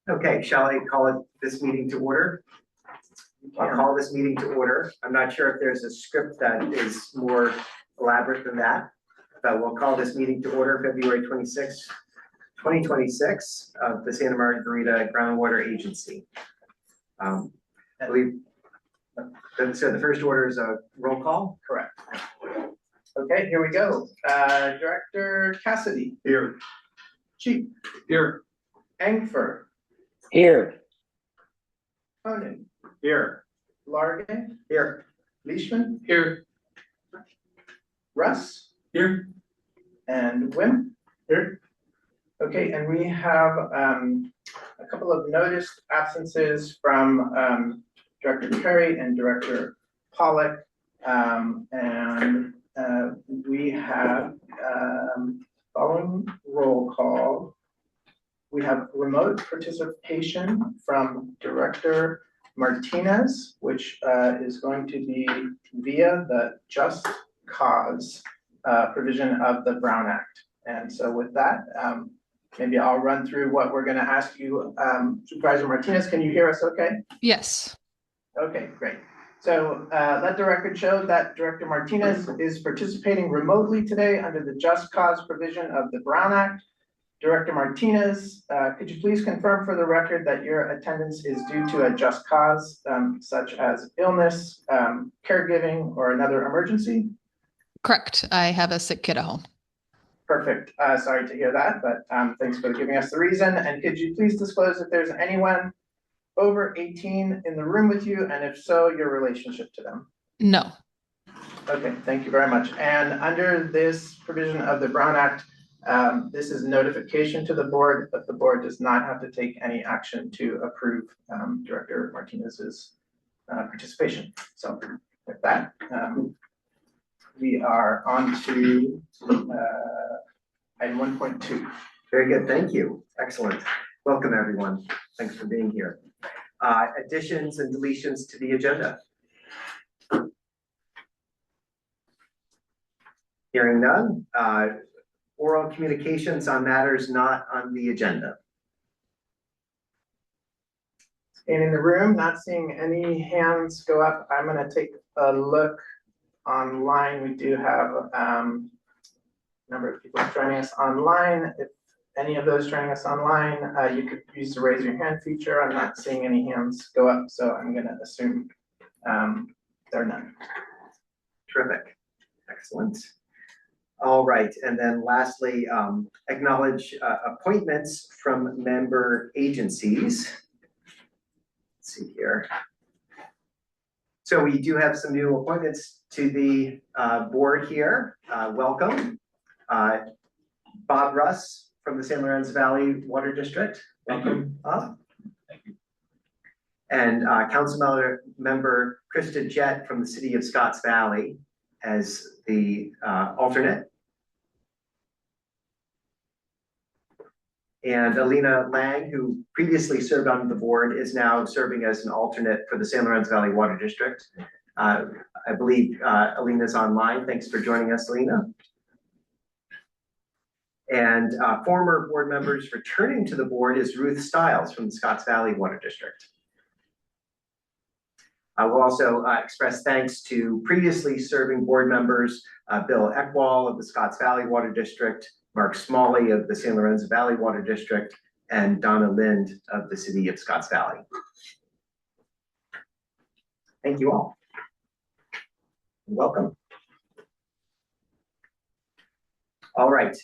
Okay, shall I call this meeting to order? I'll call this meeting to order. I'm not sure if there's a script that is more elaborate than that, but we'll call this meeting to order February 26, 2026 of the Santa Margarita Groundwater Agency. I believe, so the first order is a roll call? Correct. Okay, here we go. Director Cassidy. Here. Chief. Here. Engfer. Here. Honan. Here. Largan. Here. Leishman. Here. Russ. Here. And Wim. Here. Okay, and we have a couple of noticed absences from Director Perry and Director Pollock. We have following roll call. We have remote participation from Director Martinez, which is going to be via the Just Cause provision of the Brown Act. And so with that, maybe I'll run through what we're going to ask you. Supervisor Martinez, can you hear us okay? Yes. Okay, great. So let the record show that Director Martinez is participating remotely today under the Just Cause provision of the Brown Act. Director Martinez, could you please confirm for the record that your attendance is due to a just cause, such as illness, caregiving, or another emergency? Correct. I have a sick kid at home. Perfect. Sorry to hear that, but thanks for giving us the reason. And could you please disclose if there's anyone over 18 in the room with you, and if so, your relationship to them? No. Okay, thank you very much. And under this provision of the Brown Act, this is notification to the board, but the board does not have to take any action to approve Director Martinez's participation. So with that, we are on to item 1.2. Very good, thank you. Excellent. Welcome, everyone. Thanks for being here. Additions and deletions to the agenda. Hearing none. Oral communications on matters not on the agenda. And in the room, not seeing any hands go up. I'm going to take a look online. We do have a number of people joining us online. If any of those joining us online, you could use the raise your hand feature. I'm not seeing any hands go up, so I'm going to assume there are none. Terrific. Excellent. All right, and then lastly, acknowledge appointments from member agencies. Let's see here. So we do have some new appointments to the board here. Welcome. Bob Russ from the San Lorenzo Valley Water District. Welcome. Thank you. And Council member Krista Jett from the City of Scotts Valley as the alternate. And Alina Lang, who previously served on the board, is now serving as an alternate for the San Lorenzo Valley Water District. I believe Alina's online. Thanks for joining us, Alina. And former board members returning to the board is Ruth Stiles from the Scotts Valley Water District. I will also express thanks to previously serving board members, Bill Eckwall of the Scotts Valley Water District, Mark Smalley of the San Lorenzo Valley Water District, and Donna Lind of the City of Scotts Valley. Thank you all. Welcome. All right,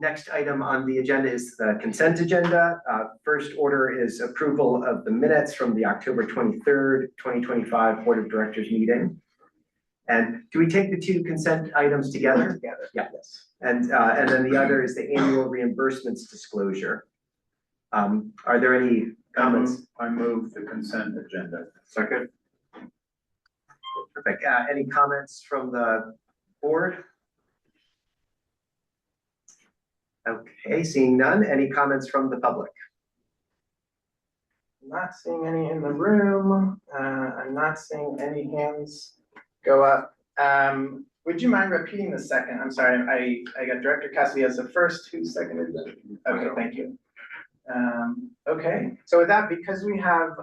next item on the agenda is the consent agenda. First order is approval of the minutes from the October 23rd, 2025 Board of Directors meeting. And do we take the two consent items together? Together. Yeah. Yes. And then the other is the annual reimbursements disclosure. Are there any comments? I move the consent agenda. Second. Perfect. Any comments from the board? Okay, seeing none. Any comments from the public? Not seeing any in the room. I'm not seeing any hands go up. Would you mind repeating the second? I'm sorry, I got Director Cassidy as the first. Who seconded that? Okay, thank you. Okay, so with that, because we have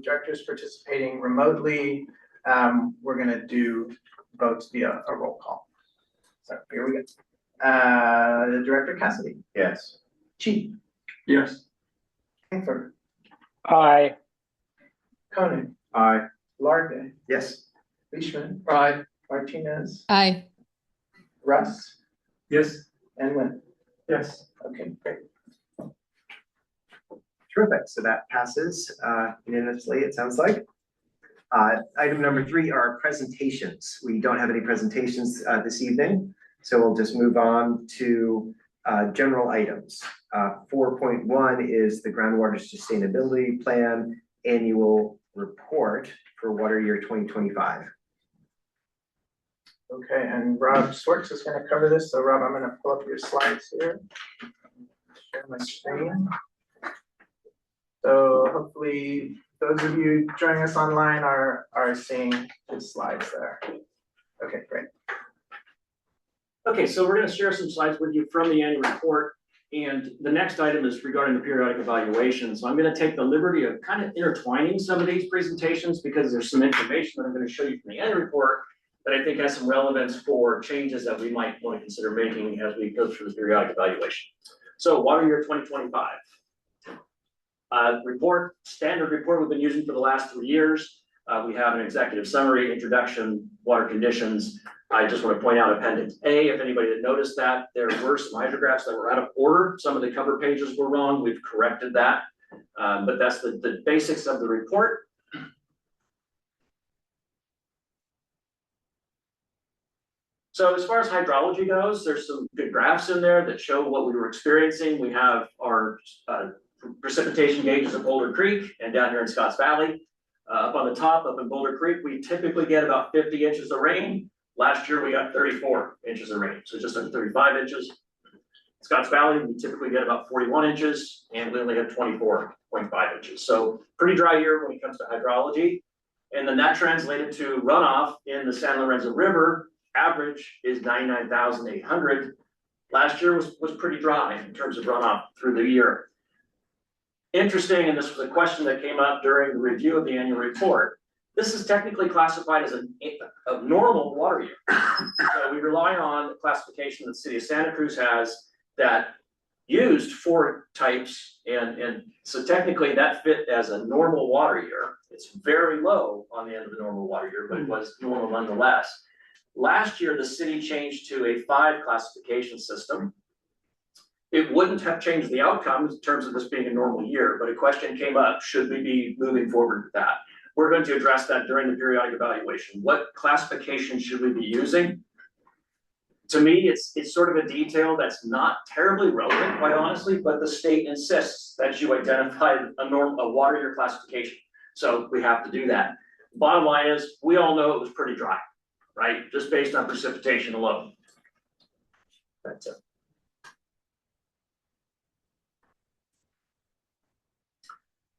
directors participating remotely, we're gonna do votes via a roll call. So here we go. Director Cassidy, Yes. Chi, Yes. Langford, Aye. Koenig, Aye. Large, Yes. Leishman, Aye. Martinez, Aye. Russ, Yes. and Lynn. Yes. Okay, great. Terrific, so that passes unanimously, it sounds like. Item number 3 are presentations. We don't have any presentations this evening, so we'll just move on to general items. 4.1 is the Groundwater Sustainability Plan Annual Report for water year 2025. Okay, and Rob Swartz is gonna cover this, so Rob, I'm gonna pull up your slides here. Share my screen. So hopefully, those of you joining us online are seeing the slides there. Okay, great. Okay, so we're gonna share some slides with you from the annual report. And the next item is regarding the periodic evaluation. So I'm gonna take the liberty of kind of intertwining some of these presentations because there's some information that I'm gonna show you from the annual report that I think has some relevance for changes that we might want to consider making as we go through the periodic evaluation. So water year 2025. Report, standard report we've been using for the last 3 years. We have an executive summary, introduction, water conditions. I just want to point out Appendix A, if anybody had noticed that, there were some hydrographs that were out of order. Some of the cover pages were wrong. We've corrected that. But that's the basics of the report. So as far as hydrology goes, there's some good graphs in there that show what we were experiencing. We have our precipitation gauges at Boulder Creek and down here in Scotts Valley. Up on the top, up in Boulder Creek, we typically get about 50 inches of rain. Last year, we got 34 inches of rain, so just under 35 inches. Scotts Valley, we typically get about 41 inches, and we only had 24.5 inches. So pretty dry year when it comes to hydrology. And then that translated to runoff in the San Lorenzo River. Average is 99,800. Last year was pretty dry in terms of runoff through the year. Interesting, and this was a question that came up during the review of the annual report. This is technically classified as a normal water year. So we rely on the classification that the city of Santa Cruz has that used 4 types, and so technically that fit as a normal water year. It's very low on the end of the normal water year, but it was normal nonetheless. Last year, the city changed to a 5 classification system. It wouldn't have changed the outcome in terms of this being a normal year, but a question came up, should we be moving forward with that? We're going to address that during the periodic evaluation. What classification should we be using? To me, it's sort of a detail that's not terribly relevant, quite honestly, but the state insists that you identify a water year classification. So we have to do that. Bottom line is, we all know it was pretty dry, right? Just based on precipitation alone. That's it.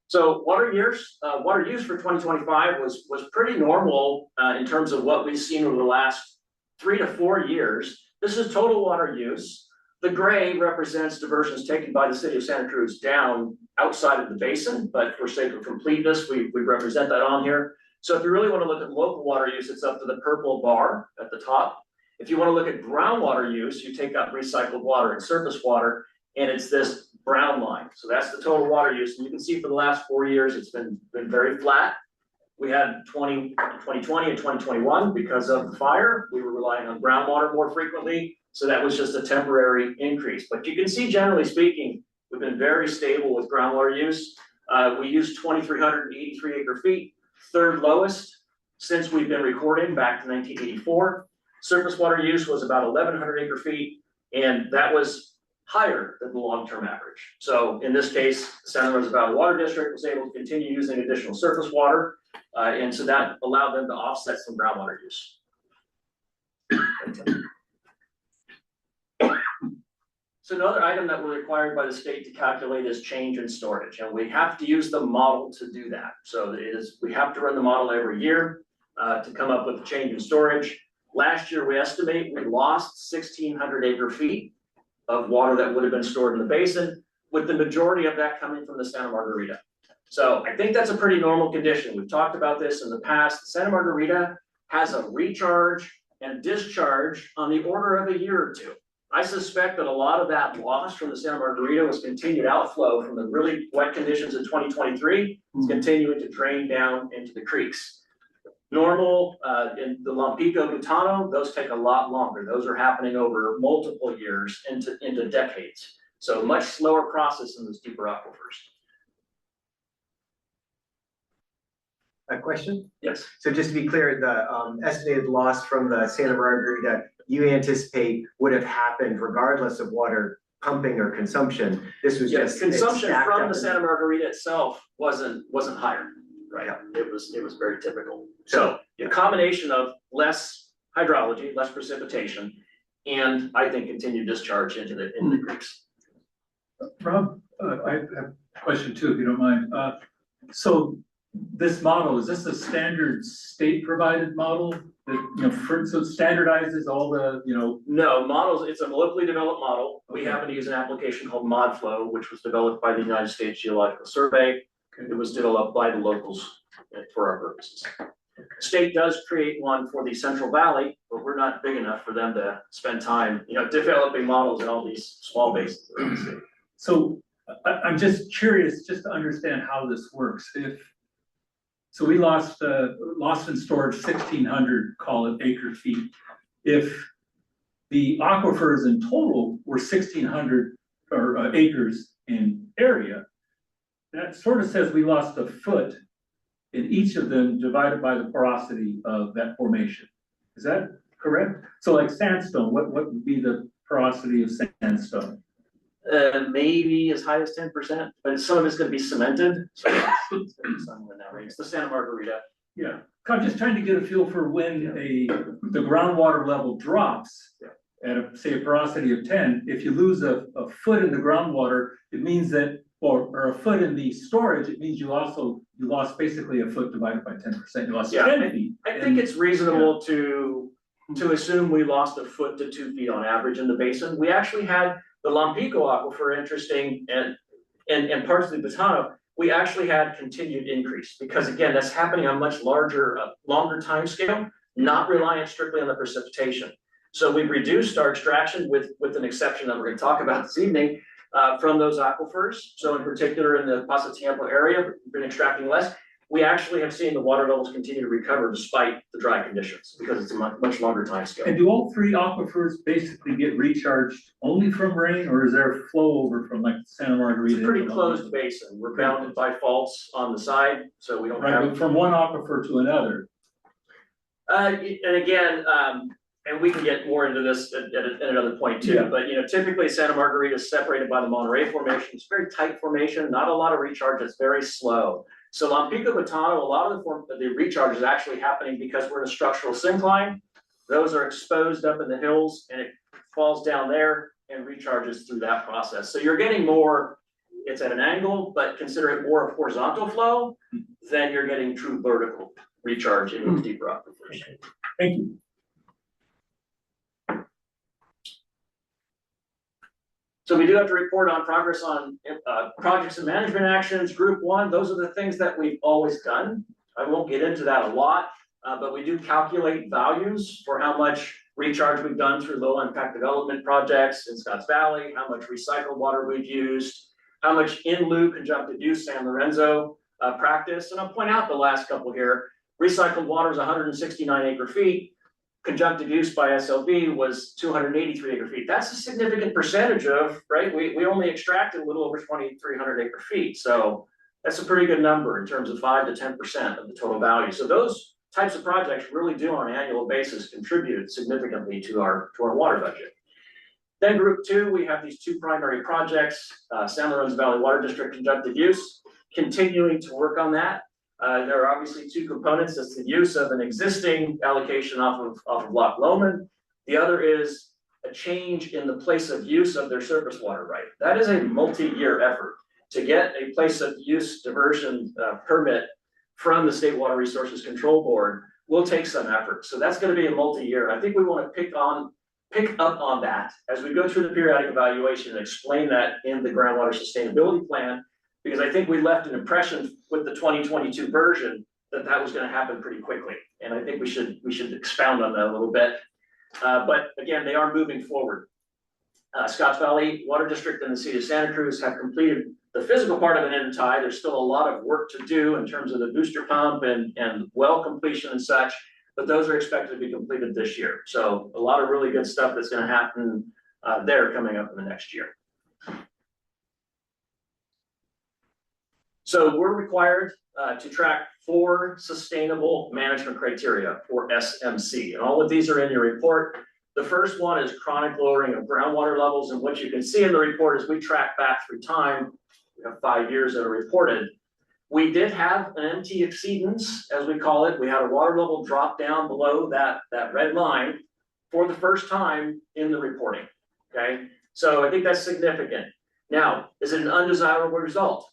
So water use for 2025 was pretty normal in terms of what we've seen over the last 3 to 4 years. This is total water use. The gray represents diversions taken by the city of Santa Cruz down outside of the basin, but for sake of completeness, we represent that on here. So if you really want to look at local water use, it's up to the purple bar at the top. If you want to look at groundwater use, you take out recycled water and surface water, and it's this brown line. So that's the total water use. And you can see for the last 4 years, it's been very flat. We had 2020 and 2021 because of the fire. We were relying on groundwater more frequently. So that was just a temporary increase. But you can see, generally speaking, we've been very stable with groundwater use. We used 2,383 acre feet, 3rd lowest since we've been recording back to 1984. Surface water use was about 1,100 acre feet, and that was higher than the long-term average. So in this case, San Lorenzo Valley Water District was able to continue using additional surface water, and so that allowed them to offset some groundwater use. So another item that we're required by the state to calculate is change in storage, and we have to use the model to do that. So we have to run the model every year to come up with the change in storage. Last year, we estimate we lost 1,600 acre feet of water that would have been stored in the basin. with the majority of that coming from the Santa Margarita. So I think that's a pretty normal condition. We've talked about this in the past. The Santa Margarita has a recharge and discharge on the order of a year or two. I suspect that a lot of that loss from the Santa Margarita was continued outflow from the really wet conditions in 2023. It's continuing to drain down into the creeks. Normal, in the Lompico Butano, those take a lot longer. Those are happening over multiple years into decades. So much slower process in those deeper aquifers. A question? Yes. So just to be clear, the estimated loss from the Santa Margarita you anticipate would have happened regardless of water pumping or consumption. This was Yes, just consumption stacked from up the in- Santa Margarita itself wasn't higher, right? It was very typical. So a combination of less hydrology, less precipitation, and I think continued discharge into the creeks. Rob, I have a question too, if you don't mind. So this model, is this a standard state provided model that, so it standardizes all the, No, models, it's a locally developed model. We happen to use an application called ModFlow, which was developed by the United States Geological Survey. It was developed by the locals for our purposes. State does create one for the Central Valley, but we're not big enough for them to spend time, developing models in all these small basins around the state. So I'm just curious, just to understand how this works. So we lost in storage 1,600, call it acre feet. If the aquifers in total were 1,600 or acres in area, that sort of says we lost a foot in each of them divided by the porosity of that formation. Is that correct? So like sandstone, what would be the porosity of sandstone? Maybe as high as 10%, but some of it's going to be cemented. So it's going to be somewhere in that range. It's the Santa Margarita. Yeah, I'm just trying to get a feel for when the groundwater level drops at say a porosity of 10. If you lose a foot in the groundwater, it means that, or a foot in the storage, it means you lost basically a foot divided by 10%. You lost 10 feet. I think it's reasonable to assume we lost a foot to 2 feet on average in the basin. We actually had the Lompico aquifer, interesting, and parts of the Butano, we actually had continued increase because again, that's happening on a much larger, longer time scale, not reliant strictly on the precipitation. So we've reduced our extraction with an exception that we're going to talk about this evening from those aquifers. So in particular in the Pasatiempo area, we've been extracting less. We actually have seen the water levels continue to recover despite the dry conditions because it's a much longer time scale. And do all three aquifers basically get recharged only from rain, or is there flow over from like Santa Margarita? It's a pretty closed basin. We're bounded by faults on the side, so we don't have. But from one aquifer to another. And again, and we can get more into this at another point too, but typically Santa Margarita is separated by the Monterey Formation. It's a very tight formation, not a lot of recharge, it's very slow. So Lompico Butano, a lot of the recharge is actually happening because we're in a structural syncline. Those are exposed up in the hills and it falls down there and recharges through that process. So you're getting more, it's at an angle, but consider it more of horizontal flow than you're getting true vertical recharge in those deeper aquifers. Thank you. So we do have to report on progress on projects and management actions, group 1. Those are the things that we've always done. I won't get into that a lot, but we do calculate values for how much recharge we've done through low impact development projects in Scotts Valley, how much recycled water we've used, how much in lieu conjunctive use San Lorenzo practice. And I'll point out the last couple here. Recycled water is 169 acre feet. Conjunctive use by SLB was 283 acre feet. That's a significant percentage of, right? We only extracted a little over 2,300 acre feet. So that's a pretty good number in terms of 5 to 10% of the total value. So those types of projects really do on an annual basis contribute significantly to our water budget. Then group 2, we have these 2 primary projects, San Lorenzo Valley Water District conjunctive use, continuing to work on that. There are obviously 2 components. That's the use of an existing allocation off of Loch Lomond. The other is a change in the place of use of their surface water right. That is a multi-year effort to get a place of use diversion permit from the State Water Resources Control Board will take some effort. So that's going to be a multi-year. I think we want to pick pick up on that as we go through the periodic evaluation and explain that in the groundwater sustainability plan. Because I think we left an impression with the 2022 version that that was gonna happen pretty quickly. And I think we should expound on that a little bit. But again, they are moving forward. Scotts Valley Water District and the City of Santa Cruz have completed the physical part of an end tie. There's still a lot of work to do in terms of the booster pump and well completion and such, but those are expected to be completed this year. So a lot of really good stuff that's gonna happen there coming up in the next year. So we're required to track 4 sustainable management criteria, or SMC, and all of these are in your report. The first one is chronic lowering of groundwater levels, and what you can see in the report is we track back through time. We have 5 years that are reported. We did have an MT exceedance, as we call it. We had a water level drop down below that red line for the first time in the reporting, okay? So I think that's significant. Now, is it an undesirable result?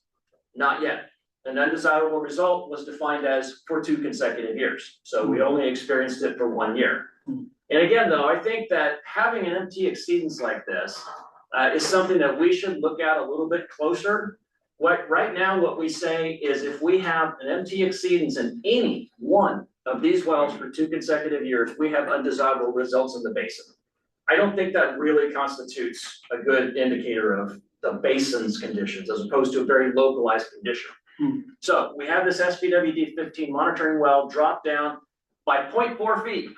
Not yet. An undesirable result was defined as for 2 consecutive years. So we only experienced it for 1 year. And again, though, I think that having an MT exceedance like this is something that we should look at a little bit closer. Right now, what we say is if we have an MT exceedance in any one of these wells for 2 consecutive years, we have undesirable results in the basin. I don't think that really constitutes a good indicator of the basin's conditions as opposed to a very localized condition. So we have this SBWD 15 monitoring well drop down by 0.4 feet.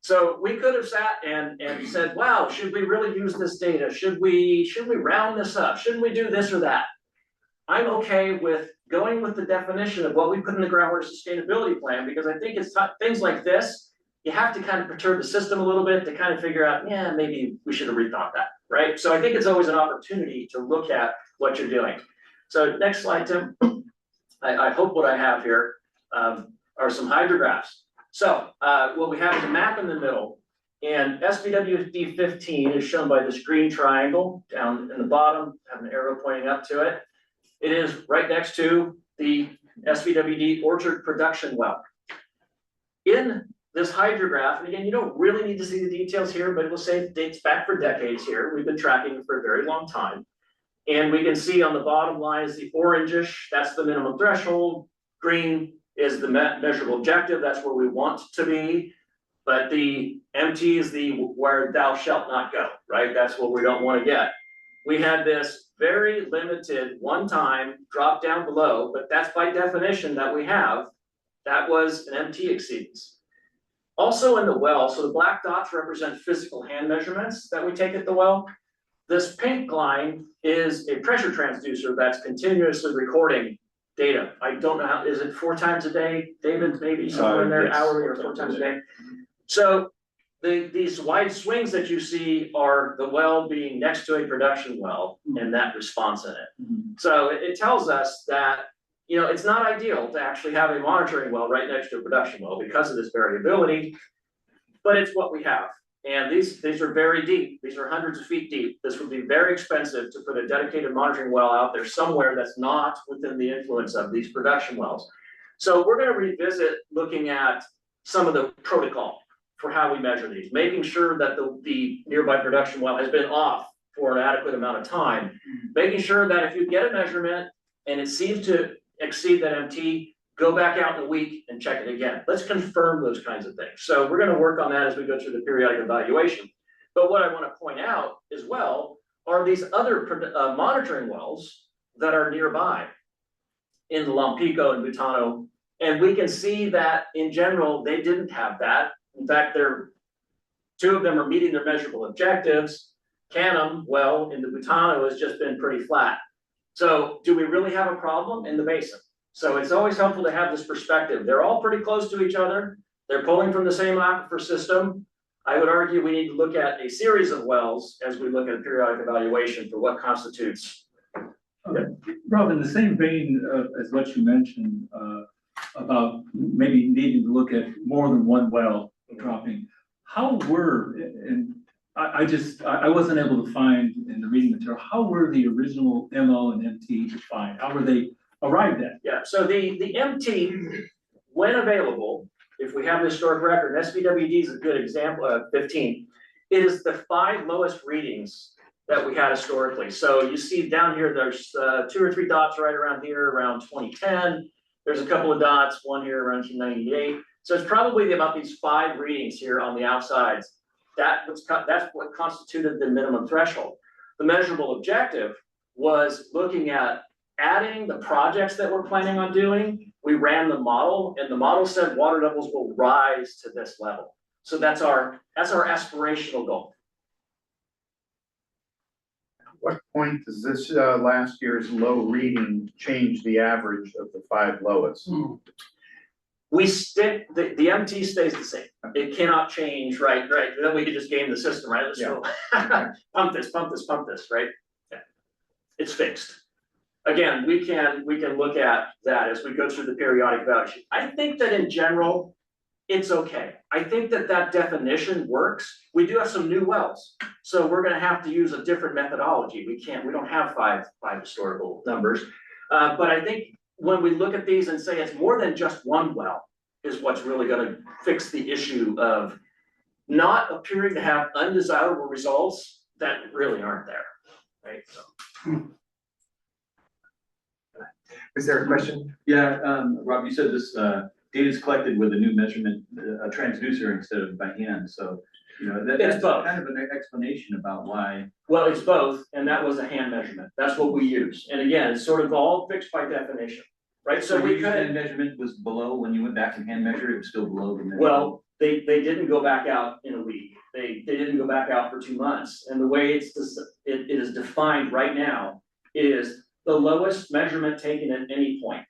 So we could have sat and said, wow, should we really use this data? Should we round this up? Shouldn't we do this or that? I'm okay with going with the definition of what we put in the groundwater sustainability plan, because I think it's things like this, you have to kind of perturb the system a little bit to kind of figure out, yeah, maybe we should have rethought that, right? So I think it's always an opportunity to look at what you're doing. So next slide, Tim. I hope what I have here are some hydrographs. So what we have is a map in the middle, and SBWD 15 is shown by this green triangle down in the bottom, have an arrow pointing up to it. It is right next to the SBWD orchard production well. In this hydrograph, and again, you don't really need to see the details here, but it will say it dates back for decades here. We've been tracking it for a very long time. And we can see on the bottom line is the orangish, that's the minimum threshold. Green is the measurable objective, that's where we want to be. But the MT is the where thou shalt not go, right? That's what we don't want to get. We had this very limited one-time drop down below, but that's by definition that we have. That was an MT exceedance. Also in the well, so the black dots represent physical hand measurements that we take at the well. This pink line is a pressure transducer that's continuously recording data. I don't know how, is it 4 times a day, David, maybe somewhere in there, Yes, hourly or 4 times a day? So these wide swings that you see are the well being next to a production well and that response in it. So it tells us that, you know, it's not ideal to actually have a monitoring well right next to a production well because of this variability, but it's what we have. And these are very deep. These are hundreds of feet deep. This would be very expensive to put a dedicated monitoring well out there somewhere that's not within the influence of these production wells. So we're going to revisit looking at some of the protocol for how we measure these, making sure that the nearby production well has been off for an adequate amount of time, making sure that if you get a measurement and it seems to exceed that MT, go back out in a week and check it again. Let's confirm those kinds of things. So we're going to work on that as we go through the periodic evaluation. But what I want to point out as well are these other monitoring wells that are nearby in Lompico and Butano. And we can see that in general, they didn't have that. In fact, 2 of them are meeting their measurable objectives. Canham well in the Butano has just been pretty flat. So do we really have a problem in the basin? So it's always helpful to have this perspective. They're all pretty close to each other. They're pulling from the same aquifer system. I would argue we need to look at a series of wells as we look at a periodic evaluation for what constitutes. Rob, in the same vein as what you mentioned about maybe needing to look at more than one well dropping, how were, and I wasn't able to find in the reading material, how were the original MO and MT defined? How were they arrived at? Yeah, so the MT, when available, if we have the historic record, SBWD is a good example of 15. It is the 5 lowest readings that we had historically. So you see down here, there's 2 or 3 dots right around here, around 2010. There's a couple of dots, one here around 1998. So it's probably about these 5 readings here on the outsides. That's what constituted the minimum threshold. The measurable objective was looking at adding the projects that we're planning on doing. We ran the model, and the model said water levels will rise to this level. So that's our aspirational goal. What point does this last year's low reading change the average of the 5 lowest? We stick, the MT stays the same. It cannot change, right? Then we could just game the system, right? Let's go pump this, right? Yeah. It's fixed. Again, we can look at that as we go through the periodic evaluation. I think that in general, it's okay. I think that definition works. We do have some new wells, so we're gonna have to use a different methodology. We don't have five historical numbers. But I think when we look at these and say it's more than just one well is what's really gonna fix the issue of not appearing to have undesirable results that really aren't there, right? So. Is there a question? Yeah, Rob, you said this data is collected with a new measurement, a transducer instead of by hand, so, you know, It's that's both. kind of an explanation about why. Well, it's both, and that was a hand measurement. That's what we use. And again, it's sort of all fixed by definition, right? So we hand could, measurement was below, when you went back and hand measured, it was still below the measurement. well, they didn't go back out in a week. They didn't go back out for 2 months. And the way it is defined right now is the lowest measurement taken at any point.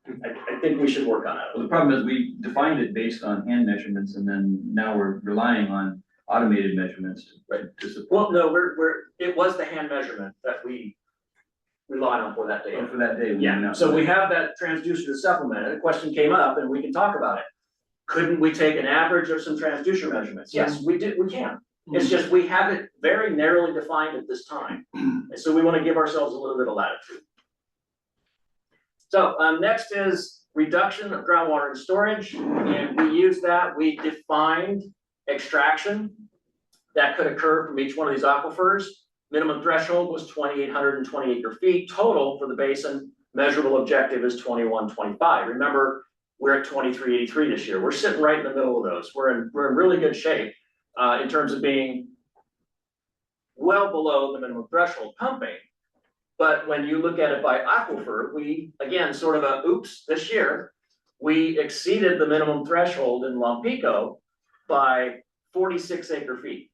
I think we should work on Well, that. the problem is we defined it based on hand measurements, and then now we're relying on automated measurements to support. Well, no, it was the hand measurement that we relied on for that data. For that day. when we went Yeah, out. so we have that transducer to supplement it. A question came up and we can talk about it. Couldn't we take an average of some transducer measurements? Yes, we can. It's just we have it very narrowly defined at this time. And so we want to give ourselves a little bit of latitude. So next is reduction of groundwater and storage. And we use that, we defined extraction that could occur from each one of these aquifers. Minimum threshold was 2,820 acre feet total for the basin. Measurable objective is 2125. Remember, we're at 2383 this year. We're sitting right in the middle of those. We're in really good shape in terms of being well below the minimum threshold pumping. But when you look at it by aquifer, we, again, sort of a oops this year, we exceeded the minimum threshold in Lompico by 46 acre feet.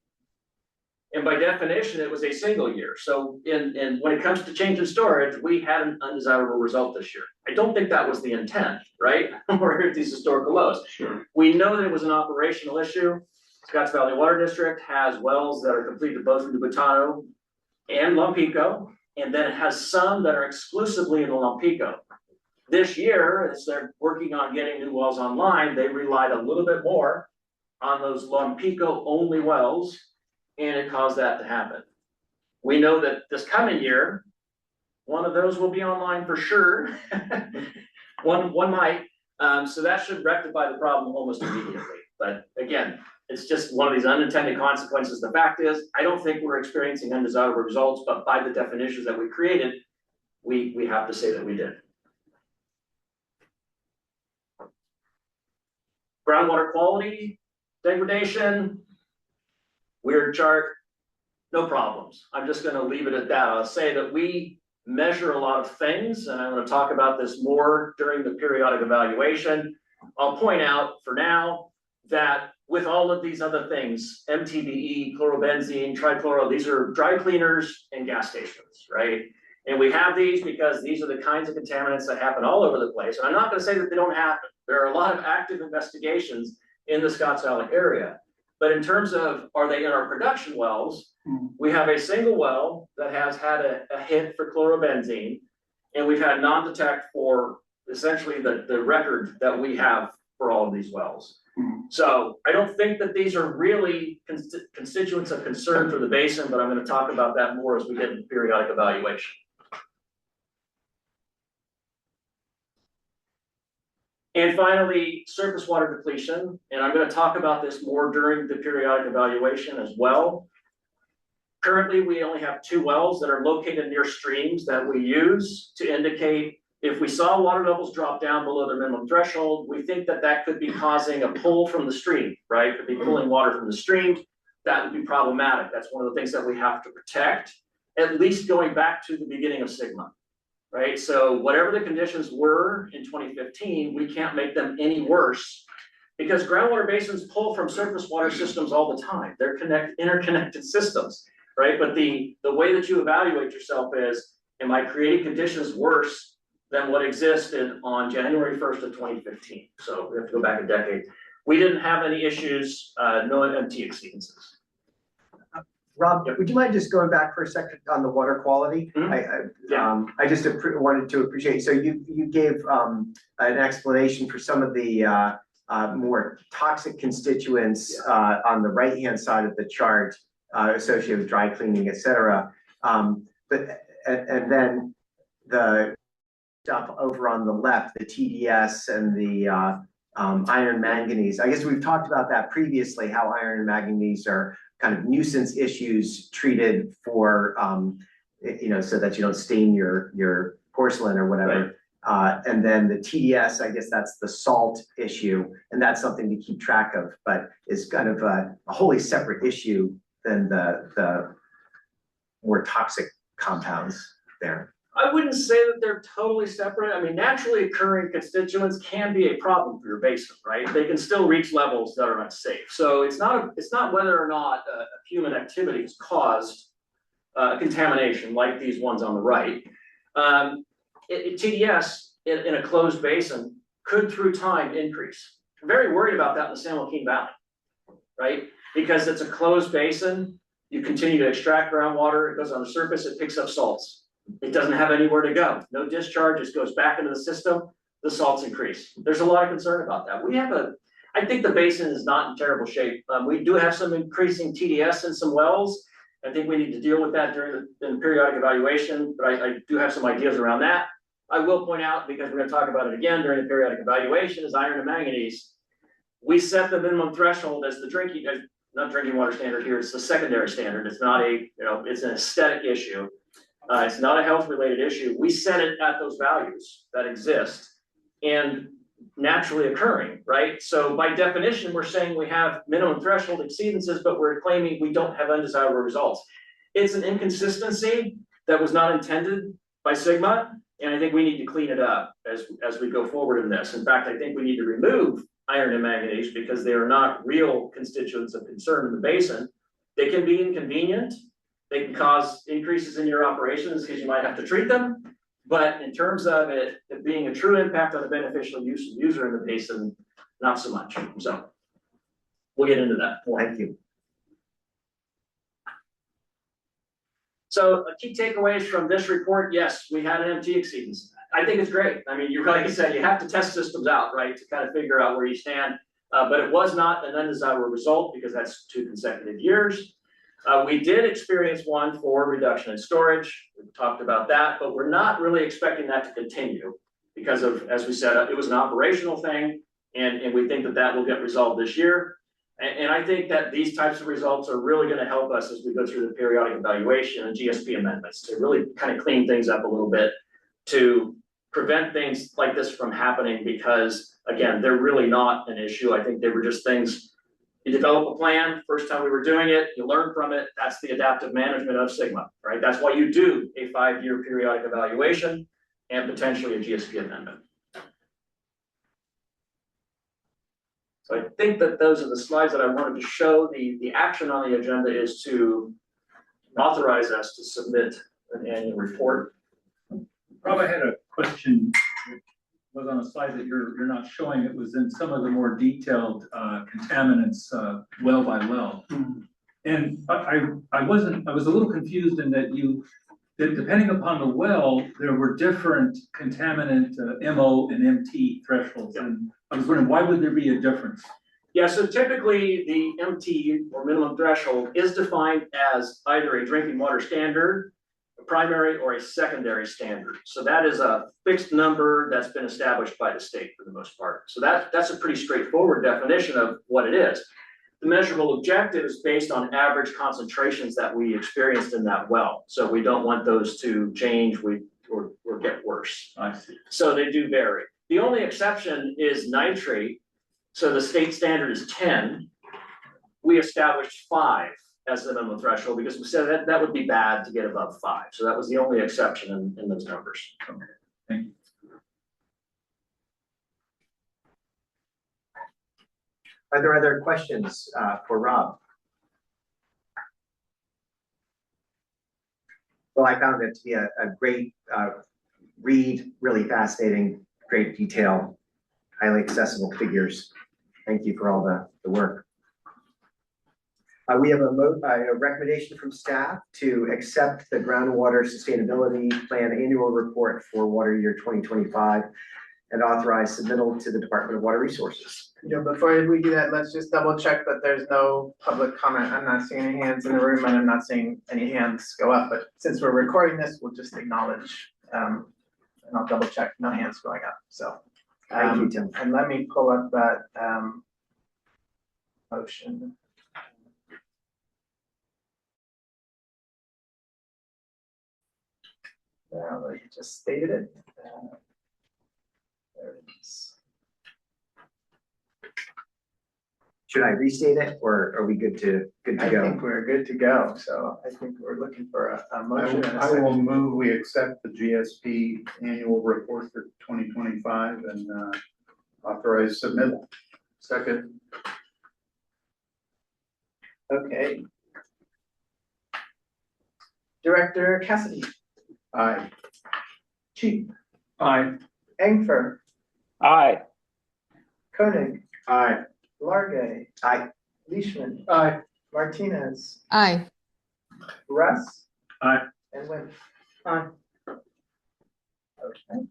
And by definition, it was a single year. So when it comes to change in storage, we had an undesirable result this year. I don't think that was the intent, right? We're here at these historical lows. Sure. We know that it was an operational issue. Scotts Valley Water District has wells that are completed both in the Butano and Lompico, and then it has some that are exclusively in the Lompico. This year, as they're working on getting new wells online, they relied a little bit more on those Lompico only wells, and it caused that to happen. We know that this coming year, one of those will be online for sure. one might, so that should rectify the problem almost immediately. But again, it's just one of these unintended consequences. The fact is, I don't think we're experiencing undesirable results, but by the definitions that we created, we have to say that we did. Groundwater quality, degradation, weird chart, no problems. I'm just gonna leave it at that. I'll say that we measure a lot of things, and I'm gonna talk about this more during the periodic evaluation. I'll point out for now that with all of these other things, MTBE, chlorobenzene, trichloro, these are dry cleaners and gas stations, right? And we have these because these are the kinds of contaminants that happen all over the place. And I'm not gonna say that they don't happen. There are a lot of active investigations in the Scotts Valley area. But in terms of, are they in our production wells? We have a single well that has had a hit for chlorobenzene, and we've had non-detect for essentially the record that we have for all of these wells. So I don't think that these are really constituents of concern for the basin, but I'm going to talk about that more as we get into periodic evaluation. And finally, surface water depletion, and I'm gonna talk about this more during the periodic evaluation as well. Currently, we only have 2 wells that are located near streams that we use to indicate if we saw water levels drop down below their minimum threshold, we think that that could be causing a pull from the stream, right? Could be pulling water from the stream. That would be problematic. That's one of the things that we have to protect, at least going back to the beginning of SGMA, right? So whatever the conditions were in 2015, we can't make them any worse because groundwater basins pull from surface water systems all the time. They're interconnected systems, right? But the way that you evaluate yourself is, am I creating conditions worse than what existed on January 1st of 2015? So we have to go back a decade. We didn't have any issues, no MT exceedances. Rob, would you mind just going back for a second on the water quality? Mhm. I just wanted to appreciate, so you gave an explanation for some of the more toxic constituents on the right-hand side of the chart associated with dry cleaning, et cetera. But then the stuff over on the left, the TDS and the iron manganese. I guess we've talked about that previously, how iron and manganese are kind of nuisance issues treated for, so that you don't stain your porcelain or whatever. Right. And then the TDS, I guess that's the salt issue, and that's something to keep track of, but is kind of a wholly separate issue than the more toxic compounds there. I wouldn't say that they're totally separate. I mean, naturally occurring constituents can be a problem for your basin, right? They can still reach levels that are unsafe. So it's not whether or not a human activity has caused contamination like these ones on the right. TDS in a closed basin could through time increase. I'm very worried about that in the San Joaquin Valley, right? Because it's a closed basin, you continue to extract groundwater, it goes on the surface, it picks up salts. It doesn't have anywhere to go. No discharge, it goes back into the system, the salts increase. There's a lot of concern about that. I think the basin is not in terrible shape. We do have some increasing TDS in some wells. I think we need to deal with that during the periodic evaluation, but I do have some ideas around that. I will point out, because we're gonna talk about it again during the periodic evaluation, is iron and manganese. We set the minimum threshold as the not drinking water standard here, it's the secondary standard. It's not it's an aesthetic issue. It's not a health related issue. We set it at those values that exist and naturally occurring, right? So by definition, we're saying we have minimum threshold exceedances, but we're claiming we don't have undesirable results. It's an inconsistency that was not intended by SGMA, and I think we need to clean it up as we go forward in this. In fact, I think we need to remove iron and manganese because they are not real constituents of concern in the basin. They can be inconvenient. They can cause increases in your operations because you might have to treat them. But in terms of it being a true impact on the beneficial user in the basin, not so much. So we'll get into that. Thank you. So key takeaways from this report, yes, we had an MT exceedance. I think it's great. I mean, like I said, you have to test systems out, right, to kind of figure out where you stand. But it was not an undesirable result because that's 2 consecutive years. We did experience one for reduction in storage. We talked about that, but we're not really expecting that to continue because of, as we said, it was an operational thing, and we think that will get resolved this year. And I think that these types of results are really going to help us as we go through the periodic evaluation and GSP amendments to really kind of clean things up a little bit to prevent things like this from happening because, again, they're really not an issue. I think they were just things. You develop a plan, first time we were doing it, you learn from it, that's the adaptive management of SGMA, right? That's why you do a 5-year periodic evaluation and potentially a GSP amendment. So I think that those are the slides that I wanted to show. The action on the agenda is to authorize us to submit an annual report. Rob, I had a question. Was on a slide that you're not showing. It was in some of the more detailed contaminants well by well. And I was a little confused in that depending upon the well, there were different contaminant MO and MT thresholds. Yeah. And I was wondering, why would there be a difference? Yeah, so typically the MT or minimum threshold is defined as either a drinking water standard, primary or a secondary standard. So that is a fixed number that's been established by the state for the most part. So that's a pretty straightforward definition of what it is. The measurable objective is based on average concentrations that we experienced in that well. So we don't want those to change or get worse. I see. So they do vary. The only exception is nitrate. So the state standard is 10. We established 5 as the minimum threshold because we said that would be bad to get above 5. So that was the only exception in those numbers. Okay, thank you. Are there other questions for Rob? Well, I found it to be a great read, really fascinating, great detail, highly accessible figures. Thank you for all the work. We have a recommendation from staff to accept the groundwater sustainability plan annual report for water year 2025 and authorize submittal to the Department of Water Resources. You know, before we do that, let's just double check that there's no public comment. I'm not seeing any hands in the room and I'm not seeing any hands go up, but since we're recording this, we'll just acknowledge, and I'll double check, no hands going up, so. Thank you, Tim. And let me pull up that, motion. You just stated it. There it is. Should I restate it or are we good to I go? think we're good to go, so I think we're looking for a motion and a I will second. move, we accept the GSP annual report for 2025 and authorize submittal. Second. Okay. Director Cassidy, Aye. Cheap, Aye. Engfer, Aye. Koenig, Aye. Largay, Aye. Leishman, Aye. Martinez, Aye. Russ. Aye. And Wynn. Aye. Okay.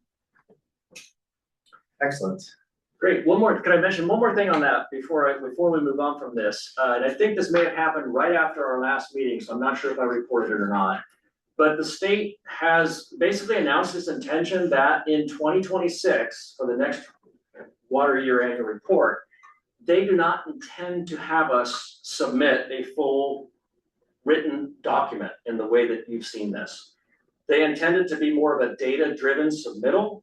Excellent. Great. Can I mention one more thing on that before we move on from this? And I think this may have happened right after our last meeting, so I'm not sure if I reported it or not. But the state has basically announced its intention that in 2026, for the next water year annual report, they do not intend to have us submit a full written document in the way that you've seen this. They intended to be more of a data-driven submittal.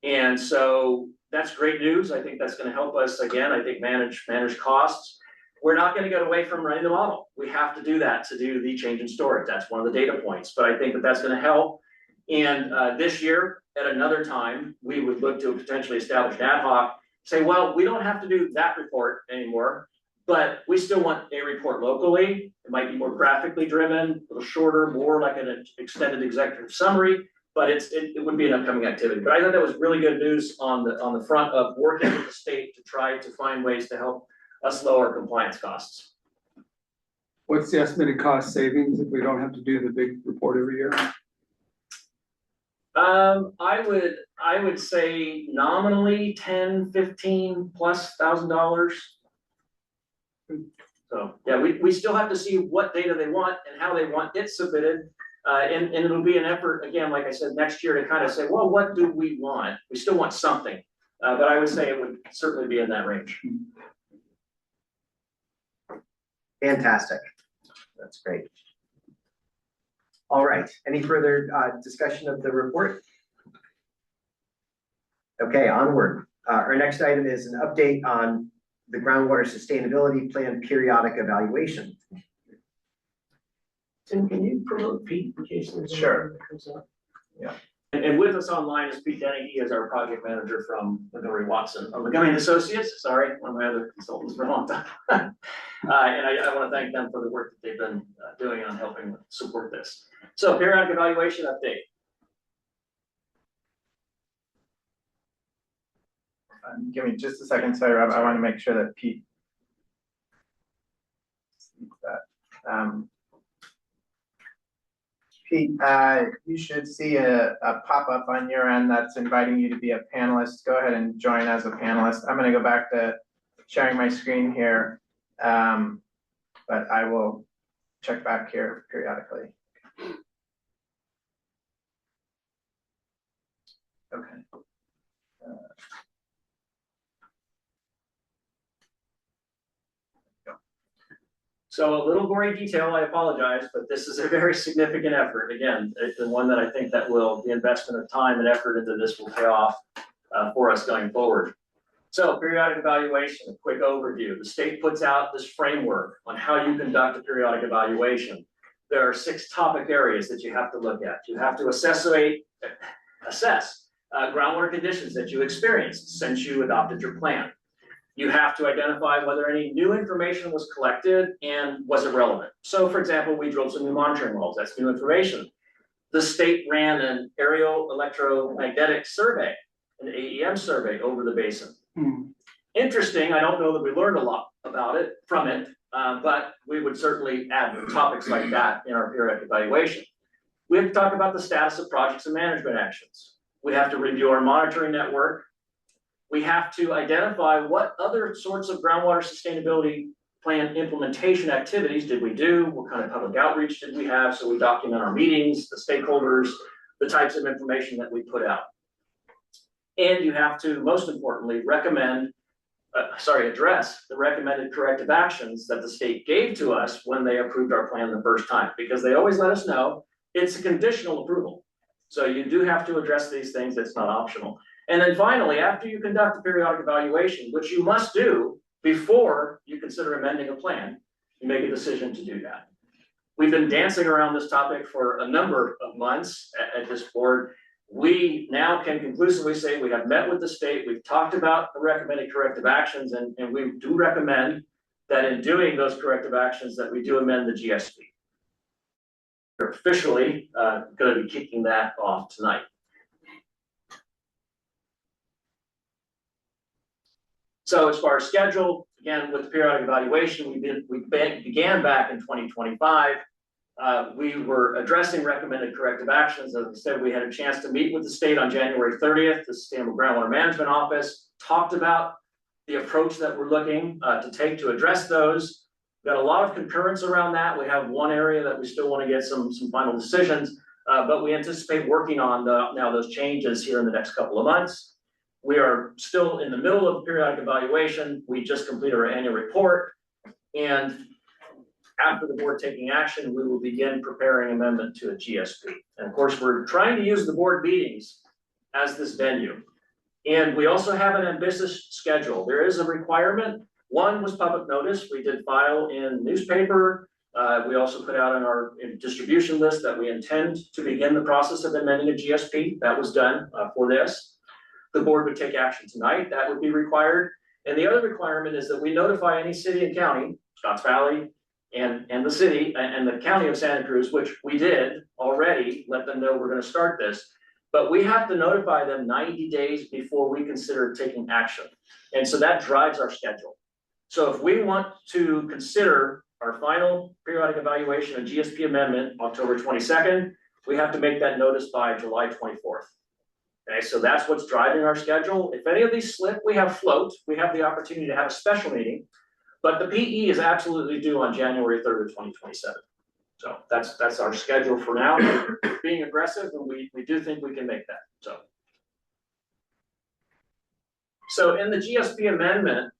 And so that's great news. I think that's going to help us, again, I think manage costs. We're not going to get away from running the model. We have to do that to do the change in storage. That's one of the data points, but I think that that's going to help. And this year, at another time, we would look to potentially establish an ad hoc, say, well, we don't have to do that report anymore, but we still want a report locally. It might be more graphically driven, a little shorter, more like an extended executive summary, but it would be an upcoming activity. But I thought that was really good news on the front of working with the state to try to find ways to help us lower compliance costs. What's the estimated cost savings if we don't have to do the big report every year? I would say nominally 10, 15 plus $1,000. So yeah, we still have to see what data they want and how they want it submitted. And it'll be an effort, again, like I said, next year to kind of say, well, what do we want? We still want something, but I would say it would certainly be in that range. Fantastic. That's great. All right, any further discussion of the report? Okay, onward. Our next item is an update on the groundwater sustainability plan periodic evaluation. Tim, can you promote Pete in case there's Sure. that comes up? Yeah. And with us online is Pete Denny. He is our project manager from Montgomery Watson, or Montgomery Associates, sorry, one of my other consultants for a long time. And I want to thank them for the work that they've been doing on helping support this. So periodic evaluation update. Give me just a second, sorry, Rob, I want to make sure that Pete sees that. Pete, you should see a pop-up on your end that's inviting you to be a panelist. Go ahead and join as a panelist. I'm going to go back to sharing my screen here, but I will check back here periodically. So a little gory detail, I apologize, but this is a very significant effort. Again, it's the one that I think that the investment of time and effort into this will pay off for us going forward. So periodic evaluation, a quick overview. The state puts out this framework on how you conduct a periodic evaluation. There are 6 topic areas that you have to look at. You have to assess groundwater conditions that you experienced since you adopted your plan. You have to identify whether any new information was collected and was it relevant. So for example, we drilled some new monitoring wells, that's new information. The state ran an aerial electromagnetic survey, an AEM survey over the basin. Interesting, I don't know that we learned a lot about it from it, but we would certainly add topics like that in our periodic evaluation. We have to talk about the status of projects and management actions. We have to review our monitoring network. We have to identify what other sorts of groundwater sustainability plan implementation activities did we do, what kind of public outreach did we have, so we document our meetings, the stakeholders, the types of information that we put out. And you have to, most importantly, address the recommended corrective actions that the state gave to us when they approved our plan the first time, because they always let us know it's a conditional approval. So you do have to address these things, it's not optional. And then finally, after you conduct a periodic evaluation, which you must do before you consider amending a plan, you make a decision to do that. We've been dancing around this topic for a number of months at this board. We now can conclusively say we have met with the state, we've talked about the recommended corrective actions, and we do recommend that in doing those corrective actions that we do amend the GSP. We're officially going to be kicking that off tonight. So as far as schedule, again, with the periodic evaluation, we began back in 2025. We were addressing recommended corrective actions. As I said, we had a chance to meet with the state on January 30th. The Sustainable Groundwater Management Office talked about the approach that we're looking to take to address those. We've got a lot of concurrence around that. We have one area that we still want to get some final decisions, but we anticipate working on now those changes here in the next couple of months. We are still in the middle of the periodic evaluation. We just completed our annual report, and after the board taking action, we will begin preparing amendment to a GSP. And of course, we're trying to use the board meetings as this venue. And we also have an ambitious schedule. There is a requirement. One was public notice. We did file in newspaper. We also put out on our distribution list that we intend to begin the process of amending a GSP. That was done for this. The board would take action tonight. That would be required. And the other requirement is that we notify any city and county, Scotts Valley, and the city and the county of Santa Cruz, which we did already, let them know we're going to start this. But we have to notify them 90 days before we consider taking action. And so that drives our schedule. So if we want to consider our final periodic evaluation and GSP amendment October 22nd, we have to make that notice by July 24th. Okay, so that's what's driving our schedule. If any of these slip, we have float. We have the opportunity to have a special meeting, but the PE is absolutely due on January 3rd of 2027. So that's our schedule for now. We're being aggressive, and we do think we can make that. So in the GSP amendment,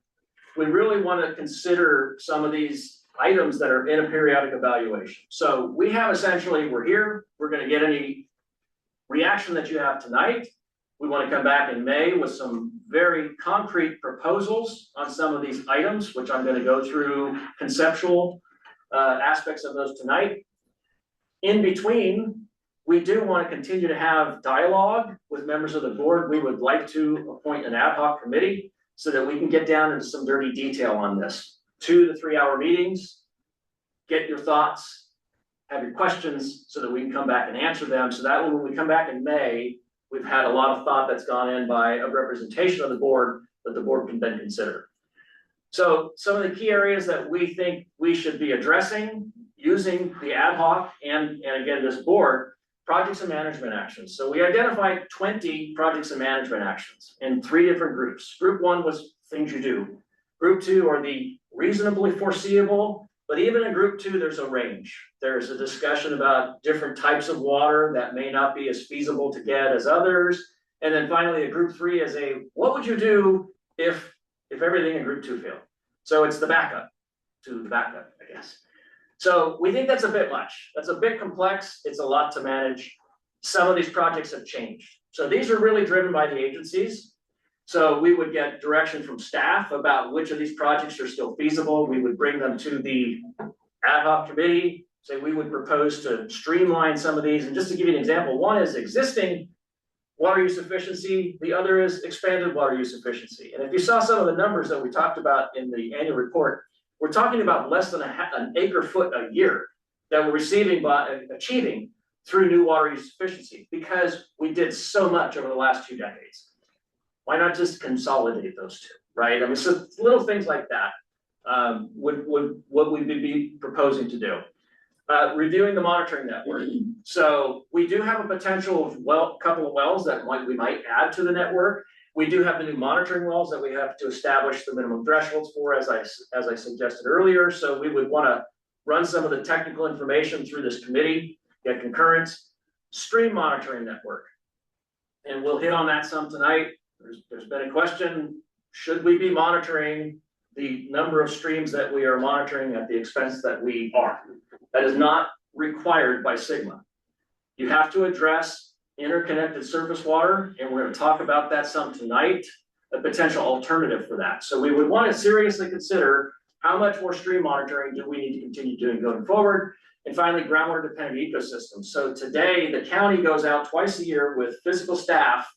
we really want to consider some of these items that are in a periodic evaluation. So we have essentially, we're here, we're going to get any reaction that you have tonight. We want to come back in May with some very concrete proposals on some of these items, which I'm going to go through conceptual aspects of those tonight. In between, we do want to continue to have dialogue with members of the board. We would like to appoint an ad hoc committee so that we can get down into some dirty detail on this. 2 to 3 hour meetings, get your thoughts, have your questions so that we can come back and answer them. So that when we come back in May, we've had a lot of thought that's gone in by a representation of the board that the board can then consider. So some of the key areas that we think we should be addressing using the ad hoc and again, this board, projects and management actions. So we identified 20 projects and management actions in 3 different groups. Group 1 was things you do. Group 2 are the reasonably foreseeable, but even in group 2, there's a range. There's a discussion about different types of water that may not be as feasible to get as others. And then finally, a group 3 is what would you do if everything in group 2 failed? So it's the backup to the backup, I guess. So we think that's a bit much. That's a bit complex. It's a lot to manage. Some of these projects have changed. So these are really driven by the agencies. So we would get direction from staff about which of these projects are still feasible. We would bring them to the ad hoc committee, say we would propose to streamline some of these. And just to give you an example, one is existing water use efficiency, the other is expanded water use efficiency. And if you saw some of the numbers that we talked about in the annual report, we're talking about less than an acre foot a year that we're receiving by achieving through new water use efficiency, because we did so much over the last 2 decades. Why not just consolidate those two, right? I mean, so little things like that would what we would be proposing to do. Reviewing the monitoring network. So we do have a potential of couple of wells that we might add to the network. We do have the new monitoring wells that we have to establish the minimum thresholds for, as I suggested earlier. So we would want to run some of the technical information through this committee, get concurrence, stream monitoring network. And we'll hit on that some tonight. There's been a question, should we be monitoring the number of streams that we are monitoring at the expense that we are? That is not required by SGMA. You have to address interconnected surface water, and we're going to talk about that some tonight, a potential alternative for that. So we would want to seriously consider how much more stream monitoring do we need to continue doing going forward. And finally, groundwater dependent ecosystems. So today, the county goes out twice a year with physical staff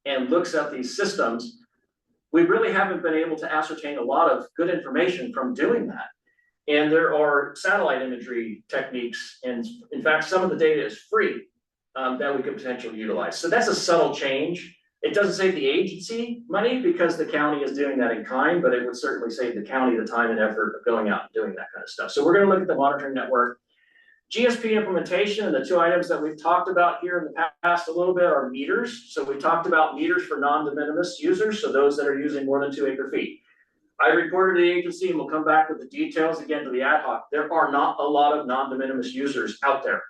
and looks at these systems. We really haven't been able to ascertain a lot of good information from doing that. And there are satellite imagery techniques, and in fact, some of the data is free that we could potentially utilize. So that's a subtle change. It doesn't save the agency money because the county is doing that in kind, but it would certainly save the county the time and effort of going out and doing that kind of stuff. So we're going to look at the monitoring network. GSP implementation, and the 2 items that we've talked about here in the past a little bit are meters. So we talked about meters for non-de minimis users, so those that are using more than 2 acre feet. I reported to the agency, and we'll come back with the details again to the ad hoc. There are not a lot of non-de minimis users out there.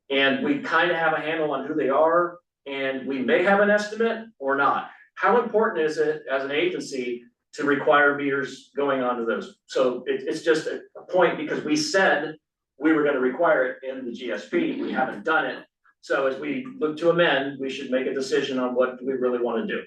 And we kind of have a handle on who they are, and we may have an estimate or not. How important is it as an agency to require meters going onto those? So it's just a point, because we said we were going to require it in the GSP. We haven't done it. So as we look to amend, we should make a decision on what we really want to do.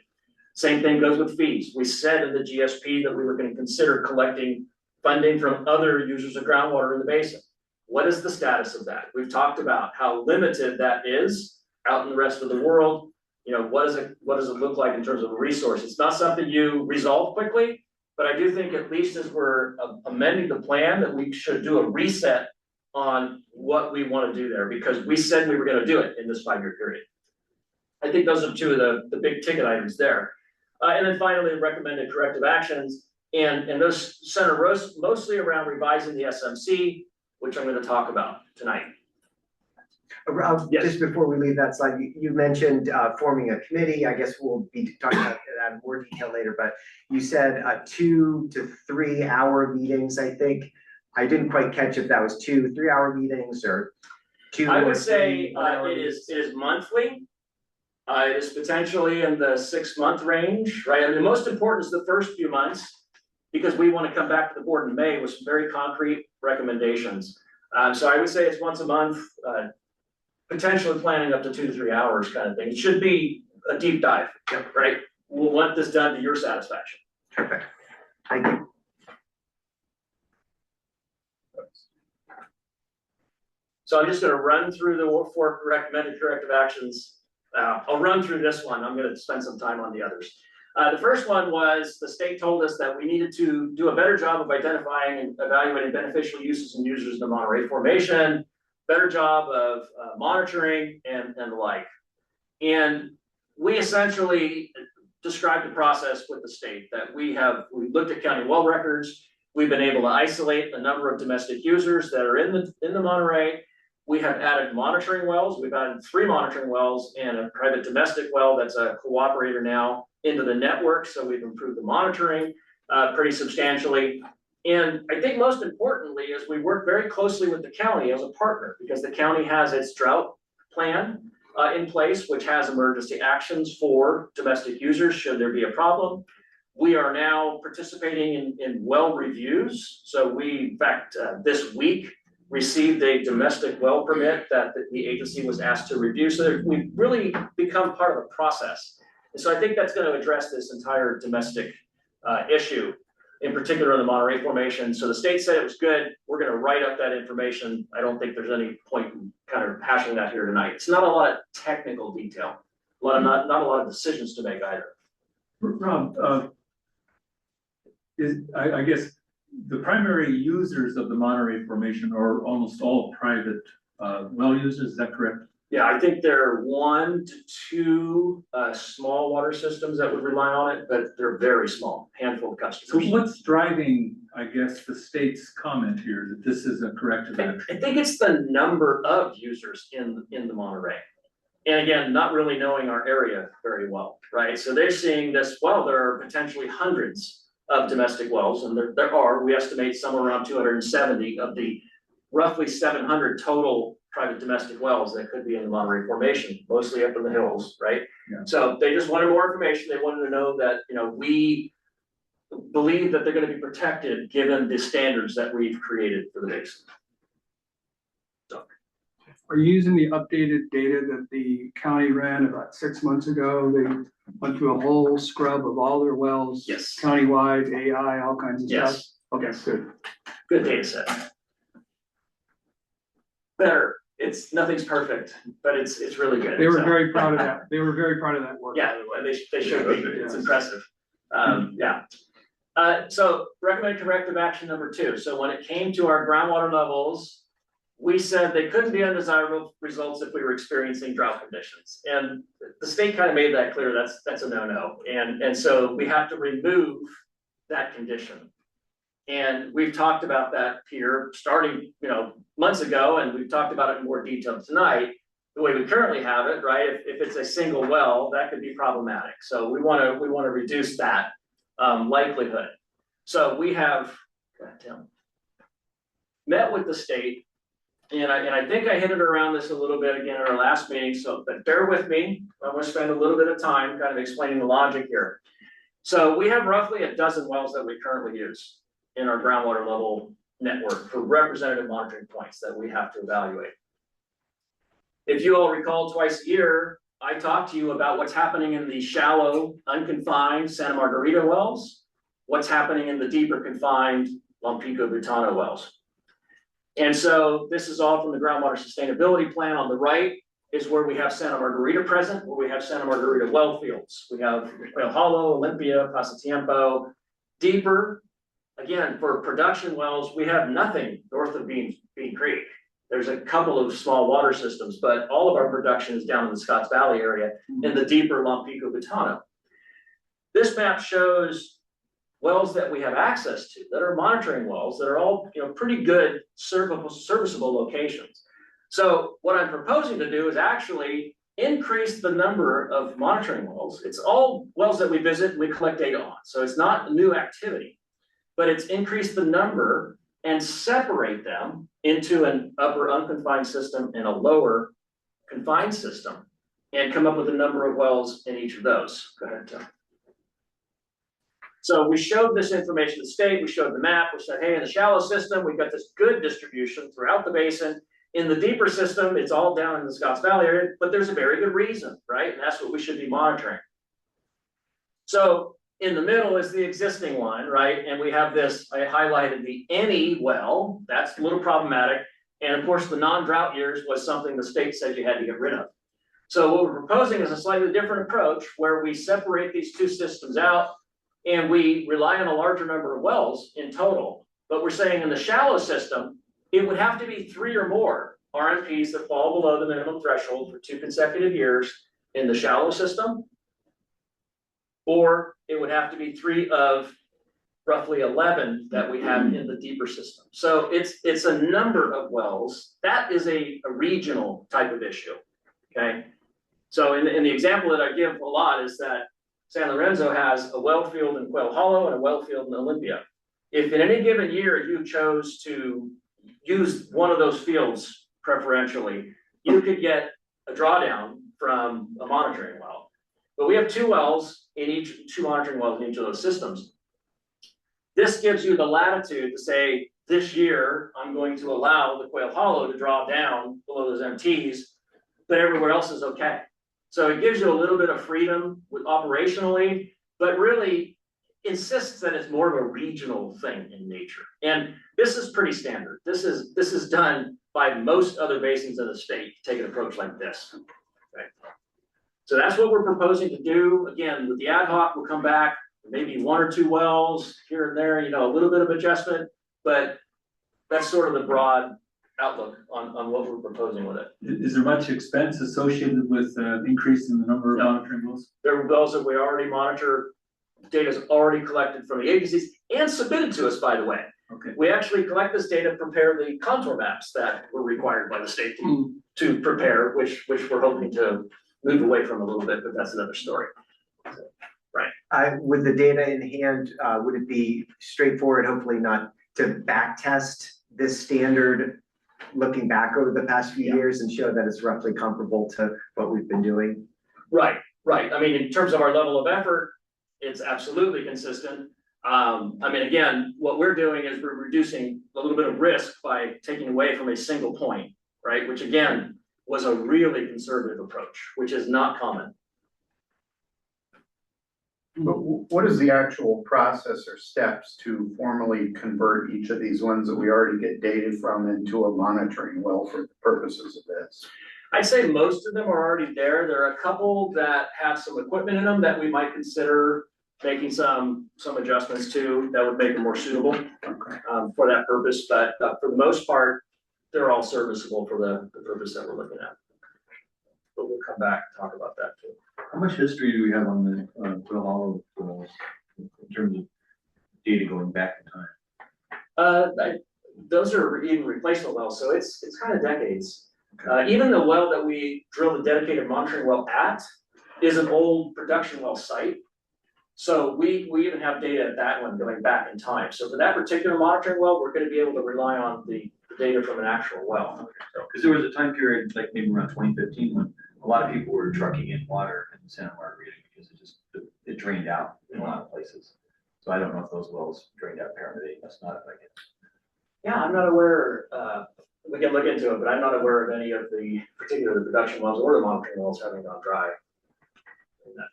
Same thing goes with fees. We said in the GSP that we were going to consider collecting funding from other users of groundwater in the basin. What is the status of that? We've talked about how limited that is out in the rest of the world. You know, what does it look like in terms of a resource? It's not something you resolve quickly, but I do think at least as we're amending the plan that we should do a reset on what we want to do there, because we said we were going to do it in this 5-year period. I think those are 2 of the big ticket items there. And then finally, recommended corrective actions, and those center mostly around revising the SMC, which I'm going to talk about tonight. Yes. Just before we leave that slide, you mentioned forming a committee. I guess we'll be talking about that in more detail later, but you said 2 to 3 hour meetings, I think. I didn't quite catch if that was 2 3-hour meetings or 2. I would say it is monthly. It is potentially in the 6-month range, right? I mean, the most important is the first few months, because we want to come back to the board in May with some very concrete recommendations. So I would say it's once a month, potentially planning up to 2 to 3 hours kind of thing. It should be a deep dive, right? We'll want this done to your satisfaction. Perfect. Thank you. So I'm just going to run through the 4 recommended corrective actions. I'll run through this one. I'm going to spend some time on the others. The first one was the state told us that we needed to do a better job of identifying and evaluating beneficial uses and users in the Monterey Formation, better job of monitoring and the like. And we essentially described the process with the state that we looked at county well records. We've been able to isolate the number of domestic users that are in the Monterey. We have added monitoring wells. We've added 3 monitoring wells and a private domestic well that's a cooperator now into the network. So we've improved the monitoring pretty substantially. And I think most importantly is we work very closely with the county as a partner, because the county has its drought plan in place, which has emergency actions for domestic users should there be a problem. We are now participating in well reviews. So in fact, this week, received a domestic well permit that the agency was asked to review. So we've really become part of the process. And so I think that's going to address this entire domestic issue, in particular in the Monterey Formation. So the state said it was good. We're going to write up that information. I don't think there's any point in kind of hashing that here tonight. It's not a lot of technical detail, not a lot of decisions to make either. Rob, I guess the primary users of the Monterey Formation are almost all private well users, is that correct? Yeah, I think there are 1 to 2 small water systems that would rely on it, but they're very small, handful of So customers. what's driving, I guess, the state's comment here that this is a corrective action? I think it's the number of users in the Monterey. And again, not really knowing our area very well, right? So they're seeing this, well, there are potentially hundreds of domestic wells, and there are, we estimate somewhere around 270 of the roughly 700 total private domestic wells that could be in the Monterey Formation, mostly up in the hills, right? Yeah. So they just wanted more information. They wanted to know that, you know, we believe that they're going to be protected given the standards that we've created for the basin. Are you using the updated data that the county ran about 6 months ago? They went through a whole scrub of all their wells. Yes. Countywide, AI, all kinds of stuff. Yes. Okay, good. Good data set. Better. Nothing's perfect, but it's really good. They were So, very proud of that. They were very proud of that work. Yeah, they should be. It's Yes. impressive. Yeah. So recommend corrective action number 2. So when it came to our groundwater levels, we said they couldn't be undesirable results if we were experiencing drought conditions. And the state kind of made that clear. That's a no-no. And so we have to remove that condition. And we've talked about that here starting, months ago, and we've talked about it in more detail tonight. The way we currently have it, right? If it's a single well, that could be problematic. So we want to reduce that likelihood. So we have met with the state, and I think I hinted around this a little bit again in our last meeting. So, but bear with me. I'm going to spend a little bit of time kind of explaining the logic here. So we have roughly a dozen wells that we currently use in our groundwater level network for representative monitoring points that we have to evaluate. If you all recall, twice a year, I talk to you about what's happening in the shallow, unconfined Santa Margarita wells, what's happening in the deeper confined Lompico Butano wells. And so this is all from the groundwater sustainability plan. On the right is where we have Santa Margarita present, where we have Santa Margarita well fields. We have Quail Hollow, Olympia, Pasatiempo. Deeper, again, for production wells, we have nothing north of Bean Creek. There's a couple of small water systems, but all of our production is down in the Scotts Valley area in the deeper Lompico Butano. This map shows wells that we have access to that are monitoring wells that are all pretty good serviceable locations. So what I'm proposing to do is actually increase the number of monitoring wells. It's all wells that we visit and we collect data on. So it's not a new activity, but it's increased the number and separate them into an upper unconfined system and a lower confined system and come up with a number of wells in each of those. Go ahead, Tim. So we showed this information to the state, we showed the map, we said, hey, in the shallow system, we've got this good distribution throughout the basin. In the deeper system, it's all down in the Scotts Valley area, but there's a very good reason, right? And that's what we should be monitoring. So in the middle is the existing one, right? And we have this, I highlighted the any well, that's a little problematic. And of course, the non-drought years was something the state said you had to get rid of. So what we're proposing is a slightly different approach where we separate these two systems out and we rely on a larger number of wells in total. But we're saying in the shallow system, it would have to be 3 or more RMPs that fall below the minimum threshold for 2 consecutive years in the shallow system, or it would have to be 3 of roughly 11 that we have in the deeper system. So it's a number of wells. That is a regional type of issue, okay? So in the example that I give a lot is that San Lorenzo has a well field in Quail Hollow and a well field in Olympia. If in any given year you chose to use one of those fields preferentially, you could get a drawdown from a monitoring well. But we have 2 wells in each, 2 monitoring wells in each of those systems. This gives you the latitude to say, this year, I'm going to allow the Quail Hollow to draw down below those MTs, but everywhere else is okay. So it gives you a little bit of freedom with operationally, but really insists that it's more of a regional thing in nature. And this is pretty standard. This is done by most other basins in the state to take an approach like this. Okay. So that's what we're proposing to do. Again, with the ad hoc, we'll come back, maybe 1 or 2 wells here and there, a little bit of adjustment, but that's sort of the broad outlook on what we're proposing with it. Is there much expense associated with increase in the number of No. monitoring wells? There are wells that we already monitor, data's already collected from the agencies and submitted to us, by the way. Okay. We actually collect this data, prepare the contour maps that were required by the state to prepare, which we're hoping to move away from a little bit, but that's another story. With the data in hand, would it be straightforward, hopefully not, to back test this standard looking back over the past few years and show that it's roughly comparable to what we've been doing? Right. I mean, in terms of our level of effort, it's absolutely consistent. Again, what we're doing is we're reducing a little bit of risk by taking away from a single point, right? Which again, was a really conservative approach, which is not common. But what is the actual process or steps to formally convert each of these ones that we already get data from into a monitoring well for the purposes of this? I'd say most of them are already there. There are a couple that have some equipment in them that we might consider making some adjustments to that would make them more suitable for that purpose. But for the most part, they're all serviceable for the purpose that we're looking at. But we'll come back and talk about that too. How much history do we have on the Quail Hollow wells in terms of data going back in time? Those are even replacement wells, so it's kind of decades. Even the well that we drilled a dedicated monitoring well at is an old production well site. So we even have data at that one going back in time. So for that particular monitoring well, we're going to be able to rely on the data from an actual well. Because there was a time period, like maybe around 2015, when a lot of people were trucking in water in Santa Margarita because it drained out in a lot of places. So I don't know if those wells drained out apparently. That's not if I get. Yeah, I'm not aware, we can look into it, but I'm not aware of any of the particular production wells or the monitoring wells having gone dry in that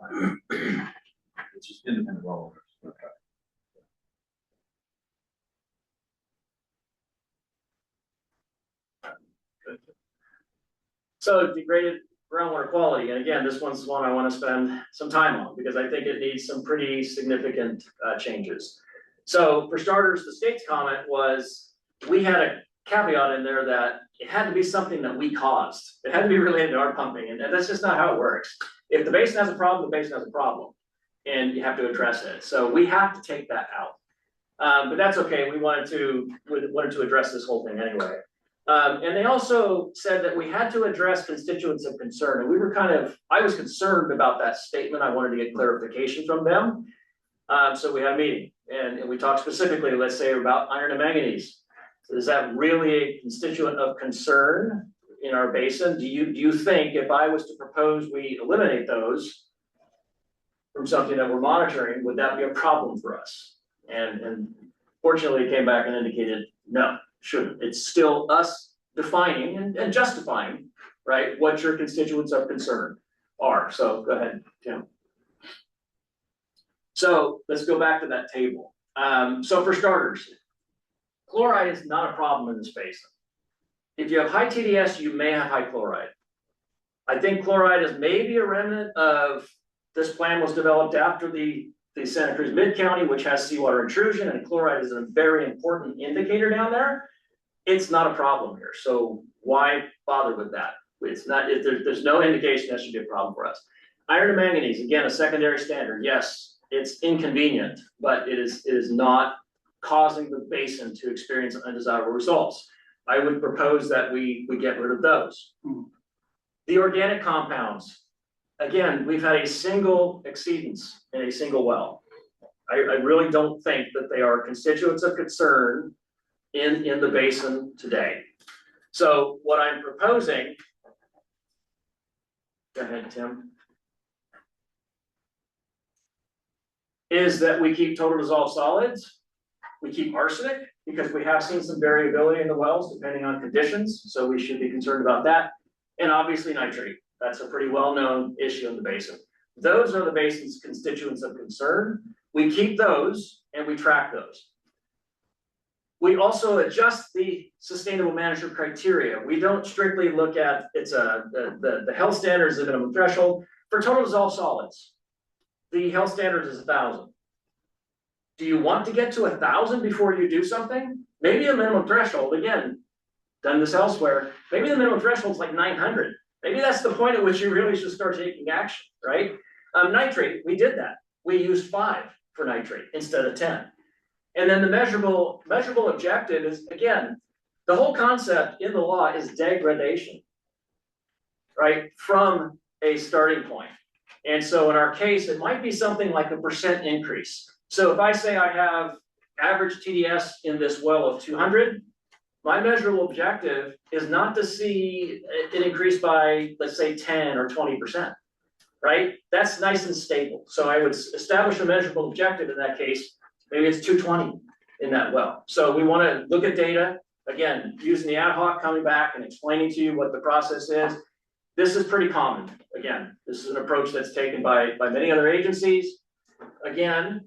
time. It's just independent well owners. So degraded groundwater quality, and again, this one's one I want to spend some time on because I think it needs some pretty significant changes. So for starters, the state's comment was we had a caveat in there that it had to be something that we caused. It had to be related to our pumping, and that's just not how it works. If the basin has a problem, the basin has a problem, and you have to address it. So we have to take that out. But that's okay. We wanted to address this whole thing anyway. And they also said that we had to address constituents of concern, and we were I was concerned about that statement. I wanted to get clarification from them. So we had a meeting and we talked specifically, let's say, about iron and manganese. So is that really a constituent of concern in our basin? Do you think if I was to propose we eliminate those from something that we're monitoring, would that be a problem for us? And fortunately it came back and indicated, no, shouldn't. It's still us defining and justifying, right, what your constituents of concern are. So go ahead, Tim. So let's go back to that table. So for starters, chloride is not a problem in this basin. If you have high TDS, you may have high chloride. I think chloride is maybe a remnant of this plan was developed after the Santa Cruz Mid-County, which has seawater intrusion, and chloride is a very important indicator down there. It's not a problem here, so why bother with that? It's not. There's no indication that should be a problem for us. Iron and manganese, again, a secondary standard. Yes, it's inconvenient, but it is not causing the basin to experience undesirable results. I would propose that we get rid of those. The organic compounds, again, we've had a single exceedance in a single well. I really don't think that they are constituents of concern in the basin today. So what I'm proposing, go ahead, Tim, is that we keep total dissolved solids, we keep arsenic, because we have seen some variability in the wells depending on conditions, so we should be concerned about that. And obviously nitrate, that's a pretty well-known issue in the basin. Those are the basin's constituents of concern. We keep those and we track those. We also adjust the sustainable management criteria. We don't strictly look at, the health standards, the minimum threshold. For total dissolved solids, the health standard is 1,000. Do you want to get to 1,000 before you do something? Maybe a minimum threshold, again, done this elsewhere, maybe the minimum threshold is like 900. Maybe that's the point at which you really should start taking action, right? Nitrate, we did that. We used 5 for nitrate instead of 10. And then the measurable objective is, again, the whole concept in the law is degradation, right? From a starting point. And so in our case, it might be something like a % increase. So if I say I have average TDS in this well of 200, my measurable objective is not to see it increase by, let's say, 10 or 20%, right? That's nice and stable. So I would establish a measurable objective in that case. Maybe it's 220 in that well. So we want to look at data, again, using the ad hoc, coming back and explaining to you what the process is. This is pretty common. Again, this is an approach that's taken by many other agencies. Again,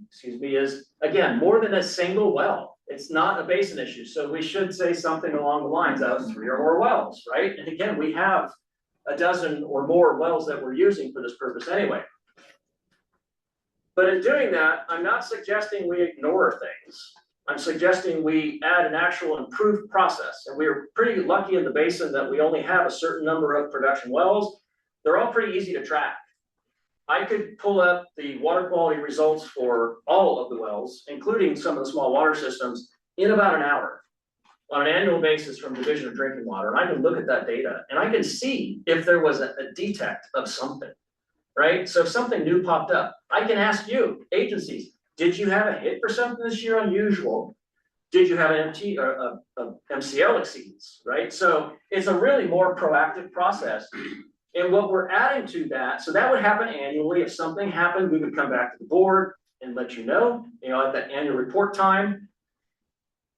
more than a single well. It's not a basin issue. So we should say something along the lines of 3 or more wells, right? And again, we have a dozen or more wells that we're using for this purpose anyway. But in doing that, I'm not suggesting we ignore things. I'm suggesting we add an actual improved process. And we're pretty lucky in the basin that we only have a certain number of production wells. They're all pretty easy to track. I could pull up the water quality results for all of the wells, including some of the small water systems, in about an hour on an annual basis from Division of Drinking Water. And I can look at that data and I can see if there was a detect of something. Right? So if something new popped up, I can ask you, agencies, did you have a hit for something this year unusual? Did you have an MCL exceeds, right? So it's a really more proactive process. And what we're adding to that, so that would happen annually. If something happened, we would come back to the board and let you know, at that annual report time.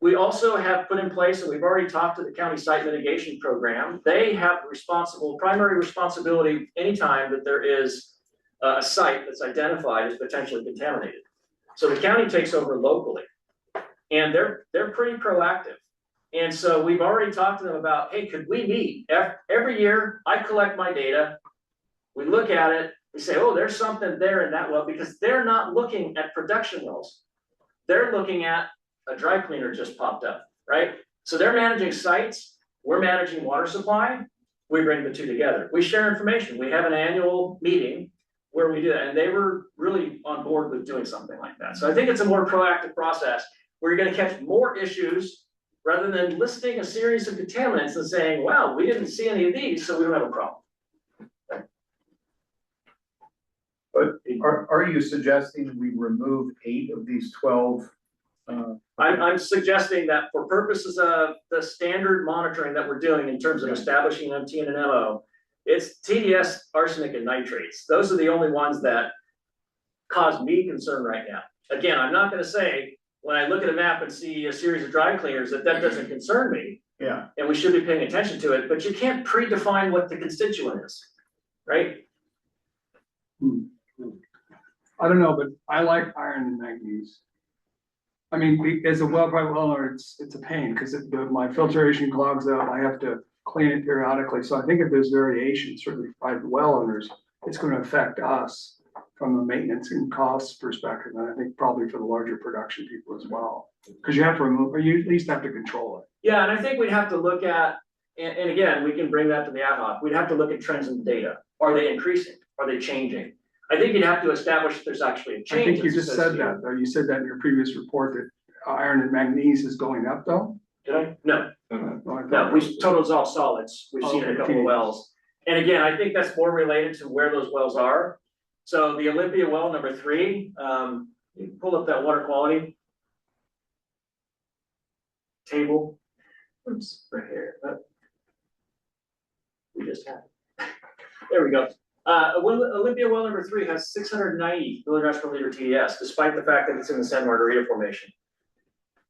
We also have put in place, and we've already talked to the county site mitigation program. They have primary responsibility anytime that there is a site that's identified as potentially contaminated. So the county takes over locally, and they're pretty proactive. And so we've already talked to them about, hey, could we meet? Every year I collect my data, we look at it, we say, oh, there's something there in that well, because they're not looking at production wells. They're looking at a dry cleaner just popped up, right? So they're managing sites, we're managing water supply, we bring the two together. We share information. We have an annual meeting where we do that, and they were really on board with doing something like that. So I think it's a more proactive process where you're gonna catch more issues rather than listing a series of contaminants and saying, well, we didn't see any of these, so we don't have a problem. But are you suggesting we remove 8 of these 12? I'm suggesting that for purposes of the standard monitoring that we're doing in terms of establishing MT and an MO, it's TDS, arsenic, and nitrates. Those are the only ones that cause me concern right now. Again, I'm not gonna say, when I look at a map and see a series of dry cleaners, that doesn't concern me. Yeah. And we should be paying attention to it, but you can't predefine what the constituent is, right? I don't know, but I like iron and manganese. I mean, as a well owner, it's a pain because my filtration clogs up. I have to clean it periodically. So I think if there's variation, certainly by the well owners, it's going to affect us from a maintenance and cost perspective. And I think probably for the larger production people as well, because you have to remove, or you at least have to control it. Yeah, and I think we'd have to look at, and again, we can bring that to the ad hoc. We'd have to look at trends in the data. Are they increasing? Are they changing? I think you'd have to establish if there's actually a change. I think you just said that, though. You said that in your previous report that iron and manganese is going up, though? Did I? No. No, We total dissolved solids. We've seen it in a couple of wells. And again, I think that's more related to where those wells are. So the Olympia well number 3, you can pull up that water quality table. Oops, right here. We just had it. There we go. Olympia well number 3 has 690 milligrams per liter TDS, despite the fact that it's in the Santa Margarita formation.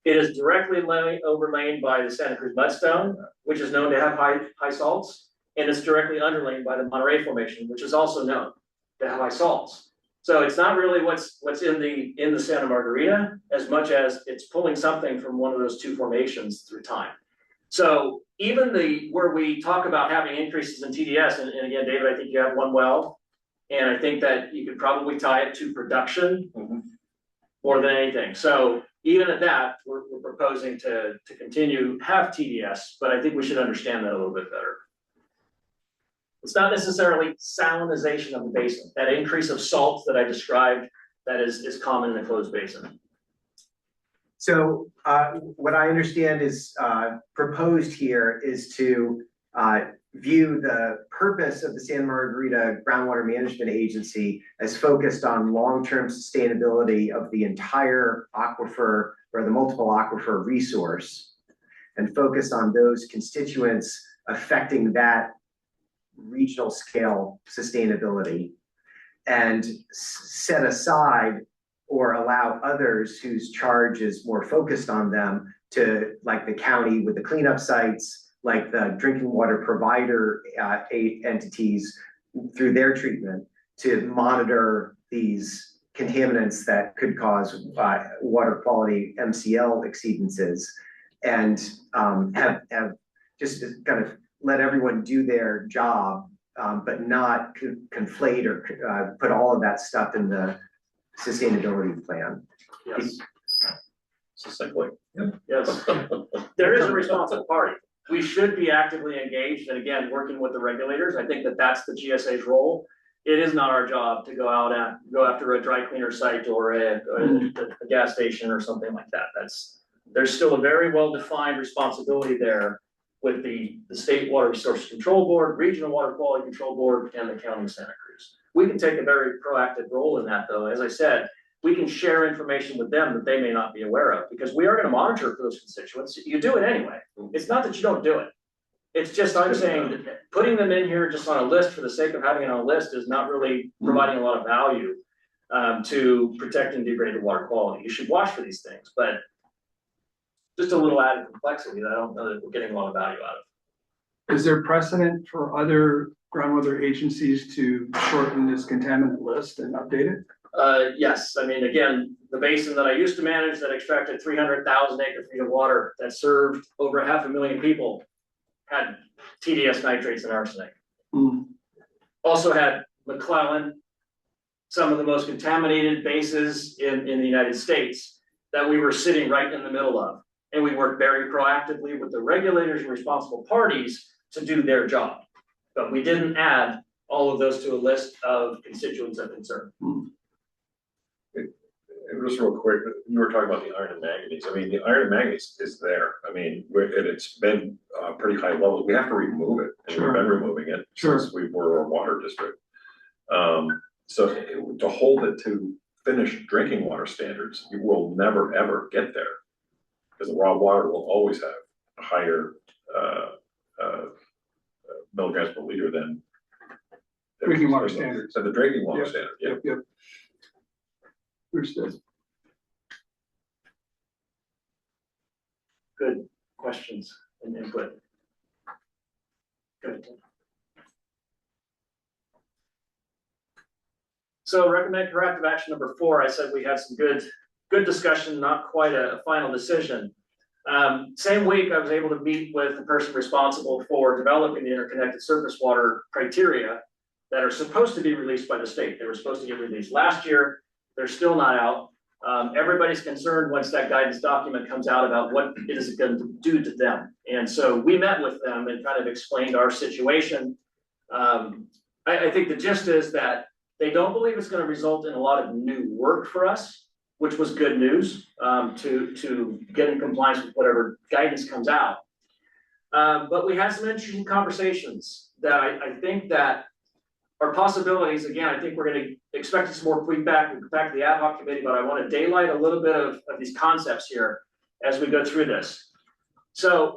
It is directly overlain by the Santa Cruz mudstone, which is known to have high salts, and it's directly underlain by the Monterey Formation, which is also known to have high salts. So it's not really what's in the Santa Margarita as much as it's pulling something from one of those two formations through time. So even where we talk about having increases in TDS, and again, David, I think you have one well, and I think that you could probably tie it to production more than anything. So even at that, we're proposing to continue have TDS, but I think we should understand that a little bit better. It's not necessarily salinization of the basin. That increase of salt that I described, that is common in the closed basin. So what I understand is proposed here is to view the purpose of the Santa Margarita Groundwater Management Agency as focused on long-term sustainability of the entire aquifer or the multiple aquifer resource, and focus on those constituents affecting that regional scale sustainability, and set aside or allow others whose charge is more focused on them to, like the county with the cleanup sites, like the drinking water provider entities through their treatment, to monitor these contaminants that could cause water quality MCL exceedances, and have just kind of let everyone do their job, but not conflate or put all of that stuff in the sustainability plan. Yes. Succinctly. Yes. There is a responsible party. We should be actively engaged, and again, working with the regulators. I think that that's the GSA's role. It is not our job to go after a dry cleaner site or a gas station or something like that. There's still a very well-defined responsibility there with the State Water Resources Control Board, Regional Water Quality Control Board, and the County of Santa Cruz. We can take a very proactive role in that, though. As I said, we can share information with them that they may not be aware of, because we are going to monitor for those constituents. You do it anyway. It's not that you don't do it. It's just, I'm saying that putting them in here just on a list for the sake of having it on a list is not really providing a lot of value to protect and degrade the water quality. You should watch for these things, but just a little added complexity that I don't know that we're getting a lot of value out of. Is there precedent for other groundwater agencies to shorten this contaminant list and update it? Yes, I mean, again, the basin that I used to manage that extracted 300,000 acre feet of water that served over 500,000 people had TDS nitrates and arsenic. Also had McClellan, some of the most contaminated bases in the United States that we were sitting right in the middle of. And we worked very proactively with the regulators and responsible parties to do their job. But we didn't add all of those to a list of constituents of concern. Just real quick, you were talking about the iron and manganese. I mean, the iron and manganese is there. I mean, it's been pretty high levels. We have to remove it, and we've been removing it since we were a water district. So to hold it to finished drinking water standards, you will never ever get there, because the raw water will always have a higher milligrams per liter than Drinking water standards. So the drinking water standard. Yep. Understood. Good questions and input. Good. So recommend corrective action number 4. I said we had some good discussion, not quite a final decision. Same week, I was able to meet with the person responsible for developing the interconnected surface water criteria that are supposed to be released by the state. They were supposed to get released last year. They're still not out. Everybody's concerned once that guidance document comes out about what it is going to do to them. And so we met with them and kind of explained our situation. I think the gist is that they don't believe it's going to result in a lot of new work for us, which was good news to get in compliance with whatever guidance comes out. But we had some interesting conversations that I think that are possibilities. Again, I think we're going to expect some more feedback. We'll go back to the ad hoc committee, but I want to daylight a little bit of these concepts here as we go through this. So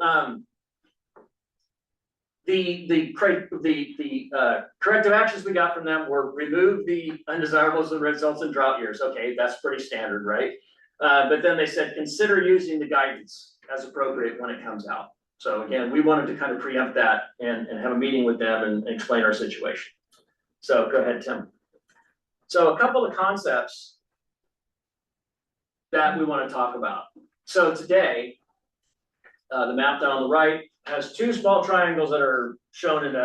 the corrective actions we got from them were remove the undesirables and red salts in drought years. Okay, that's pretty standard, right? But then they said, consider using the guidance as appropriate when it comes out. So again, we wanted to kind of preempt that and have a meeting with them and explain our situation. So go ahead, Tim. So a couple of concepts that we want to talk about. So today, the map down on the right has two small triangles that are shown in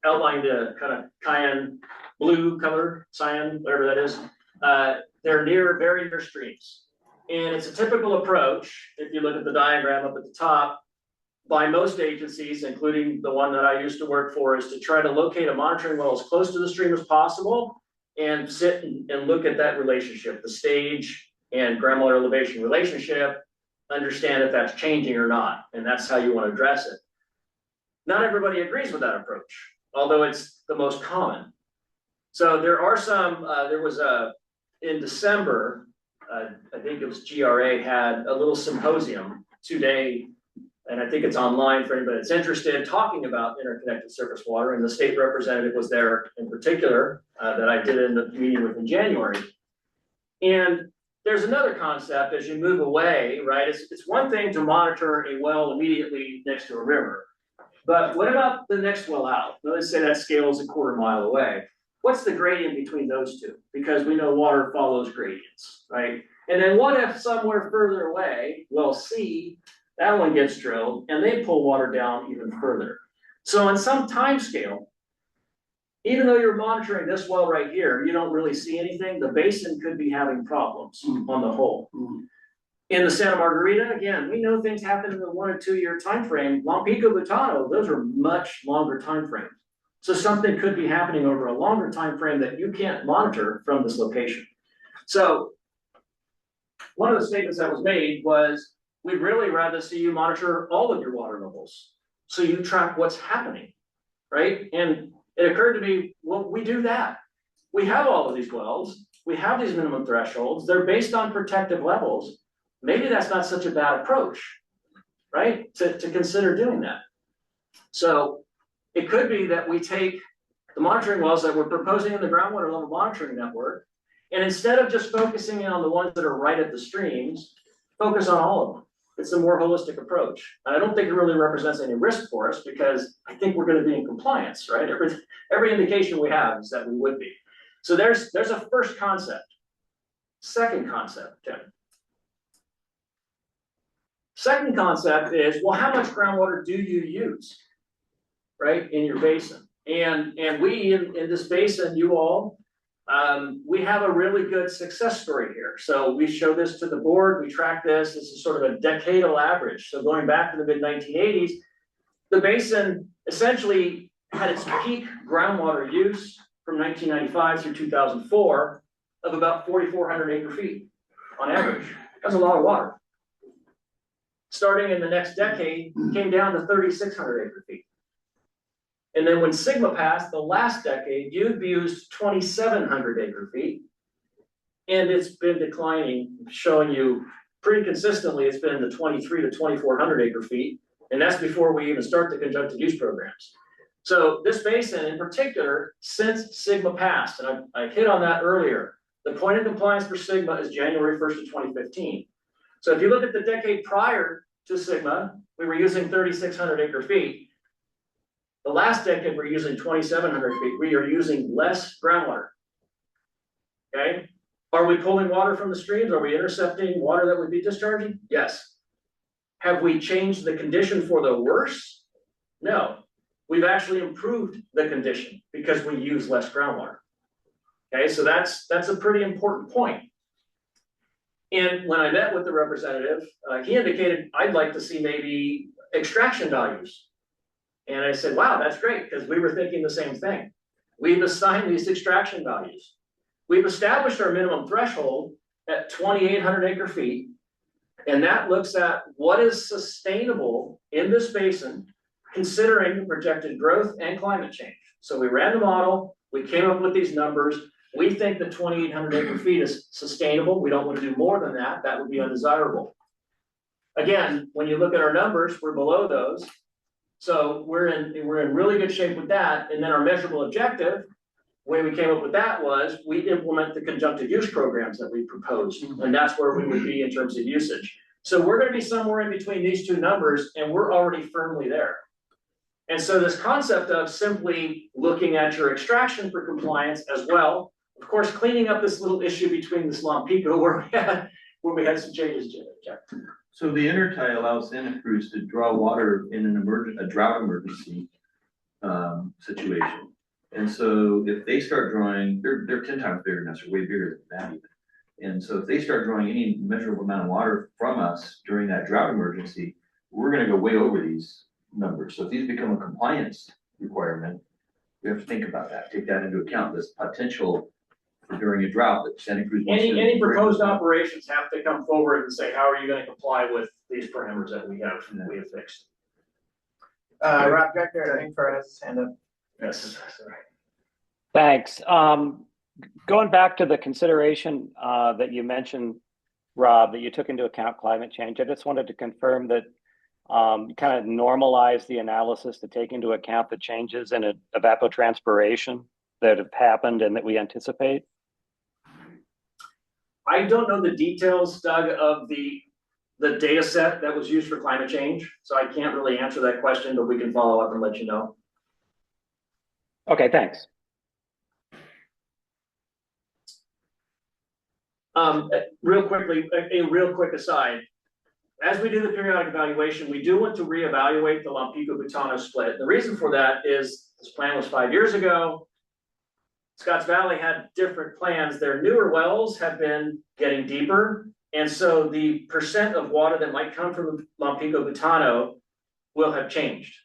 outlined kind of cyan blue color, cyan, whatever that is. They're very near streams. And it's a typical approach, if you look at the diagram up at the top, by most agencies, including the one that I used to work for, is to try to locate a monitoring well as close to the stream as possible and sit and look at that relationship, the stage and groundwater elevation relationship, understand if that's changing or not, and that's how you want to address it. Not everybody agrees with that approach, although it's the most common. So there are some, in December, I think it was GRA had a little symposium today, and I think it's online for anybody that's interested, talking about interconnected surface water, and the state representative was there in particular, that I did end up meeting with in January. And there's another concept as you move away, right? It's one thing to monitor a well immediately next to a river, but what about the next well out? Let's say that scale is a quarter mile away. What's the gradient between those two? Because we know water follows gradients, right? And then what if somewhere further away, well C, that one gets drilled and they pull water down even further. So on some time scale, even though you're monitoring this well right here, you don't really see anything, the basin could be having problems on the whole. In the Santa Margarita, again, we know things happen in the 1 or 2 year time frame. Lompico, Butano, those are much longer time frames. So something could be happening over a longer time frame that you can't monitor from this location. So one of the statements that was made was, we'd really rather see you monitor all of your water levels, so you track what's happening, right? And it occurred to me, well, we do that. We have all of these wells, we have these minimum thresholds, they're based on protective levels. Maybe that's not such a bad approach, right? To consider doing that. So it could be that we take the monitoring wells that we're proposing in the groundwater level monitoring network, and instead of just focusing in on the ones that are right at the streams, focus on all of them. It's a more holistic approach. And I don't think it really represents any risk for us, because I think we're going to be in compliance, right? Every indication we have is that we would be. So there's a first concept. Second concept, Tim. Second concept is, well, how much groundwater do you use, right, in your basin? And we, in this basin, you all, we have a really good success story here. So we show this to the board, we track this. This is sort of a decadal average. So going back to the mid-1980s, the basin essentially had its peak groundwater use from 1995 through 2004 of about 4,400 acre feet on average. That's a lot of water. Starting in the next decade, came down to 3,600 acre feet. And then when Sigma passed the last decade, you've used 2,700 acre feet. And it's been declining, showing you pretty consistently, it's been the 23 to 2,400 acre feet. And that's before we even start the conjunctive use programs. So this basin in particular, since Sigma passed, and I hit on that earlier, the point of compliance for Sigma is January 1st of 2015. So if you look at the decade prior to Sigma, we were using 3,600 acre feet. The last decade, we're using 2,700 feet. We are using less groundwater. Okay? Are we pulling water from the streams? Are we intercepting water that would be discharging? Yes. Have we changed the condition for the worse? No. We've actually improved the condition because we use less groundwater. Okay, so that's a pretty important point. And when I met with the representative, he indicated, I'd like to see maybe extraction values. And I said, wow, that's great, because we were thinking the same thing. We've assigned these extraction values. We've established our minimum threshold at 2,800 acre feet. And that looks at what is sustainable in this basin, considering the projected growth and climate change. So we ran the model, we came up with these numbers. We think that 2,800 acre feet is sustainable. We don't want to do more than that. That would be undesirable. Again, when you look at our numbers, we're below those. So we're in really good shape with that. And then our measurable objective way we came up with that was we implement the conjunctive use programs that we proposed, and that's where we would be in terms of usage. So we're gonna be somewhere in between these two numbers, and we're already firmly there. And so this concept of simply looking at your extraction for compliance as well, of course, cleaning up this little issue between this Lompico where we had some changes, Jeff. So the intertie allows Santa Cruz to draw water in a drought emergency situation. And so if they start drawing, they're 10 times bigger than us, or way bigger than that even. And so if they start drawing any measurable amount of water from us during that drought emergency, we're gonna go way over these numbers. So if these become a compliance requirement, we have to think about that, take that into account, this potential for during a drought that Santa Cruz wants to. Any proposed operations have to come forward and say, how are you gonna comply with these parameters that we have fixed? Rob Geiger, I think, has his hand up. Yes, sorry. Thanks. Going back to the consideration that you mentioned, Rob, that you took into account climate change, I just wanted to confirm that you kind of normalize the analysis to take into account the changes in evapotranspiration that have happened and that we anticipate. I don't know the details, Doug, of the data set that was used for climate change, so I can't really answer that question, but we can follow up and let you know. Okay, thanks. Real quickly, a real quick aside. As we do the periodic evaluation, we do want to reevaluate the Lompico-Butano split. The reason for that is this plan was 5 years ago. Scotts Valley had different plans. Their newer wells have been getting deeper. And so the percent of water that might come from Lompico-Butano will have changed.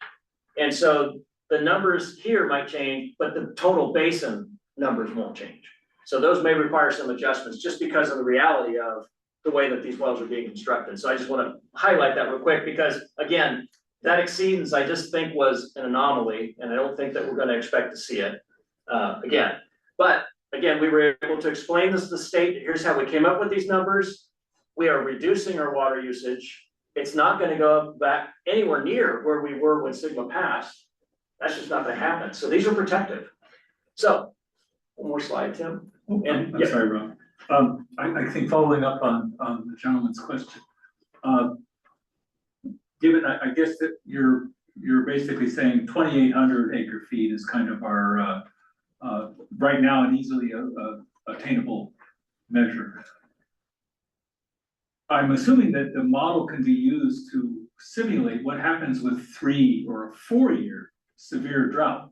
And so the numbers here might change, but the total basin numbers won't change. So those may require some adjustments just because of the reality of the way that these wells are being constructed. So I just want to highlight that real quick because, again, that exceedance I just think was an anomaly, and I don't think that we're going to expect to see it again. But again, we were able to explain this to the state. Here's how we came up with these numbers. We are reducing our water usage. It's not going to go back anywhere near where we were when Sigma passed. That's just not going to happen. So these are protective. So one more slide, Tim. I'm sorry, Rob. I think following up on the gentleman's question, given, I guess that you're basically saying 2,800 acre feet is kind of our, right now an easily attainable measure. I'm assuming that the model can be used to simulate what happens with 3 or 4 year severe drought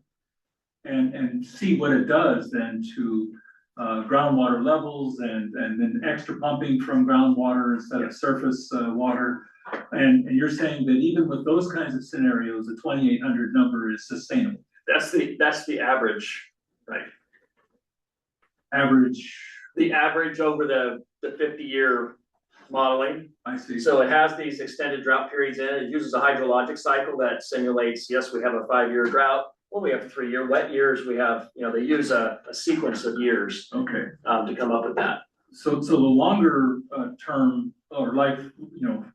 and see what it does then to groundwater levels and then extra pumping from groundwater instead of surface water. And you're saying that even with those kinds of scenarios, the 2,800 number is sustainable. That's the average, right? The average over the 50-year modeling. I see. So it has these extended drought periods in it. It uses a hydrologic cycle that simulates, yes, we have a 5-year drought. Well, we have 3-year wet years. We have, they use a sequence of years. Okay. To come up with that. So the longer term or life,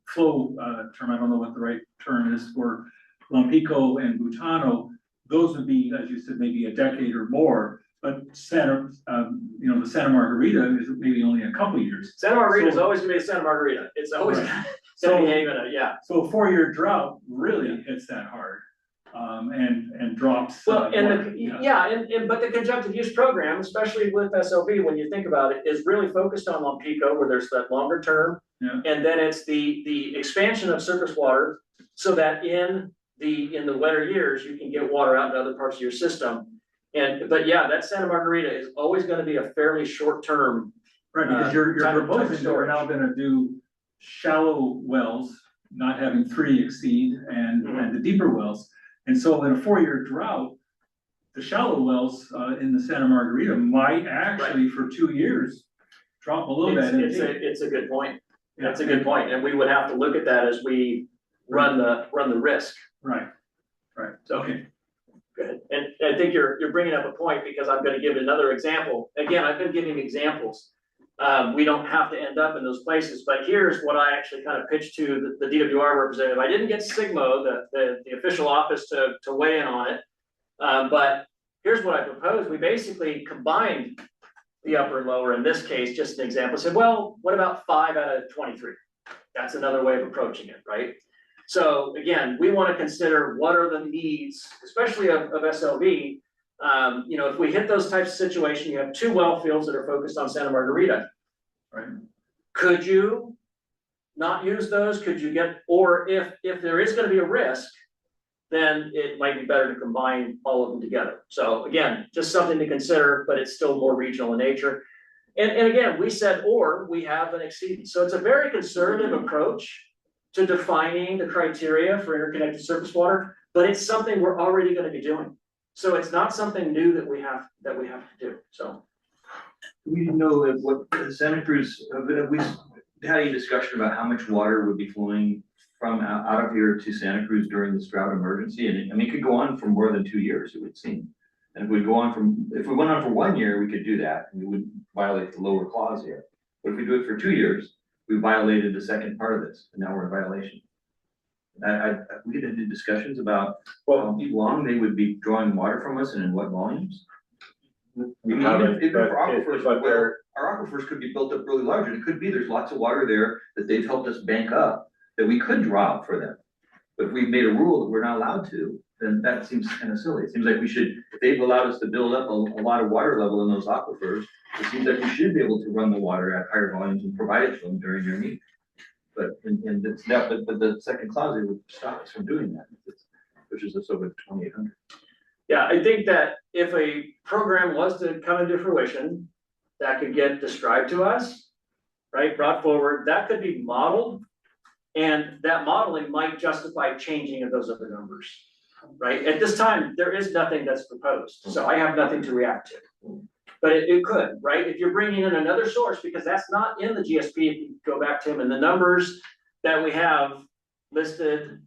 flow term, I don't know what the right term is for Lompico and Butano, those would be, as you said, maybe a decade or more. But the Santa Margarita is maybe only a couple years. Santa Margarita is always gonna be a Santa Margarita. It's always Right. gonna be even yeah. So a 4-year drought really hits that hard, and drops. Well, but the conjunctive use program, especially with SLV, when you think about it, is really focused on Lompico, where there's that longer term. Yeah. And then it's the expansion of surface water so that in the wetter years, you can get water out into other parts of your system. But that Santa Margarita is always gonna be a fairly short term. Right, because you're proposing that we're now gonna do shallow wells, not having 3 exceed and the deeper wells. And so in a 4-year drought, the shallow wells in the Santa Margarita might actually for 2 years drop below that. It's a good point. That's a good point. And we would have to look at that as we run the risk. Right. So, okay. Good. And I think you're bringing up a point because I'm going to give another example. Again, I've been giving examples. We don't have to end up in those places, but here's what I actually kind of pitched to the DWR representative. I didn't get SMGWA, the official office, to weigh in on it, but here's what I propose, we basically combined the upper and lower, in this case, just an example, said, well, what about 5 out of 23? That's another way of approaching it, right? So again, we want to consider what are the needs, especially of SLV. You know, if we hit those types of situations, you have 2 well fields that are focused on Santa Margarita, right? Could you not use those? Could you get, or if there is going to be a risk, then it might be better to combine all of them together. So again, just something to consider, but it's still more regional in nature. And again, we said, or we have an exceedance. So it's a very conservative approach to defining the criteria for interconnected surface water, but it's something we're already going to be doing. So it's not something new that we have to do. So We didn't know that what Santa Cruz, we had a discussion about how much water would be flowing from out of here to Santa Cruz during this drought emergency, and I mean, it could go on for more than 2 years, it would seem. And if we went on for 1 year, we could do that, and we would violate the lower clause here. But if we do it for 2 years, we violated the second part of this, and now we're in violation. We could have discussions about how long they would be drawing water from us and in what volumes. We haven't, Even for but aquifers, but they're, our aquifers could be built up really large, and it could be there's lots of water there that they've helped us bank up that we could draw out for them. But if we've made a rule that we're not allowed to, then that seems kind of silly. It seems like we should, if they've allowed us to build up a lot of water level in those aquifers, it seems like we should be able to run the water at higher volumes and provide it to them during their need. But but the second clause, it would stop us from doing that, which is us over 2,800. yeah, I think that if a program was to come into fruition, that could get described to us, right, brought forward, that could be modeled. And that modeling might justify changing of those other numbers, right? At this time, there is nothing that's proposed, so I have nothing to react to. But it could, right? If you're bringing in another source, because that's not in the GSP, if you go back to them, and the numbers that we have listed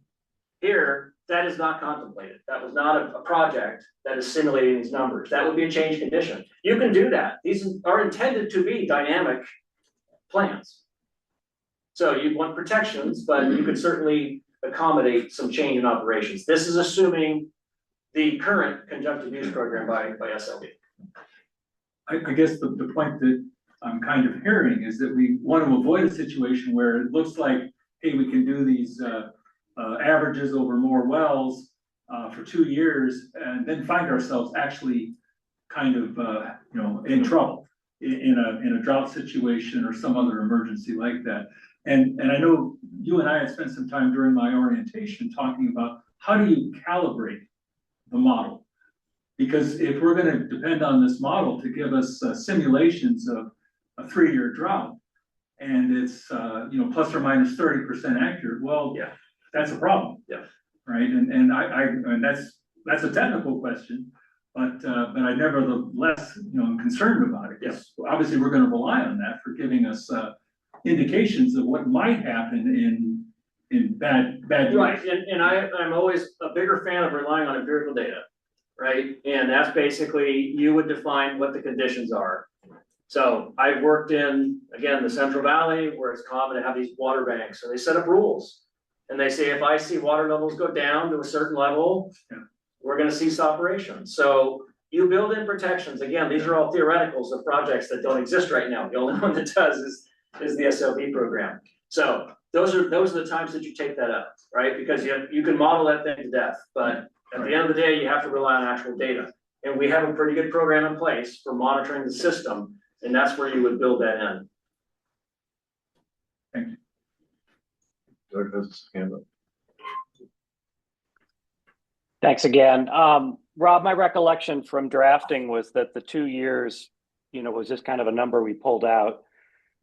here, that is not contemplated. That was not a project that is simulating these numbers. That would be a change condition. You can do that. These are intended to be dynamic plans. So you'd want protections, but you could certainly accommodate some change in operations. This is assuming the current conjunctive use program by SLB. I guess the point that I'm kind of hearing is that we want to avoid a situation where it looks like, hey, we can do these averages over more wells for 2 years and then find ourselves actually kind of you know, in trouble in a drought situation or some other emergency like that. And I know you and I had spent some time during my orientation talking about how do you calibrate the model? Because if we're going to depend on this model to give us simulations of a 3-year drought, and it's you know, plus or minus 30% accurate, well, Yeah. that's a problem. Yeah. Right, and that's a technical question, but I nevertheless, you know, I'm concerned about it. Yes, obviously we're going to rely on that for giving us indications of what might happen in bad years. Right, and I'm always a bigger fan of relying on empirical data, right? And that's basically, you would define what the conditions are. So I've worked in, again, the Central Valley, where it's common to have these water banks, so they set up rules. And they say, if I see water levels go down to a certain level, we're gonna cease operations. So you build in protections. Again, these are all theoreticals of projects that don't exist right now. The only one that does is the SLB program. So those are the times that you take that up, right? Because you can model that thing to death, but at the end of the day, you have to rely on actual data. And we have a pretty good program in place for monitoring the system, and that's where you would build that in. Thank you. Doug has his hand up. Thanks again. Rob, my recollection from drafting was that the 2 years, you know, was just kind of a number we pulled out.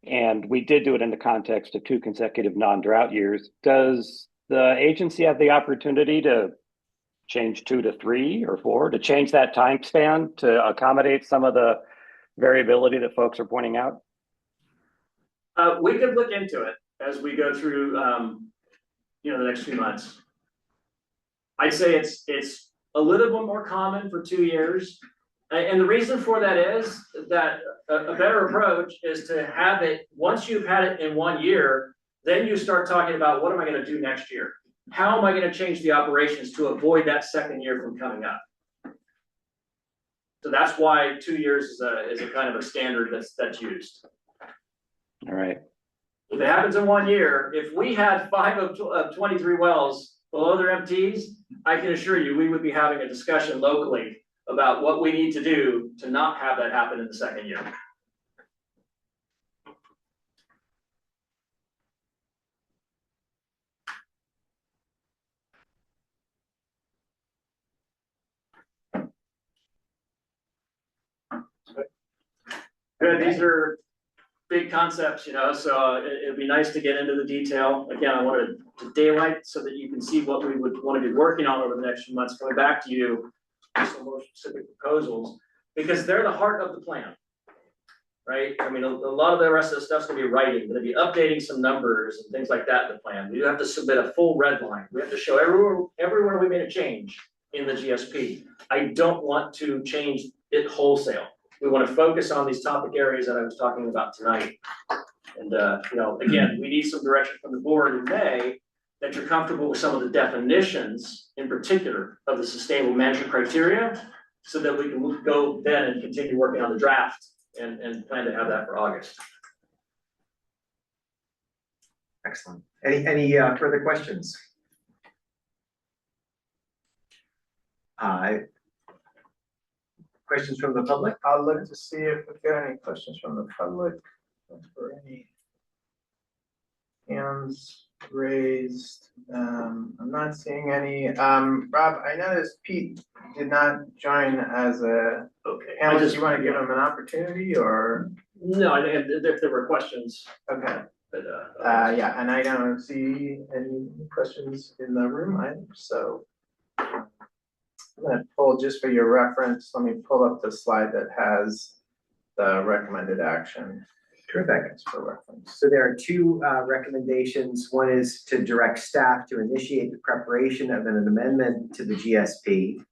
And we did do it in the context of 2 consecutive non-drought years. Does the agency have the opportunity to change 2 to 3 or 4, to change that time span to accommodate some of the variability that folks are pointing out? We could look into it as we go through, you know, the next few months. I'd say it's a little bit more common for 2 years. And the reason for that is that a better approach is to have it, once you've had it in 1 year, then you start talking about, what am I gonna do next year? How am I gonna change the operations to avoid that second year from coming up? So that's why 2 years is a kind of a standard that's used. All right. If it happens in 1 year, if we had 5 of 23 wells below their MTs, I can assure you, we would be having a discussion locally about what we need to do to not have that happen in the second year. Good, these are big concepts, you know, so it'd be nice to get into the detail. Again, I wanted to daylight so that you can see what we would want to be working on over the next few months, coming back to you with some more specific proposals, because they're the heart of the plan. Right? I mean, a lot of the rest of the stuff's gonna be writing, gonna be updating some numbers and things like that in the plan. We do have to submit a full red line. We have to show everywhere we made a change in the GSP. I don't want to change it wholesale. We want to focus on these topic areas that I was talking about tonight. And, you know, again, we need some direction from the board in May that you're comfortable with some of the definitions, in particular, of the sustainable management criteria, so that we can go then and continue working on the draft and plan to have that for August. Excellent. Any further questions? Questions from the public? I'll look to see if we've got any questions from the public, or any hands raised. I'm not seeing any. Rob, I noticed Pete did not join as a panelist. You want to give him an opportunity, or? No, I think if there were questions, Okay. but Yeah, and I don't see any questions in the room either, so. I'm gonna pull, just for your reference, let me pull up the slide that has the recommended action. Terrific. For reference. So there are two recommendations. One is to direct staff to initiate the preparation of an amendment to the GSP.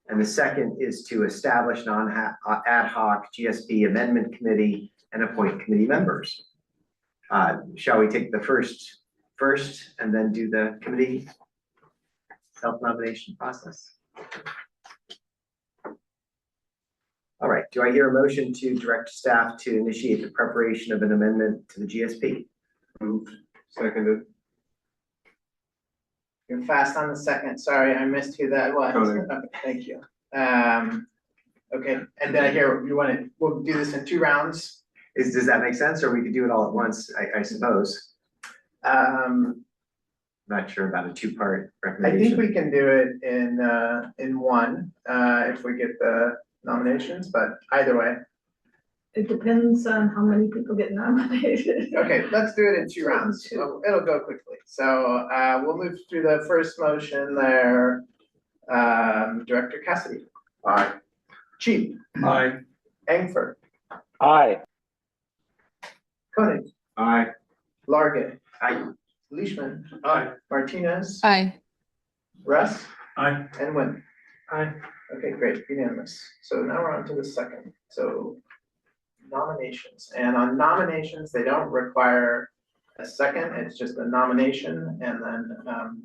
And the second is to establish an ad hoc GSP amendment committee and appoint committee members. Shall we take the first and then do the committee self-nomination process? All right, do I hear a motion to direct staff to initiate the preparation of an amendment to the GSP? Moved. Seconded. You're fast on the second, sorry, I missed who that was. Tony. Okay, thank you. Okay, and then I hear we'll do this in 2 rounds. Does that make sense, or we could do it all at once, I suppose? Not sure about a 2-part I recommendation. think we can do it in one, if we get the nominations, but either way. It depends on how many people get nominated. Okay, let's do it in 2 rounds. It'll go quickly. So we'll move through the first motion there. Director Cassidy. Aye. Cheap. Aye. Engford. Aye. Koenig. Aye. Largay. Aye. Leishman. Aye. Martinez. Aye. Russ. Aye. And Wynn. Aye. Okay, great, unanimous. So now we're on to the second. So nominations, and on nominations, they don't require a second, it's just a nomination, and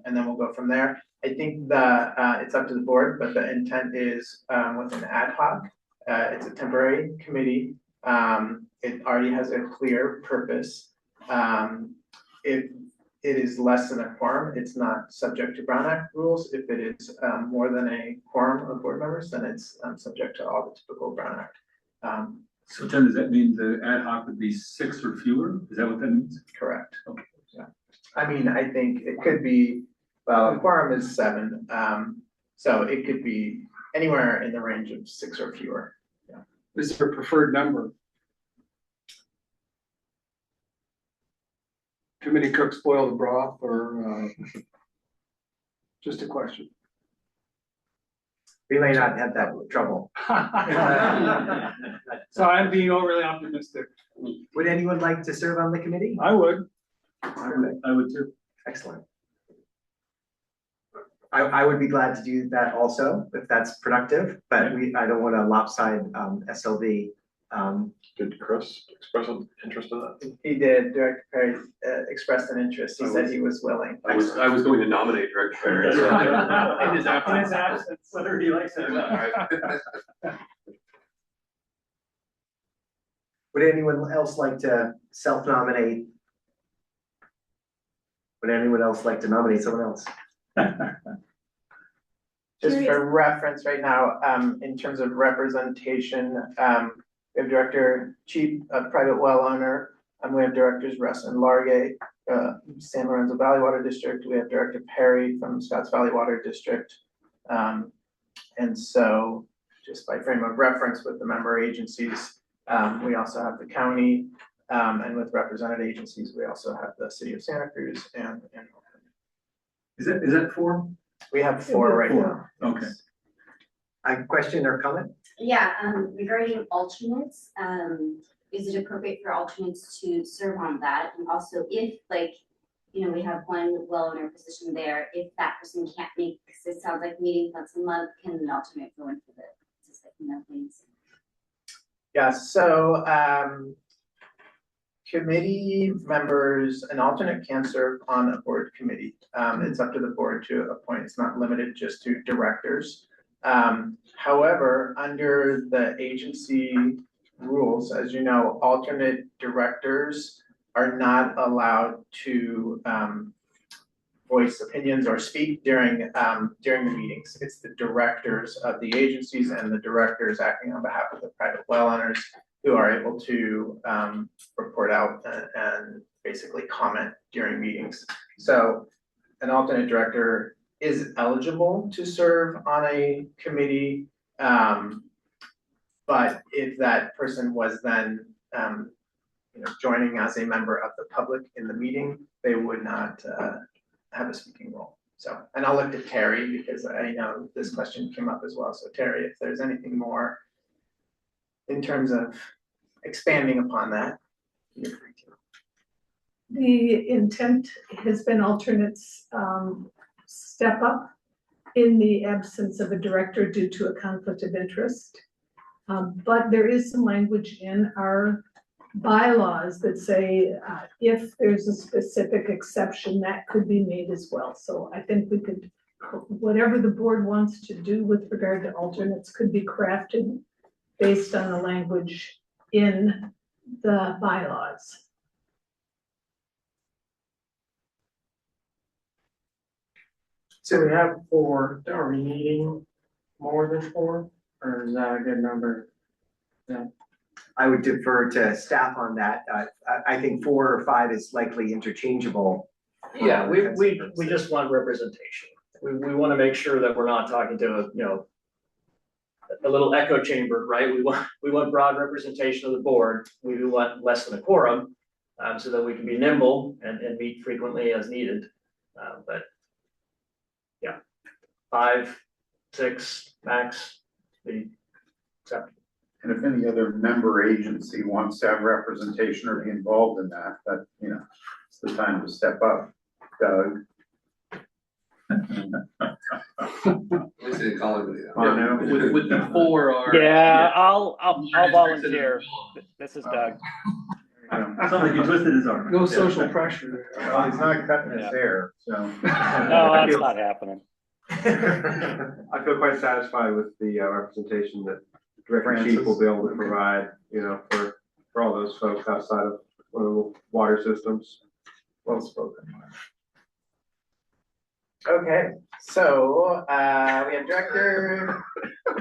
then we'll go from there. I think it's up to the board, but the intent is with an ad hoc. It's a temporary committee. It already has a clear purpose. If it is less than a quorum, it's not subject to Brown Act rules. If it is more than a quorum of board members, then it's subject to all the typical Brown Act. So Tim, does that mean the ad hoc would be 6 or fewer? Is that what that means? Correct. Okay. Yeah. I mean, I think it could be, well, a quorum is 7, so it could be anywhere in the range of 6 or fewer. Yeah. Is there a preferred number? Too many cooks spoil the broth, or just a question? We may not have that trouble. So I'm being overly optimistic. Would anyone like to serve on the committee? I would. I would too. Excellent. I would be glad to do that also, if that's productive, but I don't want to lopside SLV. Did Chris express an interest in that? He did. Director Perry expressed an interest. He said he was willing. I was going to nominate Director Perry. In his absence, whether he likes it or not. Would anyone else like to self-nominate? Would anyone else like to nominate someone else? Just for reference right now, in terms of representation, we have Director Cheap, a private well owner, and we have Directors Russ and Largay, San Lorenzo Valley Water District. We have Director Perry from Scotts Valley Water District. And so just by frame of reference with the member agencies, we also have the county, and with represented agencies, we also have the city of Santa Cruz and. Is that 4? We have 4 right now. Okay. A question or comment? Yeah, regarding alternates, is it appropriate for alternates to serve on that? And also if we have one well owner position there, if that person can't make, because it sounds like meeting once a month, can an alternate go in for things? Yeah, so, committee members, an alternate can serve on a board committee. It's up to the board to appoint, it's not limited just to directors. However, under the agency rules, as you know, alternate directors are not allowed to voice opinions or speak during the meetings. It's the directors of the agencies and the directors acting on behalf of the private well owners who are able to report out and basically comment during meetings. So an alternate director is eligible to serve on a committee, but if that person was then joining as a member of the public in the meeting, they would not have a speaking role. So, and I'll look to Terry because I know this question came up as well. So Terry, if there's anything more in terms of expanding upon that, you're free to. The intent has been alternates step up in the absence of a director due to a conflict of interest. But there is some language in our bylaws that say if there's a specific exception, that could be made as well. So I think we could, whatever the board wants to do with regard to alternates could be crafted based on the language in the bylaws. So we have 4, are we needing more than 4, or is that a good number? Yeah. I would defer to staff on that. I think 4 or 5 is likely interchangeable. Yeah, we just want representation. We want to make sure that we're not talking to a little echo chamber, right? We want broad representation of the board. We do want less than a quorum, so that we can be nimble and meet frequently as needed. But yeah, 5, 6 max, be acceptable. And if any other member agency wants to have representation or be involved in that, it's the time to step up. Doug. With the 4 are. Yeah, I'll volunteer. This is Doug. Sounds like you twisted his arm. No social pressure. Well, he's not cutting his hair, so. No, that's not happening. I feel quite satisfied with the representation that Director Chief will be able to provide, for all those folks outside of one of the water systems. Well spoken. Okay, so we have Director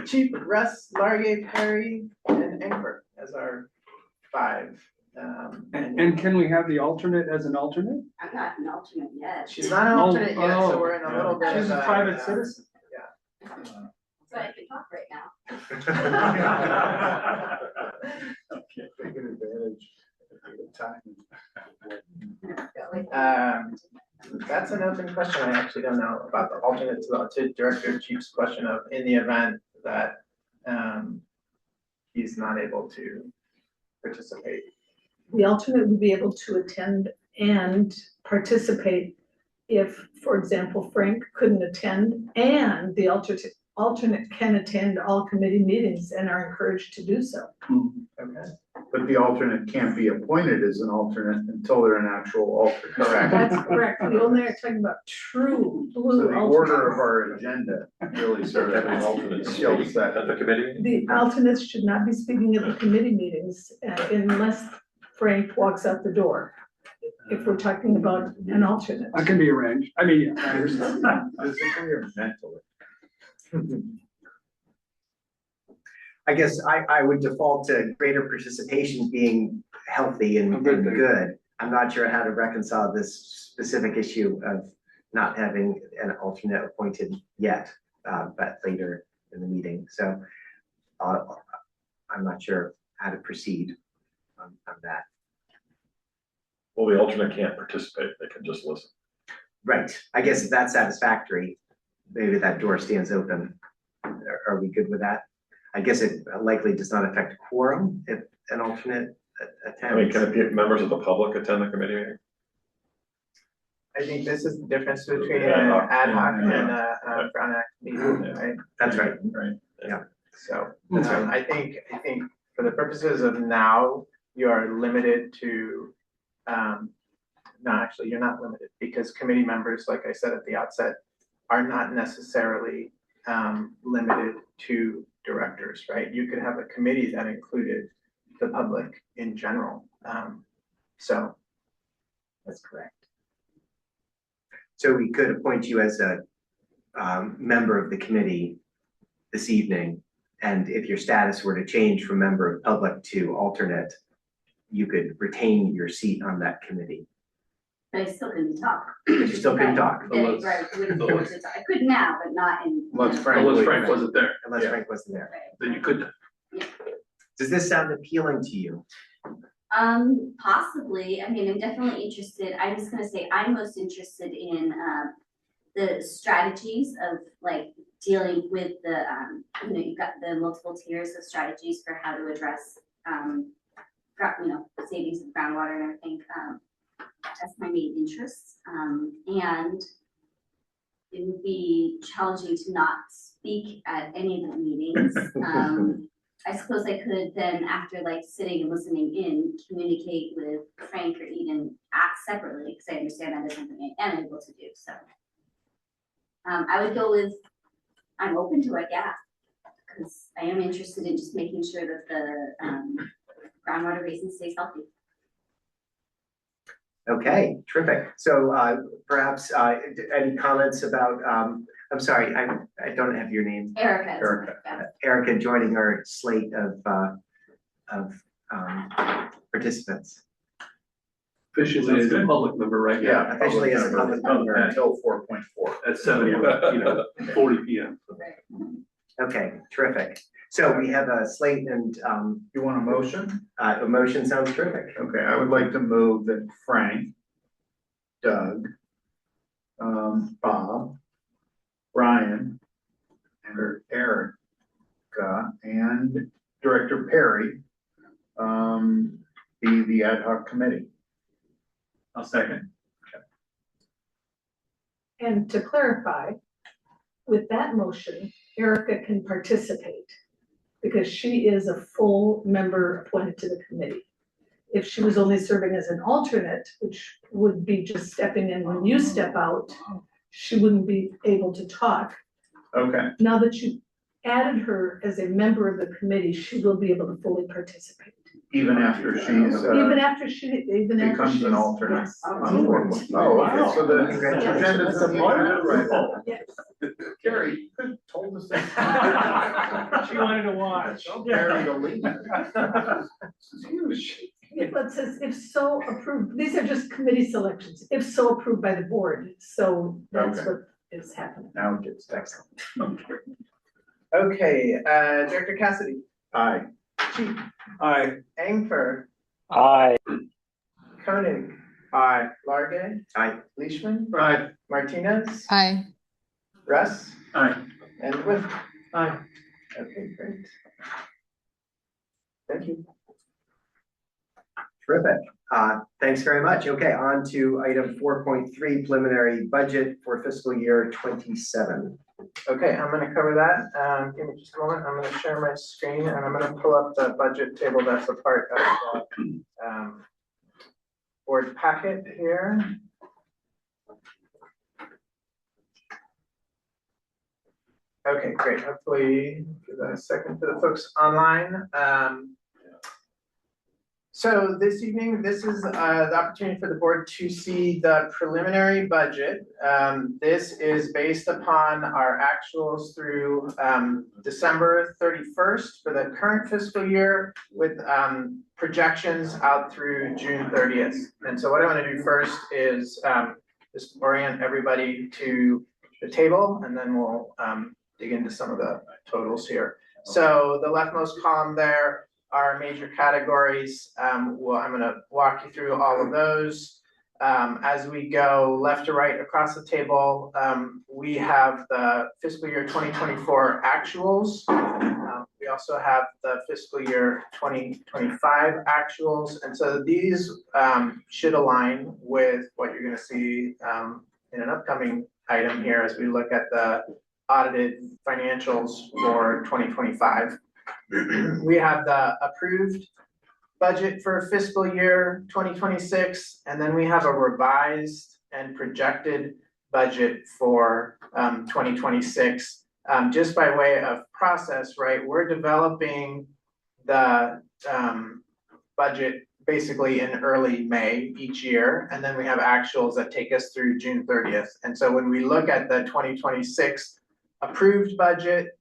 Chief Russ, Largay, Perry, and Egbert as our 5. And can we have the alternate as an alternate? I'm not an alternate yet. She's not an alternate yet, so we're in a little bit of She's a private citizen. So I can talk right now. Taking advantage of time. That's an open question. I actually don't know about the alternate to Director Chief's question of in the event that he's not able to participate. The alternate would be able to attend and participate if, for example, Frank couldn't attend and the alternate can attend all committee meetings and are encouraged to do so. Okay. But But the alternate can't be appointed as an alternate until they're an actual alternate. Correct. That's correct. We only are talking about true So blue the order of alternates. our agenda really So sort have an of alternate skill speak set. at the committee? The alternates should not be speaking at the committee meetings unless Frank walks out the door. If we're talking about an alternate. That can be arranged. I mean, yeah, I understand. Physically or mentally? I guess I would default to greater participation being healthy and A good thing. good. I'm not sure how to reconcile this specific issue of not having an alternate appointed yet, but later in the meeting, so I'm not sure how to proceed on that. Well, the alternate can't participate, they can just listen. Right, I guess if that's satisfactory, maybe that door stands open. Are we good with that? I guess it likely does not affect quorum if an alternate I mean, attends. can it be members of the public attend the committee meeting? I think this is the difference between an Ad hoc. ad hoc Yeah. and a Brown Act meeting, right? That's right, Right. So, That's right. I think for the purposes of now, you are limited to, no, actually, you're not limited, because committee members, like I said at the outset, are not necessarily limited to directors, right? You could have a committee that included the public in general. So that's correct. So we could appoint you as a member of the committee this evening, and if your status were to change from member of public to alternate, you could retain your seat on that committee. But I still couldn't talk. But you still couldn't talk, Right, right, wouldn't be able to talk. I could now, but not in. Let's Frank wasn't there, unless Yeah. Frank wasn't there. Right. then you couldn't. Does this sound appealing to you? Possibly, I mean, I'm definitely interested, I'm just gonna say, I'm most interested in, the strategies of like dealing with the, you've got the multiple tiers of strategies for how to address, savings of groundwater and everything, that's my main interest, and it would be challenging to not speak at any of the meetings. I suppose I could then, after like sitting and listening in, communicate with Frank or Eden separately, because I understand that is something I am able to do, so. I would go with, I'm open to it, yeah, because I am interested in just making sure that the groundwater basin stays healthy. Okay, terrific. So perhaps any comments about, I'm sorry, I don't have your name. Erica. Erica joining our slate of participants. Officially as a public member right now. Yeah. Officially as a public member. Until 4.4. At 40 PM. Okay, terrific. So we have a slate and You want a motion? a motion sounds terrific. Okay, I would like to move that Frank, Doug, Bob, Brian, and Erica, and Director Perry be the ad hoc committee. I'll second. And to clarify, with that motion, Erica can participate because she is a full member appointed to the committee. If she was only serving as an alternate, which would be just stepping in when you step out, she wouldn't be able to talk. Okay, Now that you added her as a member of the committee, she will be able to fully participate. even after she's, Even after becomes she's. an alternate. Yes. Oh, okay, so the agenda's in the right. Yes. Gary, you could have told us that. She wanted to watch. Gary, the lead. This is huge. It says if so approved, these are just committee selections, if so approved by the board, so that's Okay. what is happening. Now it gets excellent. Okay, Director Cassidy, Aye. Chief, Aye. Angfer, Aye. Koenig, Aye. Large, Aye. Leishman, Aye. Martinez, Aye. Russ, Aye. and Swift. Aye. Okay, great. Thank you. Terrific. Thanks very much. Okay, on to item 4.3, preliminary budget for fiscal year 27. Okay, I'm gonna cover that. Give me just a moment. I'm gonna share my screen and I'm gonna pull up the budget table that's a part of the board packet here. Okay, great. Hopefully, give that a second for the folks online. So this evening, this is the opportunity for the board to see the preliminary budget. This is based upon our actuals through December 31st for the current fiscal year with projections out through June 30th. And so what I want to do first is just orient everybody to the table, and then we'll dig into some of the totals here. So the leftmost column there are major categories. Well, I'm gonna walk you through all of those. As we go left to right across the table, we have the fiscal year 2024 actuals. We also have the fiscal year 2025 actuals. And so these should align with what you're gonna see in an upcoming item here as we look at the audited financials for 2025. We have the approved budget for fiscal year 2026, and then we have a revised and projected budget for 2026. Just by way of process, right, we're developing the budget basically in early May each year, and then we have actuals that take us through June 30th. And so when we look at the 2026 approved budget,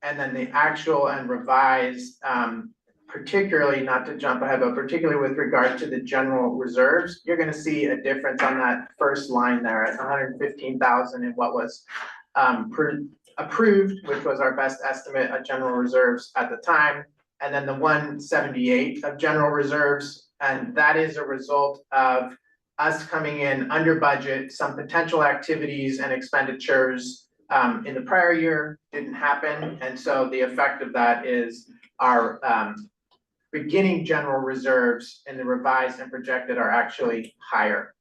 and then the actual and revised, particularly, not to jump ahead, but particularly with regard to the general reserves, you're gonna see a difference on that first line there at 115,000 in what was approved, which was our best estimate of general reserves at the time, and then the 178 of general reserves, and that is a result of us coming in under budget, some potential activities and expenditures in the prior year didn't happen, and so the effect of that is our beginning general reserves in the revised and projected are actually higher.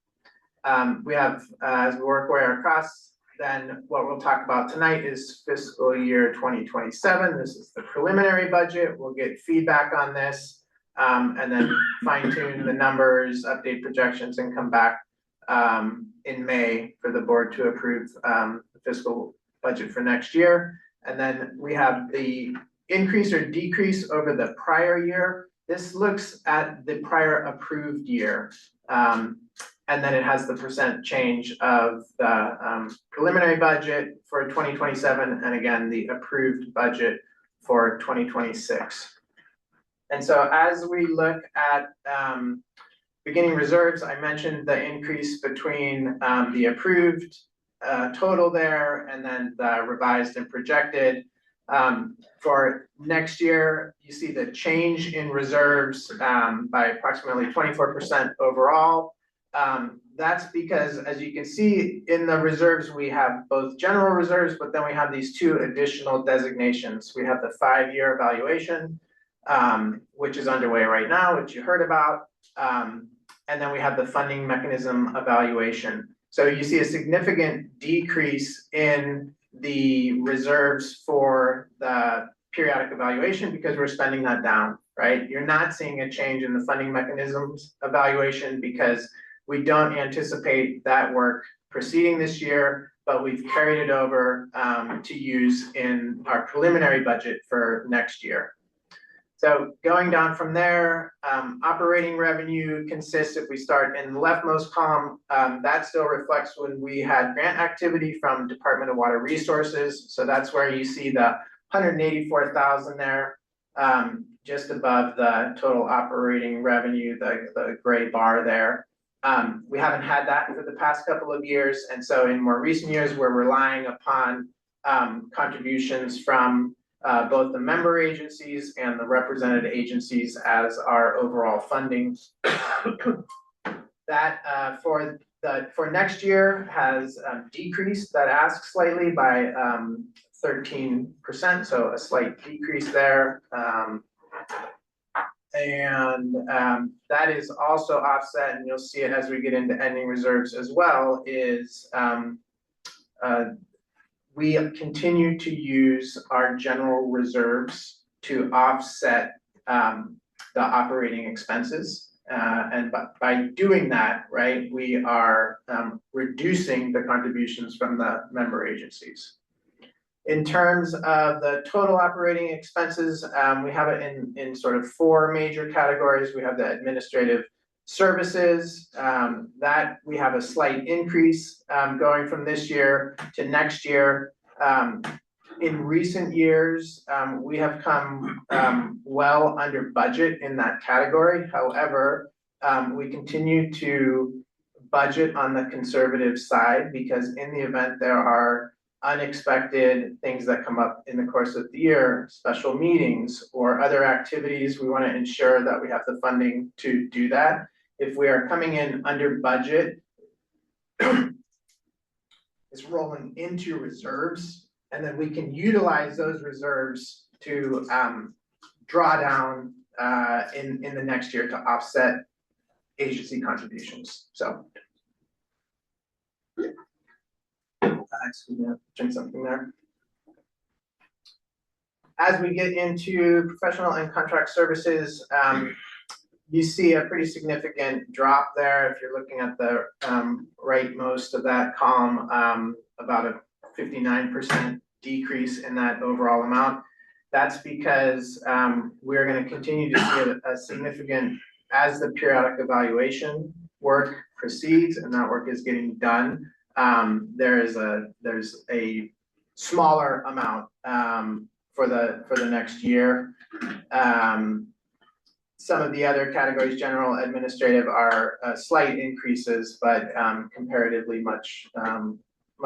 We have, as we work our way across, then what we'll talk about tonight is fiscal year 2027. This is the preliminary budget. We'll get feedback on this, and then fine tune the numbers, update projections, and come back in May for the board to approve the fiscal budget for next year. And then we have the increase or decrease over the prior year. This looks at the prior approved year. And then it has the percent change of the preliminary budget for 2027, and again, the approved budget for 2026. And so as we look at beginning reserves, I mentioned the increase between the approved total there and then the revised and projected. For next year, you see the change in reserves by approximately 24% overall. That's because, as you can see in the reserves, we have both general reserves, but then we have these two additional designations. We have the 5-year evaluation, which is underway right now, which you heard about. And then we have the funding mechanism evaluation. So you see a significant decrease in the reserves for the periodic evaluation because we're spending that down, right? You're not seeing a change in the funding mechanisms evaluation because we don't anticipate that work proceeding this year, but we've carried it over to use in our preliminary budget for next year. So going down from there, operating revenue consists, if we start in the leftmost column, that still reflects when we had grant activity from Department of Water Resources. So that's where you see the 184,000 there, just above the total operating revenue, the gray bar there. We haven't had that for the past couple of years. And so in more recent years, we're relying upon contributions from both the member agencies and the represented agencies as our overall funding. That for next year has decreased that ask slightly by 13%, so a slight decrease there. And that is also offset, and you'll see it as we get into ending reserves as well, is we continue to use our general reserves to offset the operating expenses. And by doing that, right, we are reducing the contributions from the member agencies. In terms of the total operating expenses, we have it in sort of four major categories. We have the administrative services, that we have a slight increase going from this year to next year. In recent years, we have come well under budget in that category. However, we continue to budget on the conservative side because in the event there are unexpected things that come up in the course of the year, special meetings or other activities, we want to ensure that we have the funding to do that. If we are coming in under budget, it's rolling into reserves, and then we can utilize those reserves to draw down in the next year to offset agency contributions. So excuse me, drink something there. As we get into professional and contract services, you see a pretty significant drop there. If you're looking at the rightmost of that column, about a 59% decrease in that overall amount. That's because we're going to continue to see a significant, as the periodic evaluation work proceeds and that work is getting done, there's a smaller amount for the next year. Some of the other categories, general, administrative, are slight increases, but comparatively much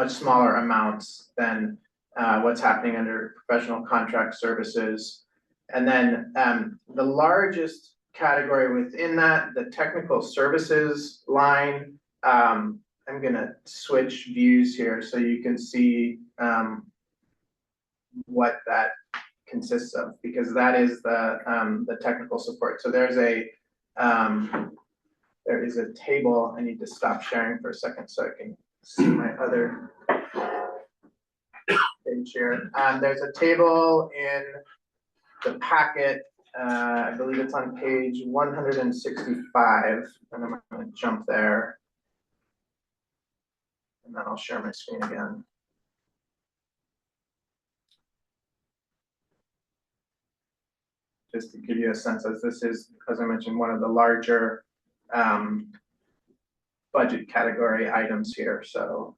smaller amounts than what's happening under professional contract services. And then the largest category within that, the technical services line, I'm gonna switch views here so you can see what that consists of, because that is the technical support. So there is a table. I need to stop sharing for a second so I can see my other page here. There's a table in the packet. I believe it's on page 165, and I'm going to jump there, and then I'll share my screen again. Just to give you a sense, as this is, as I mentioned, one of the larger budget category items here. So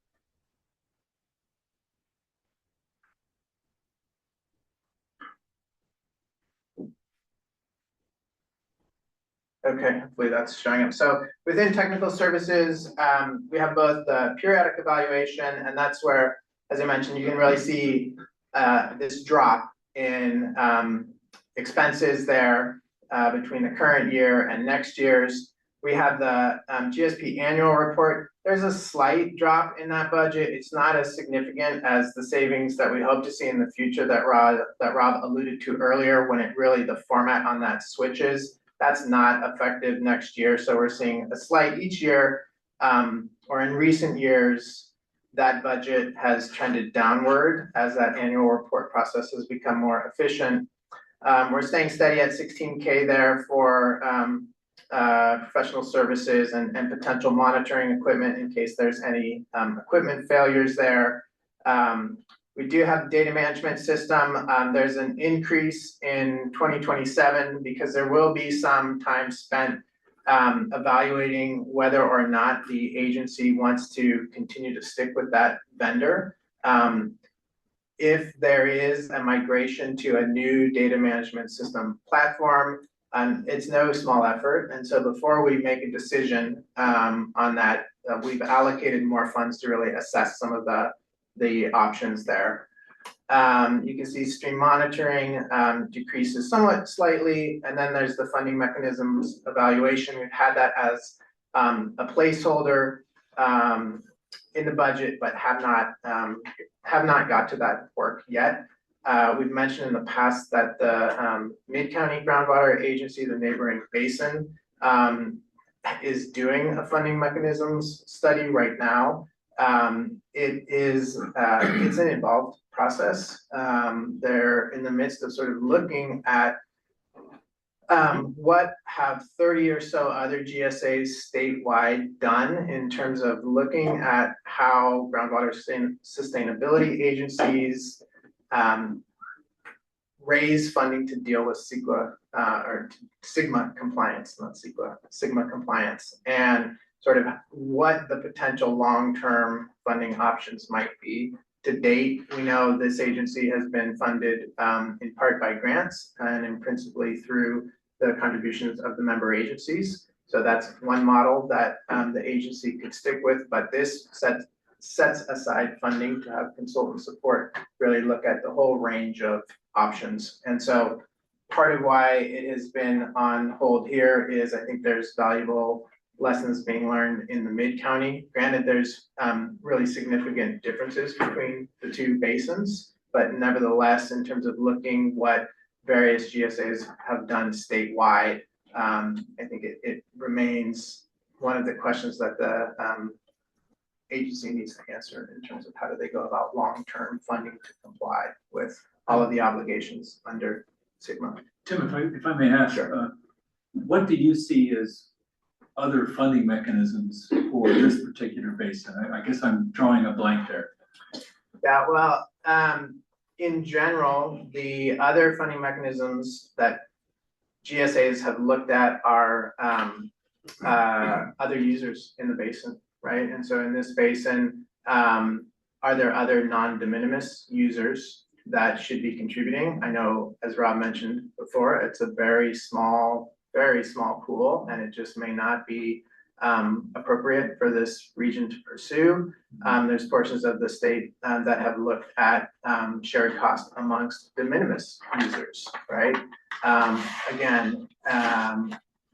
okay, hopefully that's showing up. So within technical services, we have both the periodic evaluation, and that's where, as I mentioned, you can really see this drop in expenses there between the current year and next year's. We have the GSP annual report. There's a slight drop in that budget. It's not as significant as the savings that we hope to see in the future that Rob alluded to earlier, when it really, the format on that switches. That's not effective next year. So we're seeing a slight each year, or in recent years, that budget has trended downward as that annual report process has become more efficient. We're staying steady at 16K there for professional services and potential monitoring equipment in case there's any equipment failures there. We do have the data management system. There's an increase in 2027 because there will be some time spent evaluating whether or not the agency wants to continue to stick with that vendor. If there is a migration to a new data management system platform, it's no small effort. And so before we make a decision on that, we've allocated more funds to really assess some of the options there. You can see stream monitoring decreases somewhat slightly, and then there's the funding mechanisms evaluation. We've had that as a placeholder in the budget, but have not got to that work yet. we've mentioned in the past that the Mid-County Groundwater Agency, the neighboring basin, is doing a funding mechanisms study right now. It's an involved process. They're in the midst of sort of looking at what have 30 or so other GSAs statewide done in terms of looking at how groundwater sustainability agencies raise funding to deal with Sigma compliance, not CEQA, Sigma compliance, and sort of what the potential long-term funding options might be. To date, we know this agency has been funded in part by grants and principally through the contributions of the member agencies. So that's one model that the agency could stick with, but this sets aside funding to have consultant support, really look at the whole range of options. And so part of why it has been on hold here is I think there's valuable lessons being learned in the Mid-County. Granted, there's really significant differences between the two basins, but nevertheless, in terms of looking what various GSAs have done statewide, I think it remains one of the questions that the agency needs to answer in terms of how do they go about long-term funding to comply with all of the obligations under Sigma. Tim, if I may ask, what do you see as other funding mechanisms for this particular basin? I guess I'm drawing a blank there. Yeah, well, in general, the other funding mechanisms that GSAs have looked at are other users in the basin, right? And so in this basin, are there other non-de minimis users that should be contributing? I know, as Rob mentioned before, it's a very small pool, and it just may not be appropriate for this region to pursue. There's portions of the state that have looked at shared cost amongst de minimis users, right? Again,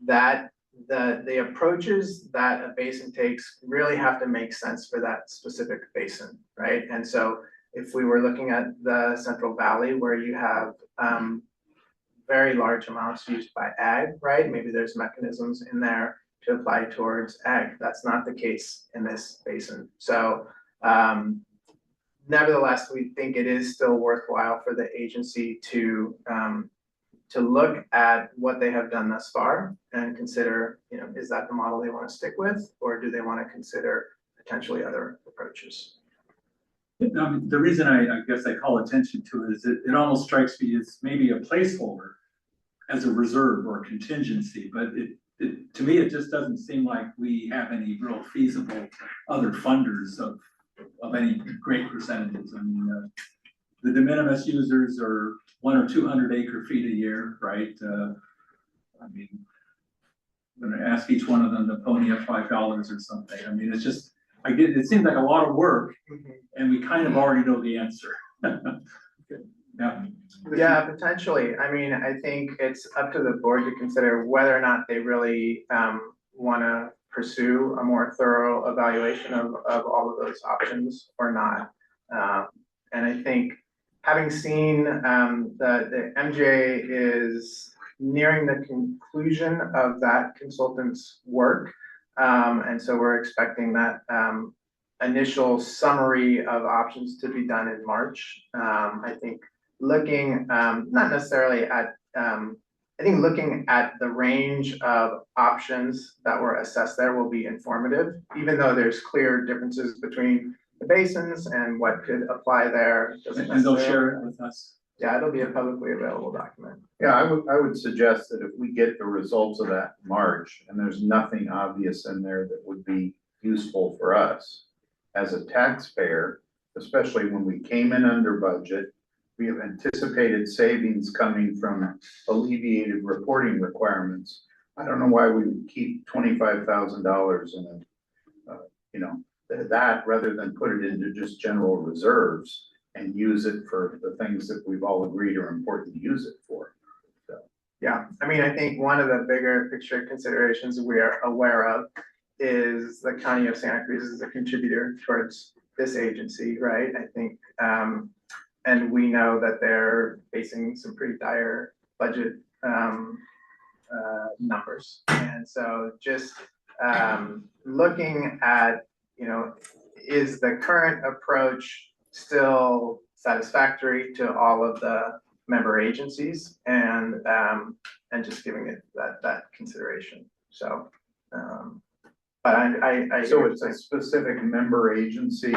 that the approaches that a basin takes really have to make sense for that specific basin, right? And so if we were looking at the Central Valley where you have very large amounts used by ag, right? Maybe there's mechanisms in there to apply towards ag. That's not the case in this basin. So nevertheless, we think it is still worthwhile for the agency to look at what they have done thus far and consider, is that the model they want to stick with, or do they want to consider potentially other approaches? The reason I guess I call attention to it is it almost strikes me as maybe a placeholder as a reserve or a contingency, but to me, it just doesn't seem like we have any real feasible other funders of any great percentages. I mean, the de minimis users are 100 or 200 acre feet a year, right? I mean, I'm gonna ask each one of them to pony up $5 or something. I mean, it's just, it seems like a lot of work, and we kind of already know the answer. Yeah. Yeah, potentially. I mean, I think it's up to the board to consider whether or not they really want to pursue a more thorough evaluation of all of those options or not. And I think having seen the MGA is nearing the conclusion of that consultant's work. And so we're expecting that initial summary of options to be done in March. I think looking not necessarily at, I think looking at the range of options that were assessed there will be informative, even though there's clear differences between the basins and what could apply there. And they'll share it with us. Yeah, it'll be a publicly available document. Yeah, I would suggest that if we get the results of that in March, and there's nothing obvious in there that would be useful for us as a taxpayer, especially when we came in under budget, we have anticipated savings coming from alleviated reporting requirements. I don't know why we would keep $25,000 in that rather than put it into just general reserves and use it for the things that we've all agreed are important to use it for. So. Yeah, I mean, I think one of the bigger picture considerations we are aware of is the County of Santa Cruz is a contributor towards this agency, right? I think and we know that they're facing some pretty dire budget numbers. And so just looking at, is the current approach still satisfactory to all of the member agencies, and just giving it that consideration. So, but I So it's a specific member agency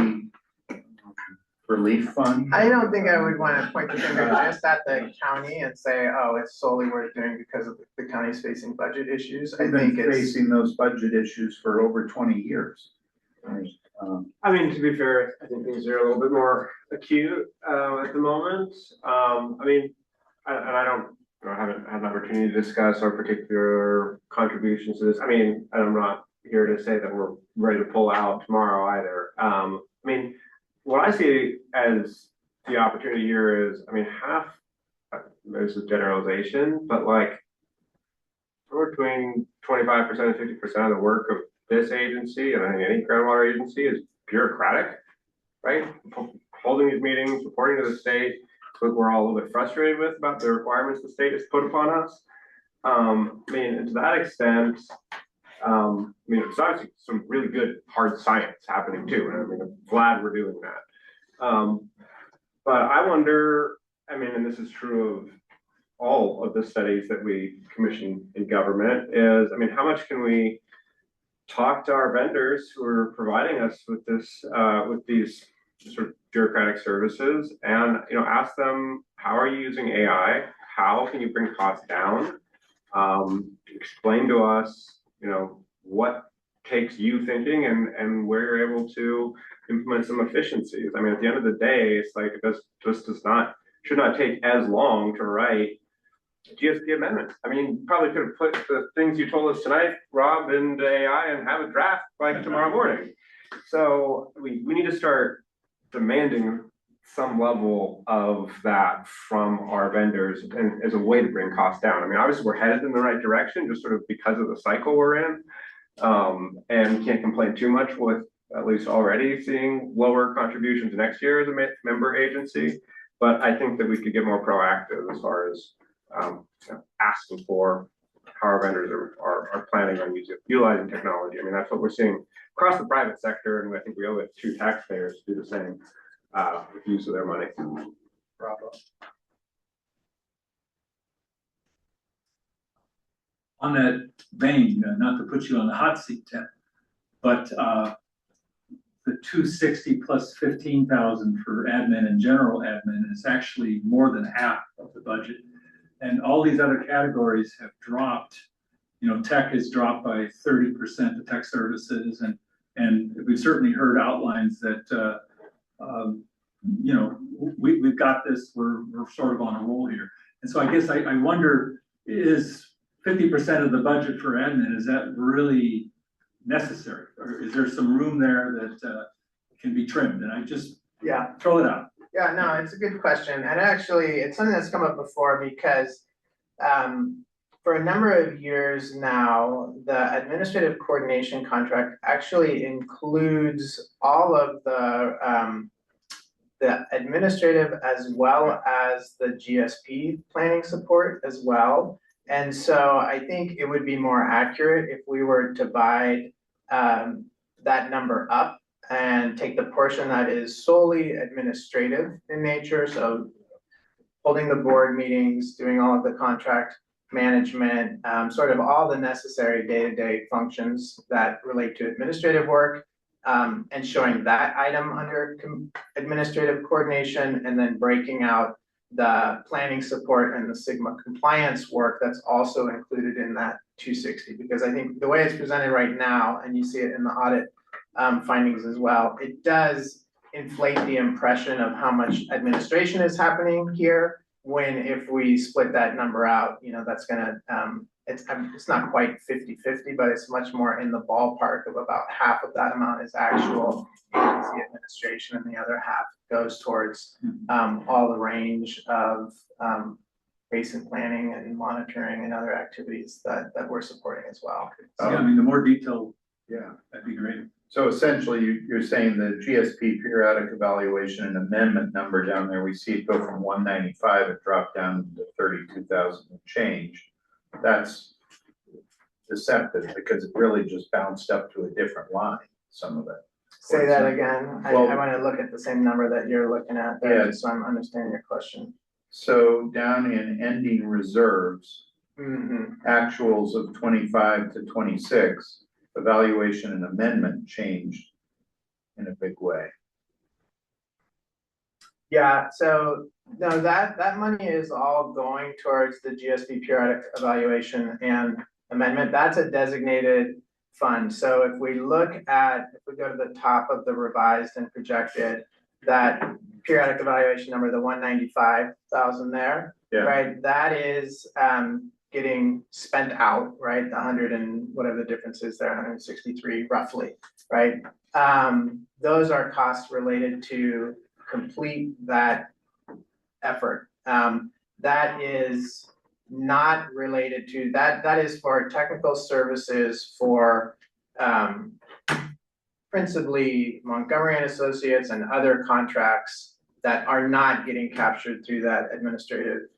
relief fund? I don't think I would want to point the finger just at the county and say, oh, it's solely worth doing because of the county's facing budget issues. I We've think been it's, facing those budget issues for over 20 years. I mean, to be fair, I think things are a little bit more acute at the moment. I mean, I don't, I haven't had an opportunity to discuss our particular contributions to this. I mean, I'm not here to say that we're ready to pull out tomorrow either. I mean, what I see as the opportunity here is, I mean, half, there's a generalization, but like somewhere between 25% and 50% of the work of this agency, and I think any groundwater agency, is bureaucratic, right? Holding these meetings, reporting to the state, it's what we're all a little bit frustrated with about the requirements the state has put upon us. I mean, and to that extent, I mean, it's obviously some really good hard science happening too, and I mean, I'm glad we're doing that. But I wonder, I mean, and this is true of all of the studies that we commission in government, is, I mean, how much can we talk to our vendors who are providing us with this, with these sort of bureaucratic services, and, ask them, how are you using AI? How can you bring costs down? Explain to us, what takes you thinking and where you're able to implement some efficiencies. I mean, at the end of the day, it's like, should not take as long to write GSP amendments. I mean, you probably could have put the things you told us tonight, Rob, into AI and have a draft like tomorrow morning. So we need to start demanding some level of that from our vendors, and as a way to bring costs down. I mean, obviously we're headed in the right direction just sort of because of the cycle we're in. And we can't complain too much with at least already seeing lower contributions next year as a member agency. But I think that we could get more proactive as far as asking for how our vendors are planning on utilizing technology. I mean, that's what we're seeing across the private sector, and I think we owe it to taxpayers to do the same with use of their money. Bravo. On that vein, not to put you on the hot seat, Ted, but the 260 plus 15,000 for admin and general admin is actually more than half of the budget. And all these other categories have dropped. Tech has dropped by 30%, the tech services, and we've certainly heard outlines that we've got this, we're sort of on a roll here. And so I guess I wonder, is 50% of the budget for admin, is that really necessary? Or is there some room there that can be trimmed? And I just throw it out. Yeah, no, it's a good question. And actually, it's something that's come up before because for a number of years now, the administrative coordination contract actually includes all of the administrative as well as the GSP planning support as well. And so I think it would be more accurate if we were to divide that number up and take the portion that is solely administrative in nature. So holding the board meetings, doing all of the contract management, sort of all the necessary day-to-day functions that relate to administrative work, and showing that item under administrative coordination, and then breaking out the planning support and the Sigma compliance work that's also included in that 260. Because I think the way it's presented right now, and you see it in the audit findings as well, it does inflate the impression of how much administration is happening here, when if we split that number out, that's gonna, it's not quite 50-50, but it's much more in the ballpark of about half of that amount is actual agency administration, and the other half goes towards all the range of basin planning and monitoring and other activities that we're supporting as well. Yeah, I mean, the more detail, that'd be great. So essentially, you're saying the GSP periodic evaluation and amendment number down there, we see it go from 195, it dropped down to 32,000 and change. That's deceptive because it really just bounced up to a different line, some of it. Say that again. I Well- wanna look at the same number that you're looking at Yeah. there, so I'm understanding your question. So down in ending reserves, actuals of 25 to 26, evaluation and amendment changed in a big way. Yeah, so, no, that money is all going towards the GSP periodic evaluation and amendment. That's a designated fund. So if we go to the top of the revised and projected, that periodic evaluation number, the 195,000 there, Yeah. right? That is getting spent out, right? The 100 and whatever the difference is there, 163 roughly, right? Those are costs related to complete that effort. That is not related to, that is for technical services for principally Montgomery and Associates and other contracts that are not getting captured through that administrative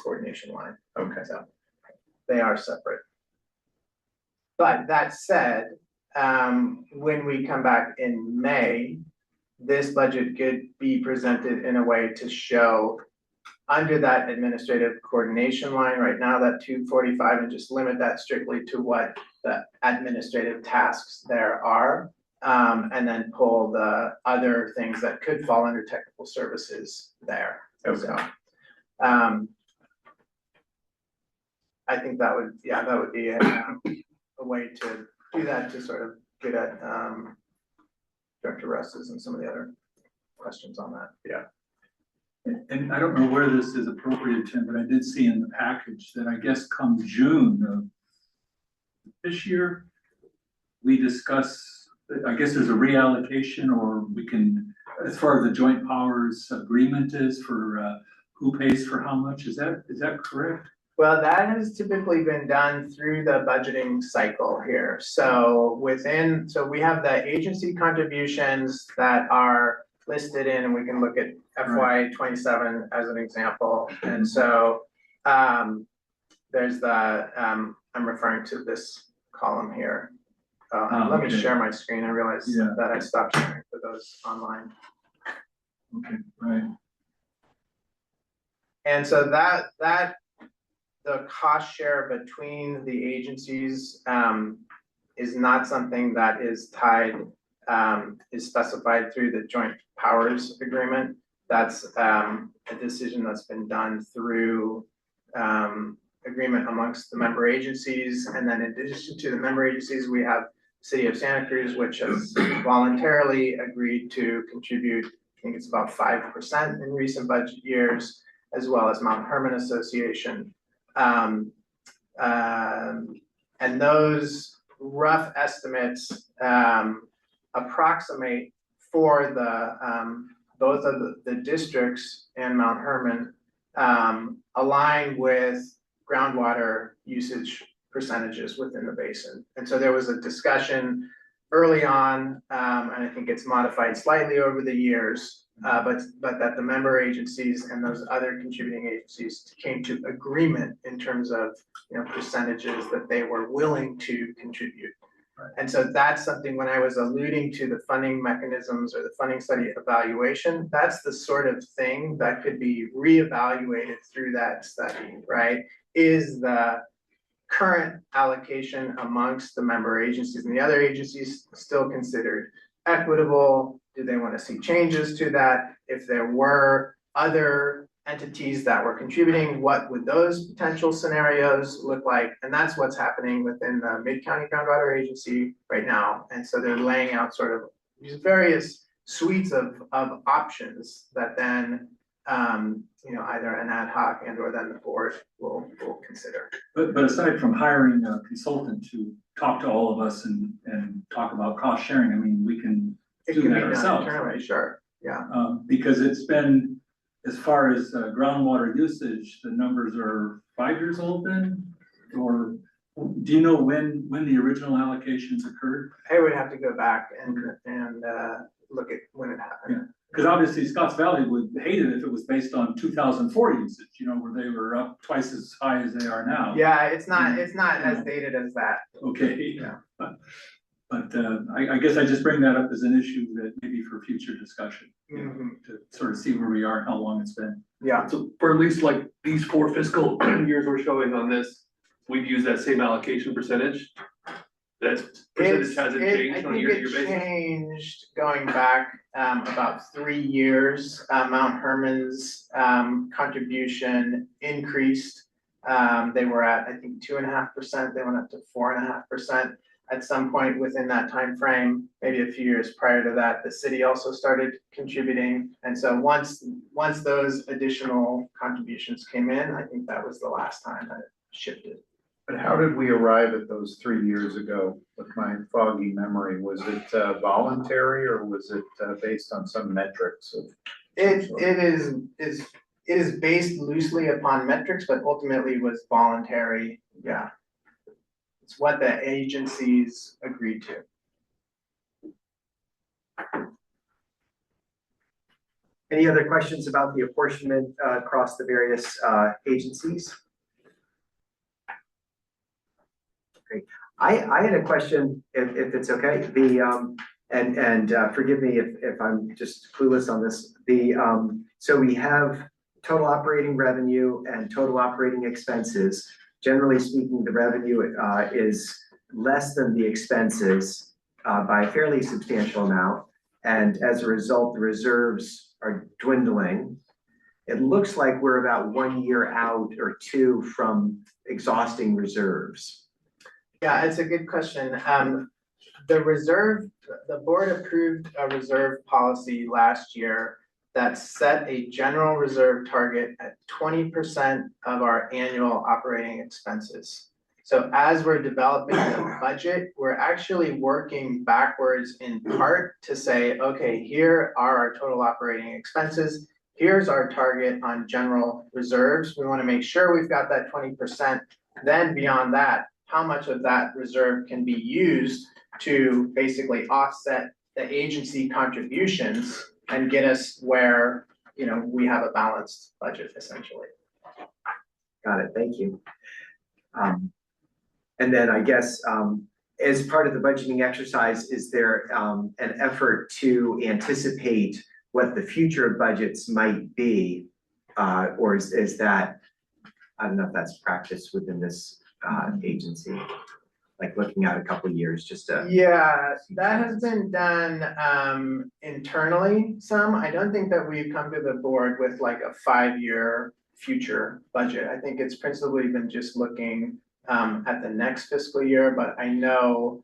coordination line. Okay. So they are separate. But that said, when we come back in May, this budget could be presented in a way to show under that administrative coordination line right now, that 245, and just limit that strictly to what the administrative tasks there are. And then pull the other things that could fall under technical services there. Okay. So, I think that would be a way to do that, to sort of get at Director Russ's and some of the other questions on that. Yeah. And I don't know where this is appropriate, Tim, but I did see in the package that I guess come June of this year, we discuss, I guess there's a reallocation, or we can, as far as the joint powers agreement is for who pays for how much, is that correct? Well, that has typically been done through the budgeting cycle here. So we have the agency contributions that are listed in, and we can look at FY 27 as an example. And so there's the, I'm referring to this column here. Let me share my screen. I realize that I stopped sharing for those online. Okay, right. And so that the cost share between the agencies is not something that is tied, is specified through the joint powers agreement. That's a decision that's been done through agreement amongst the member agencies. And then in addition to the member agencies, we have City of Santa Cruz, which has voluntarily agreed to contribute, I think it's about 5% in recent budget years, as well as Mount Hermon Association. And those rough estimates approximate for the both of the districts and Mount Hermon align with groundwater usage percentages within the basin. And so there was a discussion early on, and I think it's modified slightly over the years, but that the member agencies and those other contributing agencies came to agreement in terms of, percentages that they were willing to contribute. Right. And so that's something, when I was alluding to the funding mechanisms or the funding study evaluation, that's the sort of thing that could be reevaluated through that study, right? Is the current allocation amongst the member agencies and the other agencies still considered equitable? Do they want to see changes to that? If there were other entities that were contributing, what would those potential scenarios look like? And that's what's happening within the Mid-County Groundwater Agency right now. And so they're laying out sort of these various suites of options that then either an ad hoc and or then the board will consider. But aside from hiring a consultant to talk to all of us and talk about cost sharing, I mean, we can do that ourselves. Internally, sure, yeah. Because it's been, as far as groundwater usage, the numbers are 5 years old then, or Do you know when the original allocations occurred? I would have to go back and look at when it happened. Because obviously Scotts Valley would hate it if it was based on 2004 usage, you know, where they were up twice as high as they are now. Yeah, it's not as dated as that. Okay. Yeah. But I guess I just bring that up as an issue that maybe for future discussion, you know, to sort of see where we are and how long it's been. Yeah, So for at least like these 4 fiscal years we're showing on this, we've used that same allocation percentage? That percentage hasn't changed on a year-to-year basis? I think it changed going back about 3 years. Mount Herman's contribution increased. They were at, I think, 2.5%. They went up to 4.5%. At some point within that time frame, maybe a few years prior to that, the city also started contributing. And so once those additional contributions came in, I think that was the last time that it shifted. But how did we arrive at those 3 years ago with my foggy memory? Was it voluntary or was it based on some metrics of? It is based loosely upon metrics, but ultimately was voluntary. Yeah. It's what the agencies agreed to. Any other questions about the apportionment across the various agencies? Great. I had a question, if it's okay. And forgive me if I'm just clueless on this. So we have total operating revenue and total operating expenses. Generally speaking, the revenue is less than the expenses by a fairly substantial amount. And as a result, the reserves are dwindling. It looks like we're about 1 year out or 2 from exhausting reserves. Yeah, it's a good question. The board approved a reserve policy last year that set a general reserve target at 20% of our annual operating expenses. So as we're developing the budget, we're actually working backwards in part to say, okay, here are our total operating expenses. Here's our target on general reserves. We want to make sure we've got that 20%. Then beyond that, how much of that reserve can be used to basically offset the agency contributions and get us where, you know, we have a balanced budget essentially. Got it, thank you. And then I guess as part of the budgeting exercise, is there an effort to anticipate what the future budgets might be? Or is that, I don't know if that's practiced within this agency, like looking out a couple of years just to. Yeah, that has been done internally some. I don't think that we've come to the board with like a 5-year future budget. I think it's principally been just looking at the next fiscal year, but I know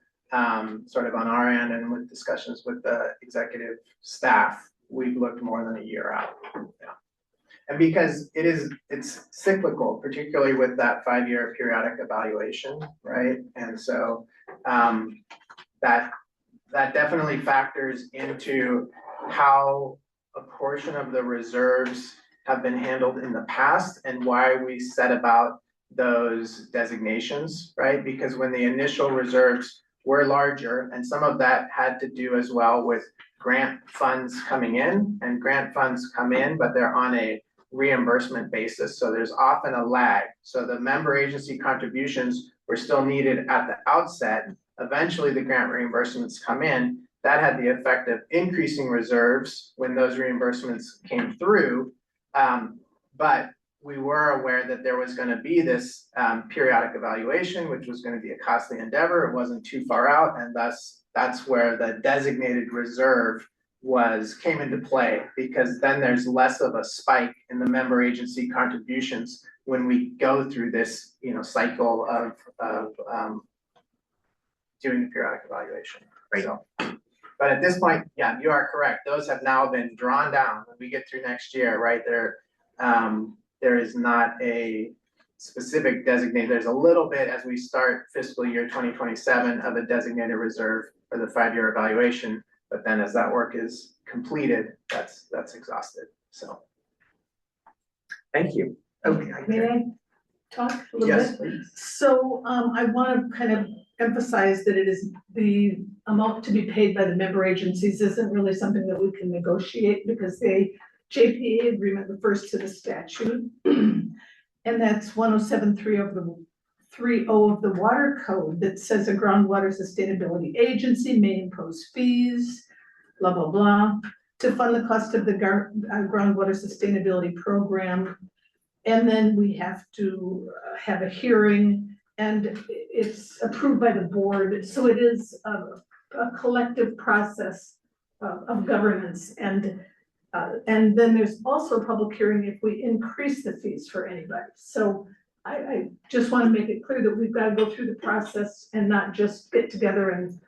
sort of on our end and with discussions with the executive staff, we've looked more than a year out. Yeah. And because it's cyclical, particularly with that 5-year periodic evaluation, right? And so that definitely factors into how a portion of the reserves have been handled in the past and why we set about those designations, right? Because when the initial reserves were larger, and some of that had to do as well with grant funds coming in, and grant funds come in, but they're on a reimbursement basis. So there's often a lag. So the member agency contributions were still needed at the outset. Eventually the grant reimbursements come in. That had the effect of increasing reserves when those reimbursements came through. But we were aware that there was going to be this periodic evaluation, which was going to be a costly endeavor. It wasn't too far out, and thus that's where the designated reserve came into play, because then there's less of a spike in the member agency contributions when we go through this, you know, cycle of doing the periodic evaluation. Right. So, but at this point, yeah, you are correct. Those have now been drawn down. When we get through next year, right there, there is not a specific designated. There's a little bit as we start fiscal year 2027 of a designated reserve for the 5-year evaluation. But then as that work is completed, that's exhausted. So. Thank you. Okay. May I talk a little Yes, bit? please. So, I want to kind of emphasize that it is the amount to be paid by the member agencies isn't really something that we can negotiate because the JPA agreement refers to the statute. And that's 107.3 of the 3.0 of the water code that says a groundwater sustainability agency may impose fees, blah, blah, blah, to fund the cost of the groundwater sustainability program. And then we have to have a hearing and it's approved by the board. So it is a collective process of governance. And then there's also a public hearing if we increase the fees for anybody. So I just want to make it clear that we've got to go through the process and not just get together and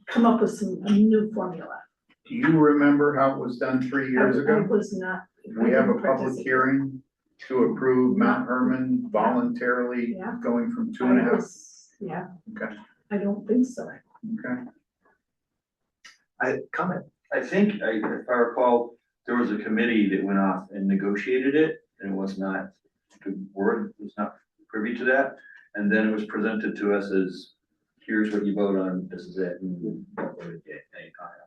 come up with a new formula. Do you remember how it was done 3 years I ago? was not. I We have a didn't public participate. hearing to approve Mount Herman voluntarily Yeah. going from 2.5. Yeah. Okay. I don't think so. Okay. Comment? I think, if I recall, there was a committee that went off and negotiated it, and it was not, the board was not privy to that. And then it was presented to us as, here's what you vote on, this is it, and we don't really get any comment.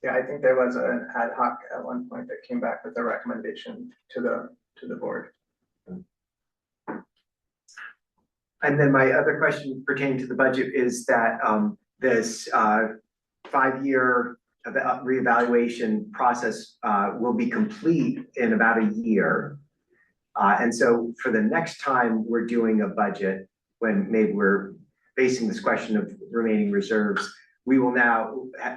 Yeah, I think there was an ad hoc at one point that came back with a recommendation to the board. And then my other question pertaining to the budget is that this 5-year reevaluation process will be complete in about a year. And so for the next time we're doing a budget, when maybe we're facing this question of remaining reserves, we will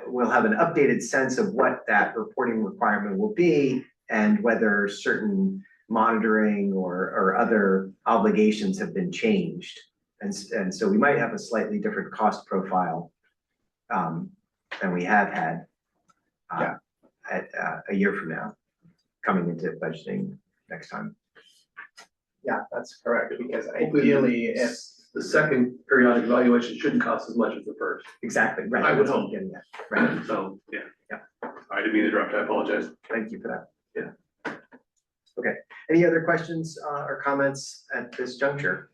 we'll have an updated sense of what that reporting requirement will be and whether certain monitoring or other obligations have been changed. And so we might have a slightly different cost profile than we have had at a year from now, coming into budgeting next time. Yeah, that's correct, because ideally, if The second periodic evaluation shouldn't cost as much as the first. Exactly, right. I would that's what I'm hope. getting at. Right, So, yeah. Yeah. I didn't mean to interrupt, I apologize. thank you for that. Yeah. Okay, any other questions or comments at this juncture?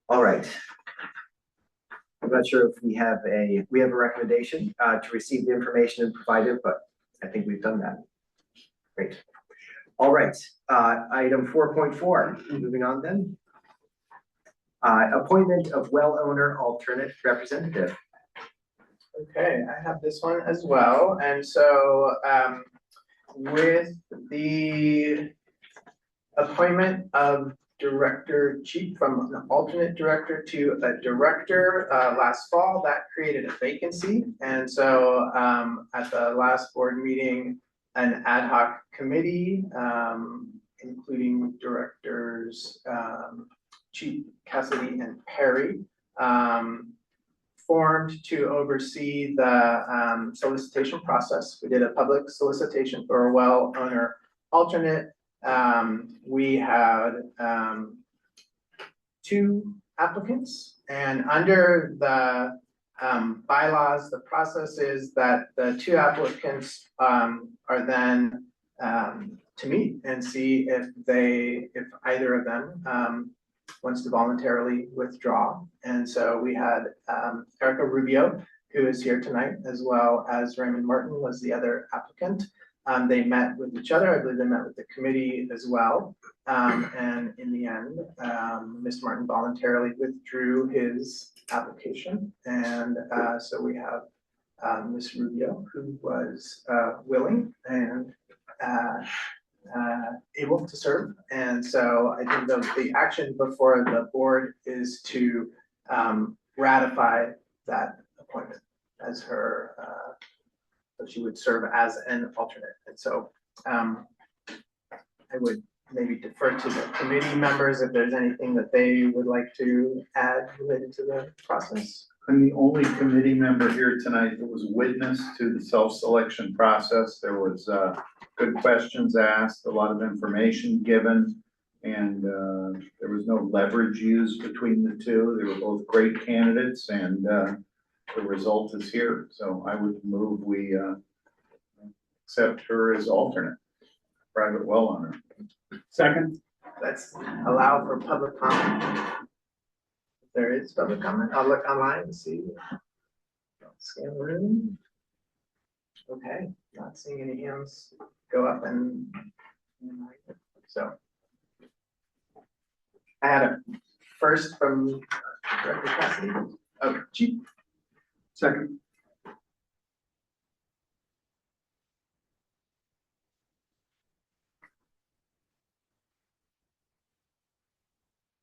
All right. I'm not sure if we have a recommendation to receive the information and provide it, but I think we've done that. Great. All right, item 4.4, moving on then. Appointment of well owner alternate representative. Okay, I have this one as well, and so, with the appointment of director chief from an alternate director to a director, last fall, that created a vacancy, and so, at the last board meeting, an ad hoc committee, including directors, Chief Cassidy and Perry, formed to oversee the solicitation process. We did a public solicitation for a well owner alternate. We had 2 applicants, and under the bylaws, the process is that the 2 applicants are then to meet and see if either of them wants to voluntarily withdraw. And so we had Erica Rubio, who is here tonight, as well as Raymond Martin was the other applicant. They met with each other. I believe they met with the committee as well. And in the end, Mr. Martin voluntarily withdrew his application. And so we have Ms. Rubio, who was willing and able to serve. And so I think the action before the board is to ratify that appointment as her, so she would serve as an alternate. And so I would maybe defer to the committee members if there's anything that they would like to add related to the process. I'm the only committee member here tonight that was witness to the self-selection process. There was good questions asked, a lot of information given, and there was no leverage used between the two. They were both great candidates, and the result is here. So I would move we accept her as alternate. private well owner. Second, Let's allow for public comment. If there is public comment, I'll look online and see. Scan the room. Okay, not seeing any hands go up and so. I had a first from Director Cassidy. Oh, Chief. second,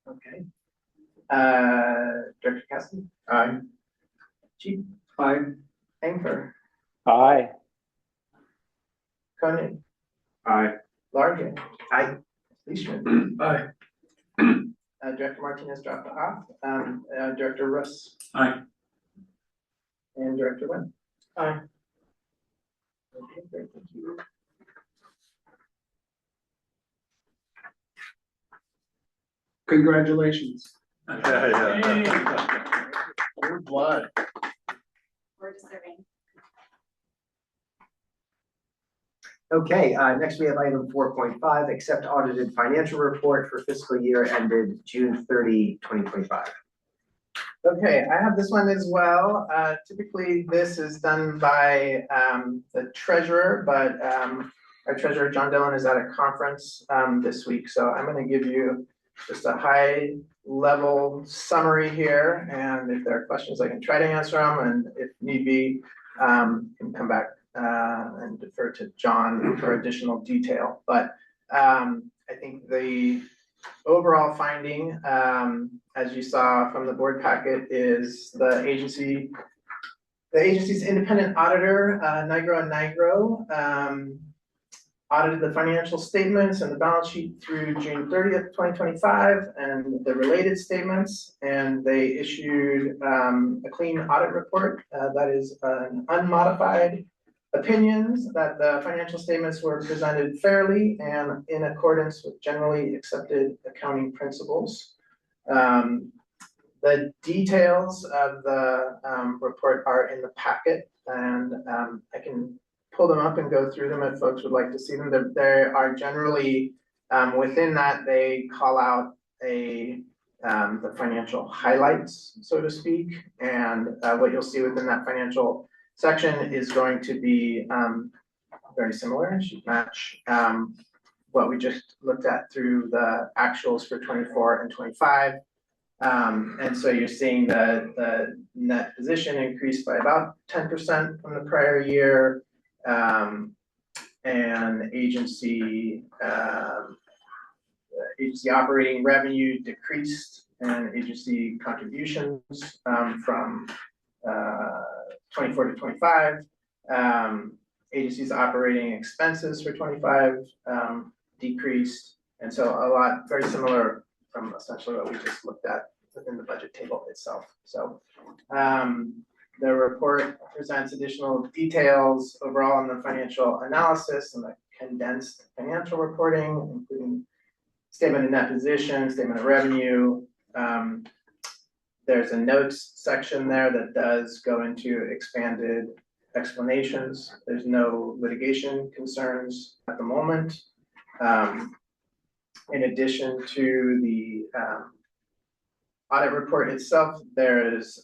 Okay. Director Cassidy, Aye. Chief, aye, Angfer, Aye. Koenig, Aye. Larkin. Aye. Leishman. Aye. Director Martinez dropped off, Director Russ Aye. and Director Wynn. Aye. Okay, great, thank you. congratulations. Good blood. We're deserving. Okay, next we have item 4.5, accept audited financial report for fiscal year ended June 30, 2025. Okay, I have this one as well. Typically, this is done by the treasurer, but our treasurer, John Dillon, is at a conference this week. So I'm gonna give you just a high level summary here. And if there are questions, I can try to answer them. And if need be, can come back and defer to John for additional detail. But I think the overall finding, as you saw from the board packet, is the agency's independent auditor, Nigro and Nigro, audited the financial statements and the balance sheet through June 30th, 2025, and the related statements, and they issued a clean audit report that is an unmodified opinions that the financial statements were presented fairly and in accordance with generally accepted accounting principles. The details of the report are in the packet, and I can pull them up and go through them if folks would like to see them. They are generally within that they call out the financial highlights, so to speak, and what you'll see within that financial section is going to be very similar. It should match what we just looked at through the actuals for 24 and 25. And so you're seeing the net position increased by about 10% from the prior year. And agency operating revenue decreased, and agency contributions from 24 to 25. Agency's operating expenses for 25 decreased, and so a lot very similar from essentially what we just looked at within the budget table itself. So the report presents additional details overall on the financial analysis and the condensed financial reporting, including statement of net position, statement of revenue. There's a notes section there that does go into expanded explanations. There's no litigation concerns at the moment. In addition to the audit report itself, there is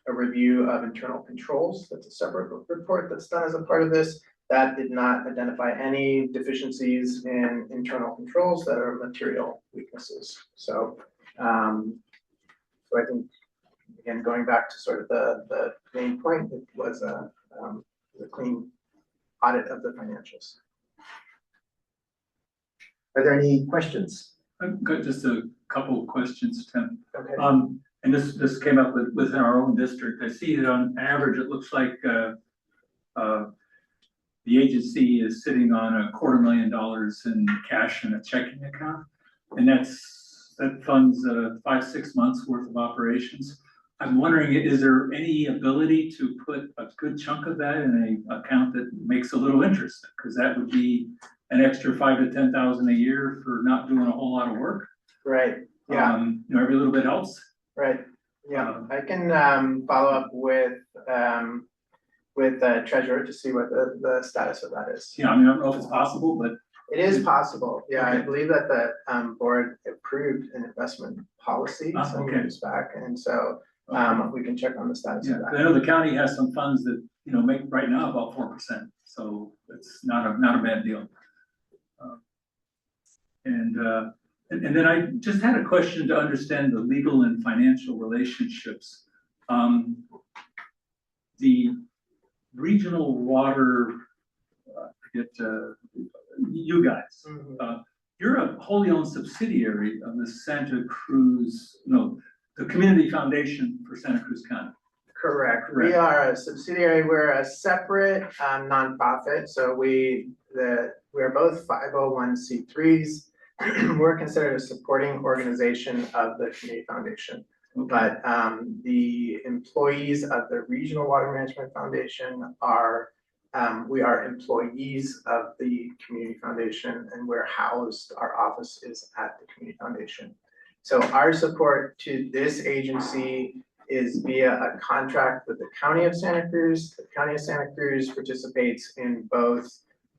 a review of internal controls. That's a separate report that's done as a part of this. That did not identify any deficiencies in internal controls that are material weaknesses. So, so I think, again, going back to sort of the main point, it was a clean audit of the financials. Are there any questions? I've got just a couple of questions, Tim. Okay. And this came up within our own district. I see that on average, it looks like the agency is sitting on $250,000 in cash in a checking account. And that funds 5-6 months worth of operations. I'm wondering, is there any ability to put a good chunk of that in an account that makes a little interest? Because that would be an extra $5,000 to $10,000 a year for not doing a whole lot of work. Right. Yeah. You know, every little bit helps. Right. Yeah. I can follow up with the treasurer to see what the status of that is. Yeah, I mean, I don't know if it's possible, but It is possible, yeah, I Okay. believe that the board approved an investment policy some okay. years back, and so we can check on the status Yeah, of I that. know the county has some funds that, make right now about 4%, so it's not a bad deal. And then I just had a question to understand the legal and financial relationships. The regional water, you guys, you're a wholly owned subsidiary of the Santa Cruz, the Community Foundation for Santa Cruz County. Correct, we are a subsidiary, we're a separate nonprofit, so we're both 501c3s. We're considered a supporting organization of the Community Foundation. But the employees of the Regional Water Management Foundation are, we are employees of the Community Foundation, and we're housed, our office is at the Community Foundation. So our support to this agency is via a contract with the County of Santa Cruz. The County of Santa Cruz participates in both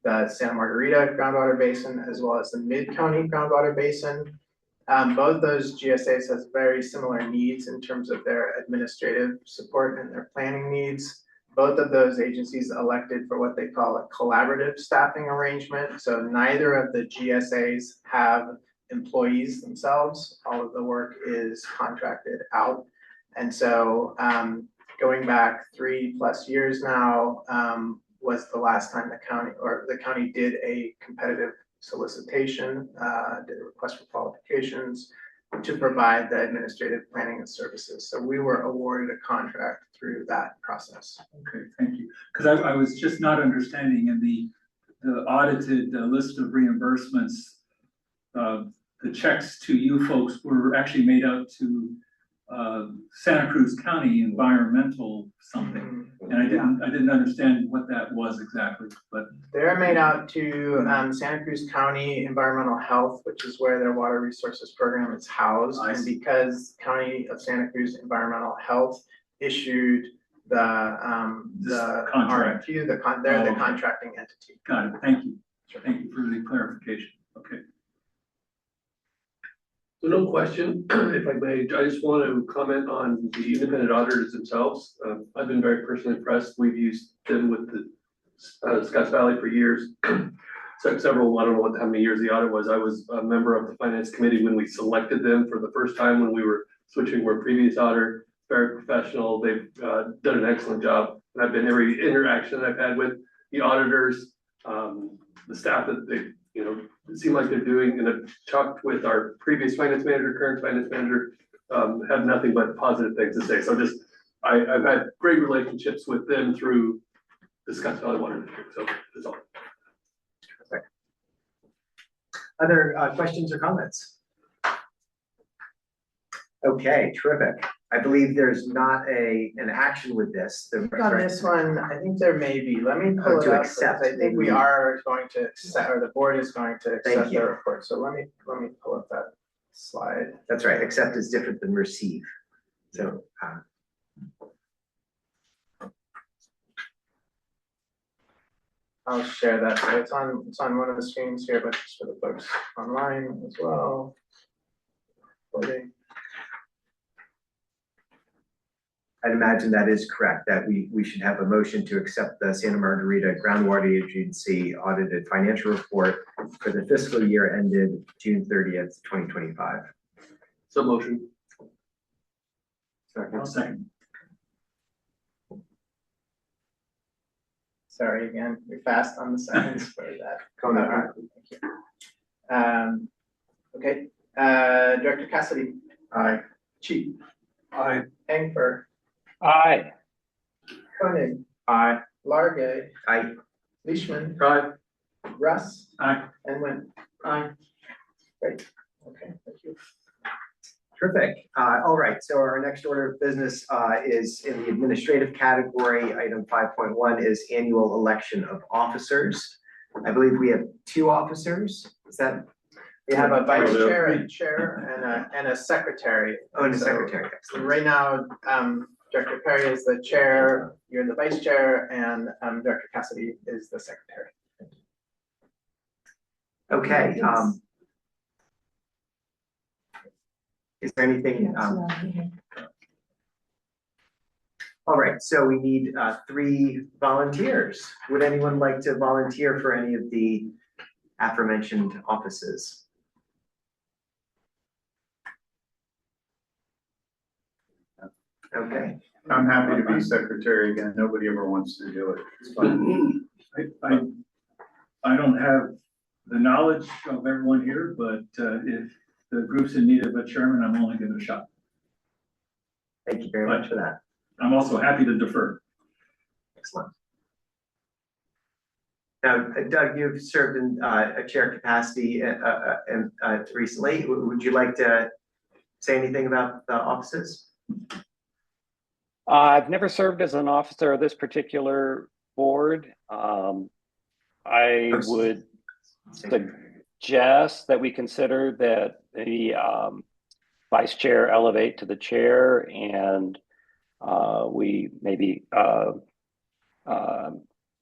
the Santa Margarita groundwater basin as well as the Mid-County groundwater basin. Both those GSAs has very similar needs in terms of their administrative support and their planning needs. Both of those agencies elected for what they call a collaborative staffing arrangement. So neither of the GSAs have employees themselves. All of the work is contracted out. And so going back 3+ years now, was the last time the county did a competitive solicitation, did a request for qualifications to provide the administrative planning and services. So we were awarded a contract through that process. Okay, thank you. Because I was just not understanding in the audited list of reimbursements, the checks to you folks were actually made out to Santa Cruz County Environmental something. And I didn't understand what that was exactly, but. They're made out to Santa Cruz County Environmental Health, which is where their water resources program is housed. And because County of Santa Cruz Environmental Health issued the contract. RFQ, they're the contracting entity. Got it, thank you. Thank you for the clarification, okay. So no question, if I may, I just want to comment on the independent auditors themselves. I've been very personally impressed. We've used them with the Scotts Valley for years. Several, I don't know how many years the audit was. I was a member of the finance committee when we selected them for the first time when we were switching from our previous auditor. Very professional. They've done an excellent job. And I've been every interaction that I've had with the auditors, the staff that they, it seemed like they're doing, and I've talked with our previous finance manager, current finance manager, have nothing but positive things to say. So I've had great relationships with them through the Scotts Valley Water District. So that's all. Perfect. Other questions or comments? Okay, terrific. I believe there's not an action with this. On this one, I think there may be. Let me pull it to up. accept. I think we are going to accept, or the board is going to accept the report. So let me pull up that slide. That's right. Accept is different than receive. So. I'll share that. So it's on one of the screens here, but just for the folks online as well. I'd imagine that is correct, that we should have a motion to accept the Santa Margarita Groundwater Agency audited financial report for the fiscal year ended June 30th, 2025. So motion. Second. Sorry again, you're fast on the seconds for that. Thank you. Okay, Director Cassidy. Aye. Chief. Aye. Engfer. Aye. Koenig. Aye. Largay. Aye. Leishman. Aye. Russ. Aye. And Wynn. Aye. Great, okay, thank you. Terrific. All right, so our next order of business is in the administrative category. Item 5.1 is annual election of officers. I believe we have 2 officers. Is that? We have a vice chair and a secretary. Oh, and a So secretary. Excellent. right now, Director Perry is the chair, you're the vice chair, and Director Cassidy is the secretary. Okay, is there anything, all right, so we need 3 volunteers. Would anyone like to volunteer for any of the aforementioned offices? Okay. I'm happy to be secretary again. Nobody ever wants to do it. It's fun. I don't have the knowledge of everyone here, but if the group's in need of a chairman, I'm only giving it a shot. Thank you very much for that. I'm also happy to defer. Excellent. Now, Doug, you've served in a chair capacity recently. Would you like to say anything about the offices? I've never served as an officer of this particular board. I would suggest that we consider that the vice chair elevate to the chair, and we maybe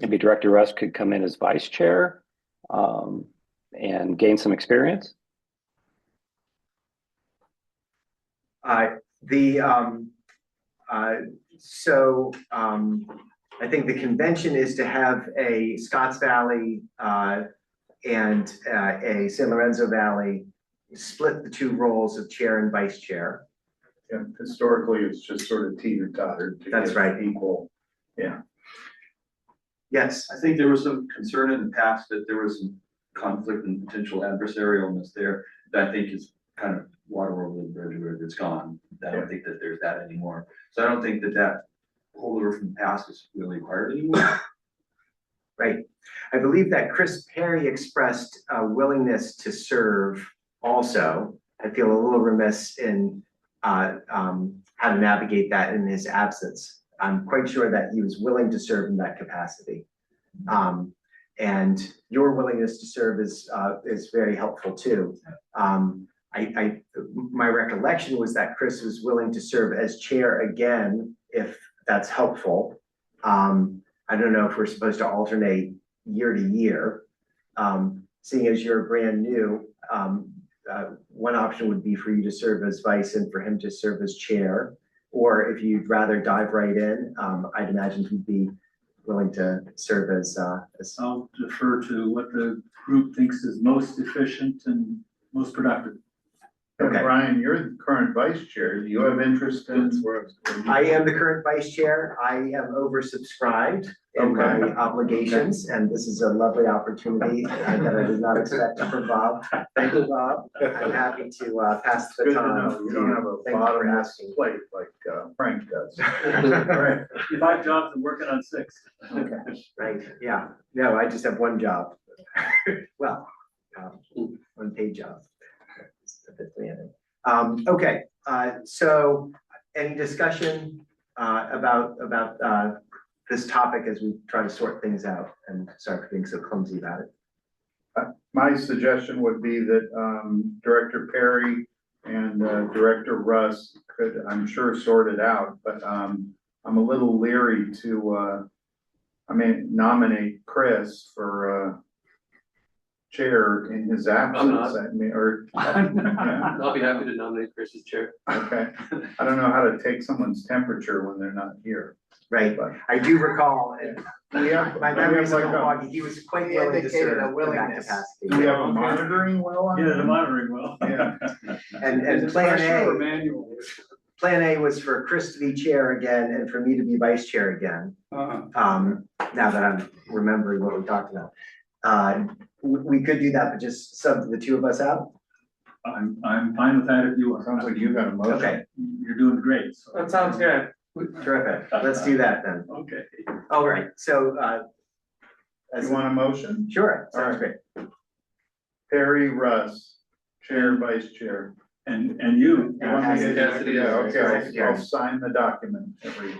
Director Russ could come in as vice chair and gain some experience. I think the convention is to have a Scotts Valley and a San Lorenzo Valley split the 2 roles of chair and vice chair. Yeah, historically, it's just sort of teeter-tottered. That's right. Equal, yeah. Yes. I think there was some concern in the past that there was some conflict and potential adversarialness there that I think is kind of water over the bridge where it's gone. I don't think that there's that anymore. So I don't think that that holdover from the past is really required anymore. Right. I believe that Chris Perry expressed a willingness to serve also. I feel a little remiss in how to navigate that in his absence. I'm quite sure that he was willing to serve in that capacity. And your willingness to serve is very helpful too. My recollection was that Chris was willing to serve as chair again, if that's helpful. I don't know if we're supposed to alternate year to year. Seeing as you're brand new, one option would be for you to serve as vice and for him to serve as chair. Or if you'd rather dive right in, I'd imagine he'd be willing to serve as. I'll defer to what the group thinks is most efficient and most productive. Okay. Brian, you're the current vice chair. Do you have interest in? I am the current vice chair. I am oversubscribed in my obligations, and this is a lovely opportunity that I did not expect from Bob. Thank you, Bob. I'm happy to pass the baton. You don't have a Thank you for bottomless asking. plate like Frank does. Right. 5 jobs and working on 6. Okay, right, yeah. No, I just have one job. Well, one paid job. Okay, so any discussion about this topic as we try to sort things out, and sorry for being so clumsy about it. My suggestion would be that Director Perry and Director Russ could, I'm sure, sort it out, but I'm a little leery to nominate Chris for chair in his absence. I mean, or yeah. I'll be happy to nominate Chris as chair. Okay, I don't know how to take someone's temperature when they're not here. Right, But I do recall, and my memory is a like little foggy, he was quite willing to serve in that capacity. do we have a monitoring well on Yeah, the that? monitoring will. Yeah. And plan Pressure or A, manual? plan A was for Chris to be chair again and for me to be vice chair again. Now that I'm remembering what we talked about. We could do that, but just sub the 2 of us out. I'm fine with that if you are. Sounds like you got a motion. Okay, You're doing great. So. That sounds good. terrific. Let's do that then. Okay. All right, so, You want a motion? sure, sounds All great. Perry, Russ, chair, vice chair. And you. You want me to- Cassidy, Yeah, okay, secretary. I'll sign the document every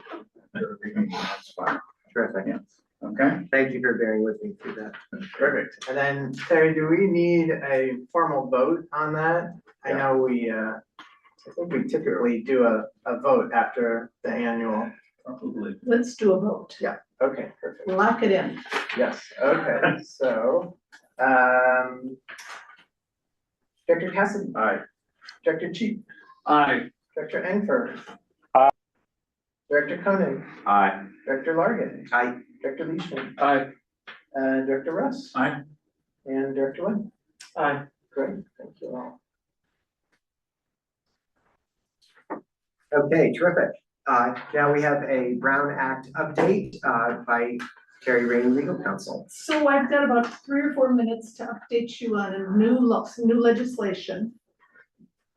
meeting, that's fine. Terrific. Yeah. Okay, Thank you for bearing with me through that. Perfect. And then, Terry, do we need a formal vote on that? I know I think we typically do a vote after the annual. Probably. Let's do a vote. Yeah, okay, perfect. Lock it in. Yes, okay, so Director Cassidy. Aye. Director Cheap. Aye. Director Engfer. Aye. Director Koenig. Aye. Director Largan. Aye. Director Leishman. Aye. And Director Russ. Aye. And Director Lynn. Aye. Great, thank you all. Okay, terrific. Now we have a Brown Act update, by Carrie Rain, Legal Counsel. So I've got about 3 or 4 minutes to update you on a new legislation.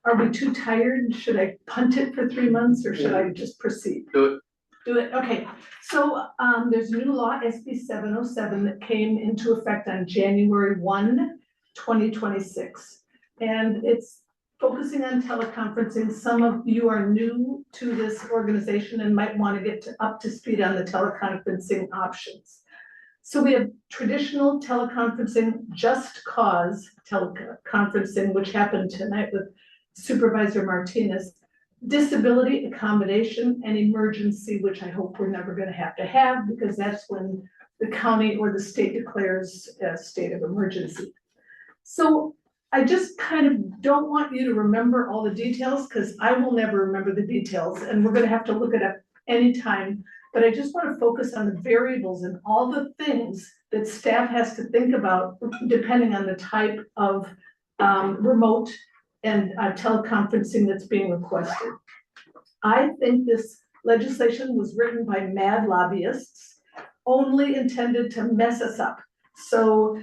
Are we too tired? Should I punt it for 3 months or should I just proceed? Do it. Okay. So, there's a new law, SB 707, that came into effect on January 1, 2026. And it's focusing on teleconferencing. Some of you are new to this organization and might want to get up to speed on the teleconferencing options. So we have traditional teleconferencing, just cause teleconferencing, which happened tonight with Supervisor Martinez, disability accommodation and emergency, which I hope we're never going to have because that's when the county or the state declares a state of emergency. So I just kind of don't want you to remember all the details because I will never remember the details and we're going to have to look it up anytime. But I just want to focus on the variables and all the things that staff has to think about depending on the type of remote and teleconferencing that's being requested. I think this legislation was written by mad lobbyists, only intended to mess us up. So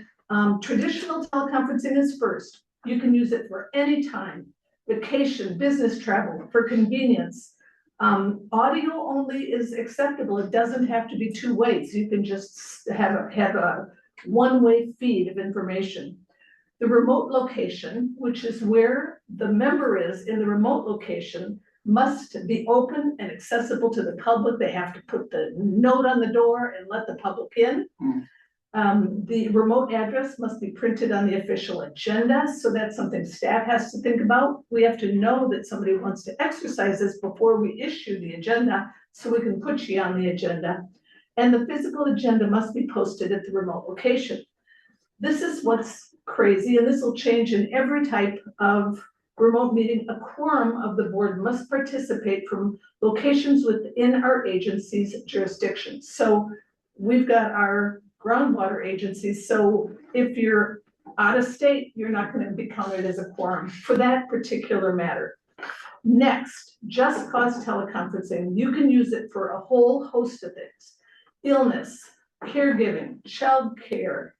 traditional teleconferencing is first. You can use it for any time, vacation, business travel, for convenience. Audio only is acceptable. It doesn't have to be 2 ways. You can just have a one-way feed of information. The remote location, which is where the member is in the remote location, must be open and accessible to the public. They have to put the note on the door and let the public in. The remote address must be printed on the official agenda. So that's something staff has to think about. We have to know that somebody wants to exercise this before we issue the agenda so we can put you on the agenda. And the physical agenda must be posted at the remote location. This is what's crazy, and this will change in every type of remote meeting. A quorum of the board must participate from locations within our agency's jurisdiction. So we've got our groundwater agencies. So if you're out of state, you're not going to be counted as a quorum for that particular matter. Next, just cause teleconferencing. You can use it for a whole host of things: illness, caregiving, child care,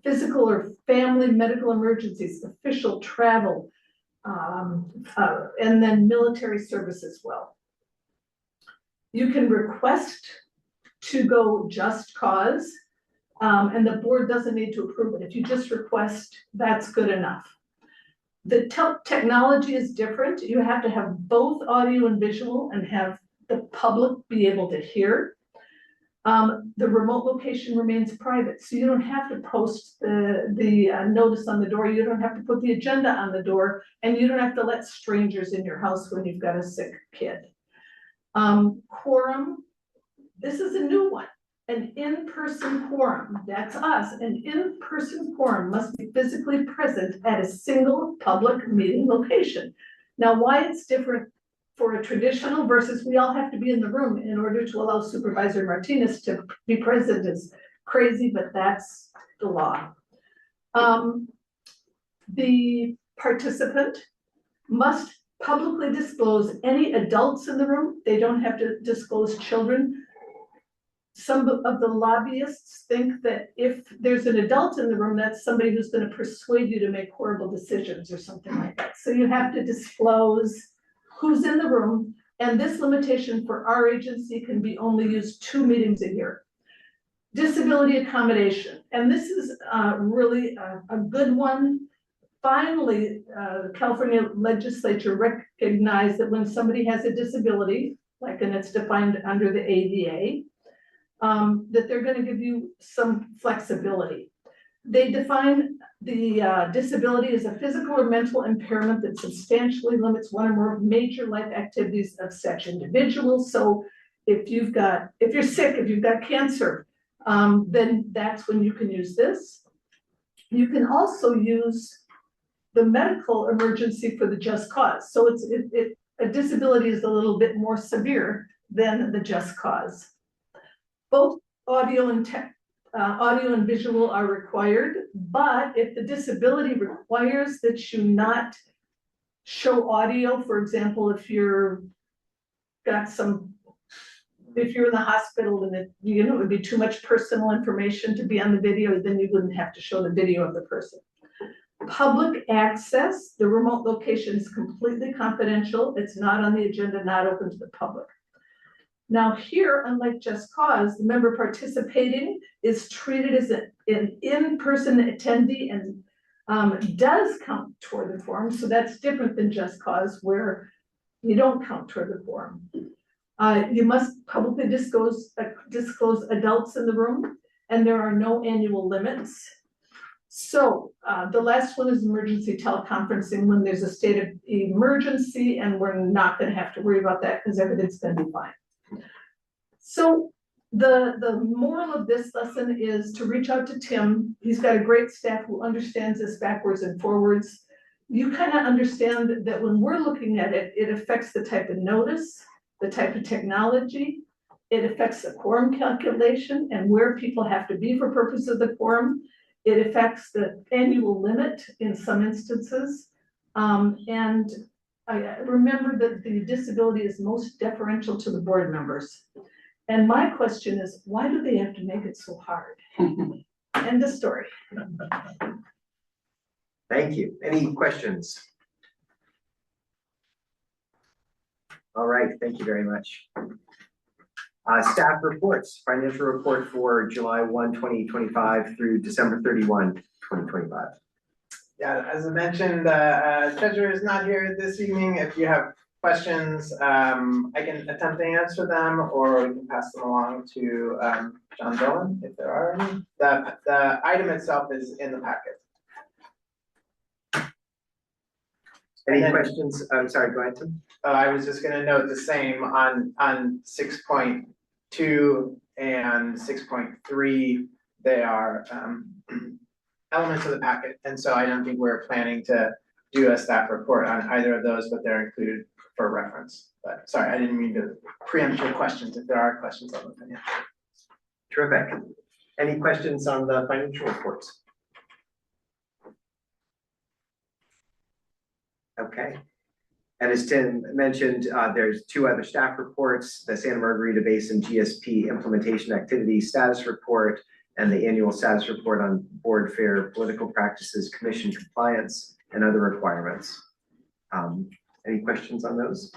physical or family medical emergencies, official travel, and then military service as well. You can request to go just cause, and the board doesn't need to approve it. If you just request, that's good enough. The technology is different. You have to have both audio and visual and have the public be able to hear. The remote location remains private, so you don't have to post the notice on the door. You don't have to put the agenda on the door, and you don't have to let strangers in your house when you've got a sick kid. Quorum, this is a new one. An in-person quorum, that's us, an in-person quorum must be physically present at a single public meeting location. Now, why it's different for a traditional versus we all have to be in the room in order to allow Supervisor Martinez to be present is crazy, but that's the law. The participant must publicly disclose any adults in the room. They don't have to disclose children. Some of the lobbyists think that if there's an adult in the room, that's somebody who's going to persuade you to make horrible decisions or something like that. So you have to disclose who's in the room, and this limitation for our agency can be only used 2 meetings a year. Disability accommodation, and this is really a good one. Finally, the California legislature recognized that when somebody has a disability, like, and it's defined under the ADA, that they're going to give you some flexibility. They define the disability as a physical or mental impairment that substantially limits one or more major life activities of such individuals. So if you're sick, if you've got cancer, then that's when you can use this. You can also use the medical emergency for the just cause. So a disability is a little bit more severe than the just cause. Both audio and visual are required, but if the disability requires that you not show audio, for example, if you're if you're in the hospital and it would be too much personal information to be on the video, then you wouldn't have to show the video of the person. Public access, the remote location is completely confidential. It's not on the agenda, not open to the public. Now here, unlike just cause, the member participating is treated as an in-person attendee and does count toward the quorum. So that's different than just cause where you don't count toward the quorum. You must publicly disclose adults in the room, and there are no annual limits. So the last one is emergency teleconferencing when there's a state of emergency, and we're not going to have to worry about that because everything's going to be fine. So the moral of this lesson is to reach out to Tim. He's got a great staff who understands this backwards and forwards. You kind of understand that when we're looking at it, it affects the type of notice, the type of technology, it affects the quorum calculation and where people have to be for purpose of the quorum. It affects the annual limit in some instances. And I remember that the disability is most deferential to the board members. And my question is, why do they have to make it so hard? End of story. Thank you. Any questions? All right, thank you very much. Staff reports, financial report for July 1, 2025 through December 31, 2025. Yeah, as I mentioned, the treasurer is not here this evening. If you have questions, I can attempt to answer them, or we can pass them along to John Dillon if there are any. The item itself is in the packet. Any questions? I'm sorry, go ahead, Tim. I was just gonna note the same on 6.2 and 6.3. They are elements of the packet, and so I don't think we're planning to do a staff report on either of those, but they're included for reference. But sorry, I didn't mean to preempt your questions if there are questions on the financial. Terrific. Any questions on the financial reports? Okay. And as Tim mentioned, there's two other staff reports, the Santa Margarita Basin GSP Implementation Activity Status Report and the Annual Status Report on Board Fair Political Practices Commission Compliance and Other Requirements. Any questions on those?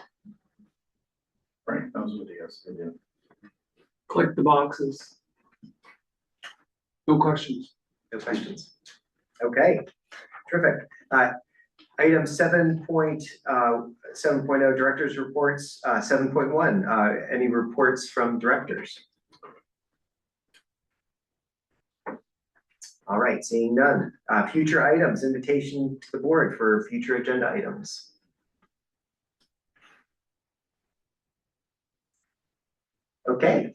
Frank knows what he has to do. Click the boxes. No questions. No questions. Okay, terrific. Item 7.0 Directors Reports, 7.1, any reports from directors? All right, seeing none. Future items, invitation to the board for future agenda items. Okay,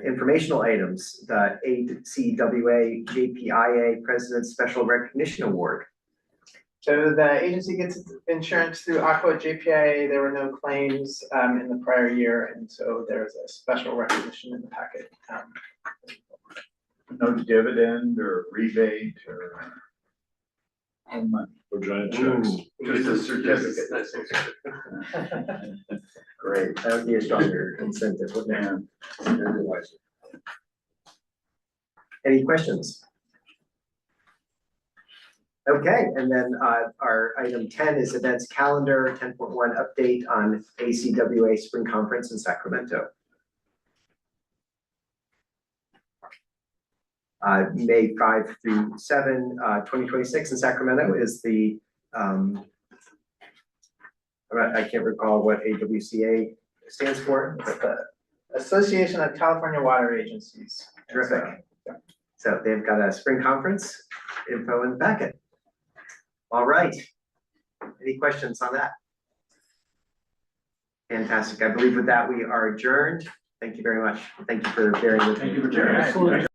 informational items, the SMGWA JPIA President's Special Recognition Award. So the agency gets its insurance through Aqua JPIA. There were no claims in the prior year, and so there's a special recognition in the packet. No dividend or rebate or money. Or giant checks. Just a certificate. Great, that would be a stronger incentive, wouldn't it? Any questions? Okay, and then our item 10 is events calendar, 10.1 update on ACWA Spring Conference in Sacramento. May 5 through 7, 2026 in Sacramento is the, I can't recall what AWCA stands for, but the Association of California Water Agencies. Terrific. So they've got a spring conference info in the packet. All right. Any questions on that? Fantastic. I believe with that we are adjourned. Thank you very much. Thank you for bearing with me. Thank you for sharing. Excellent.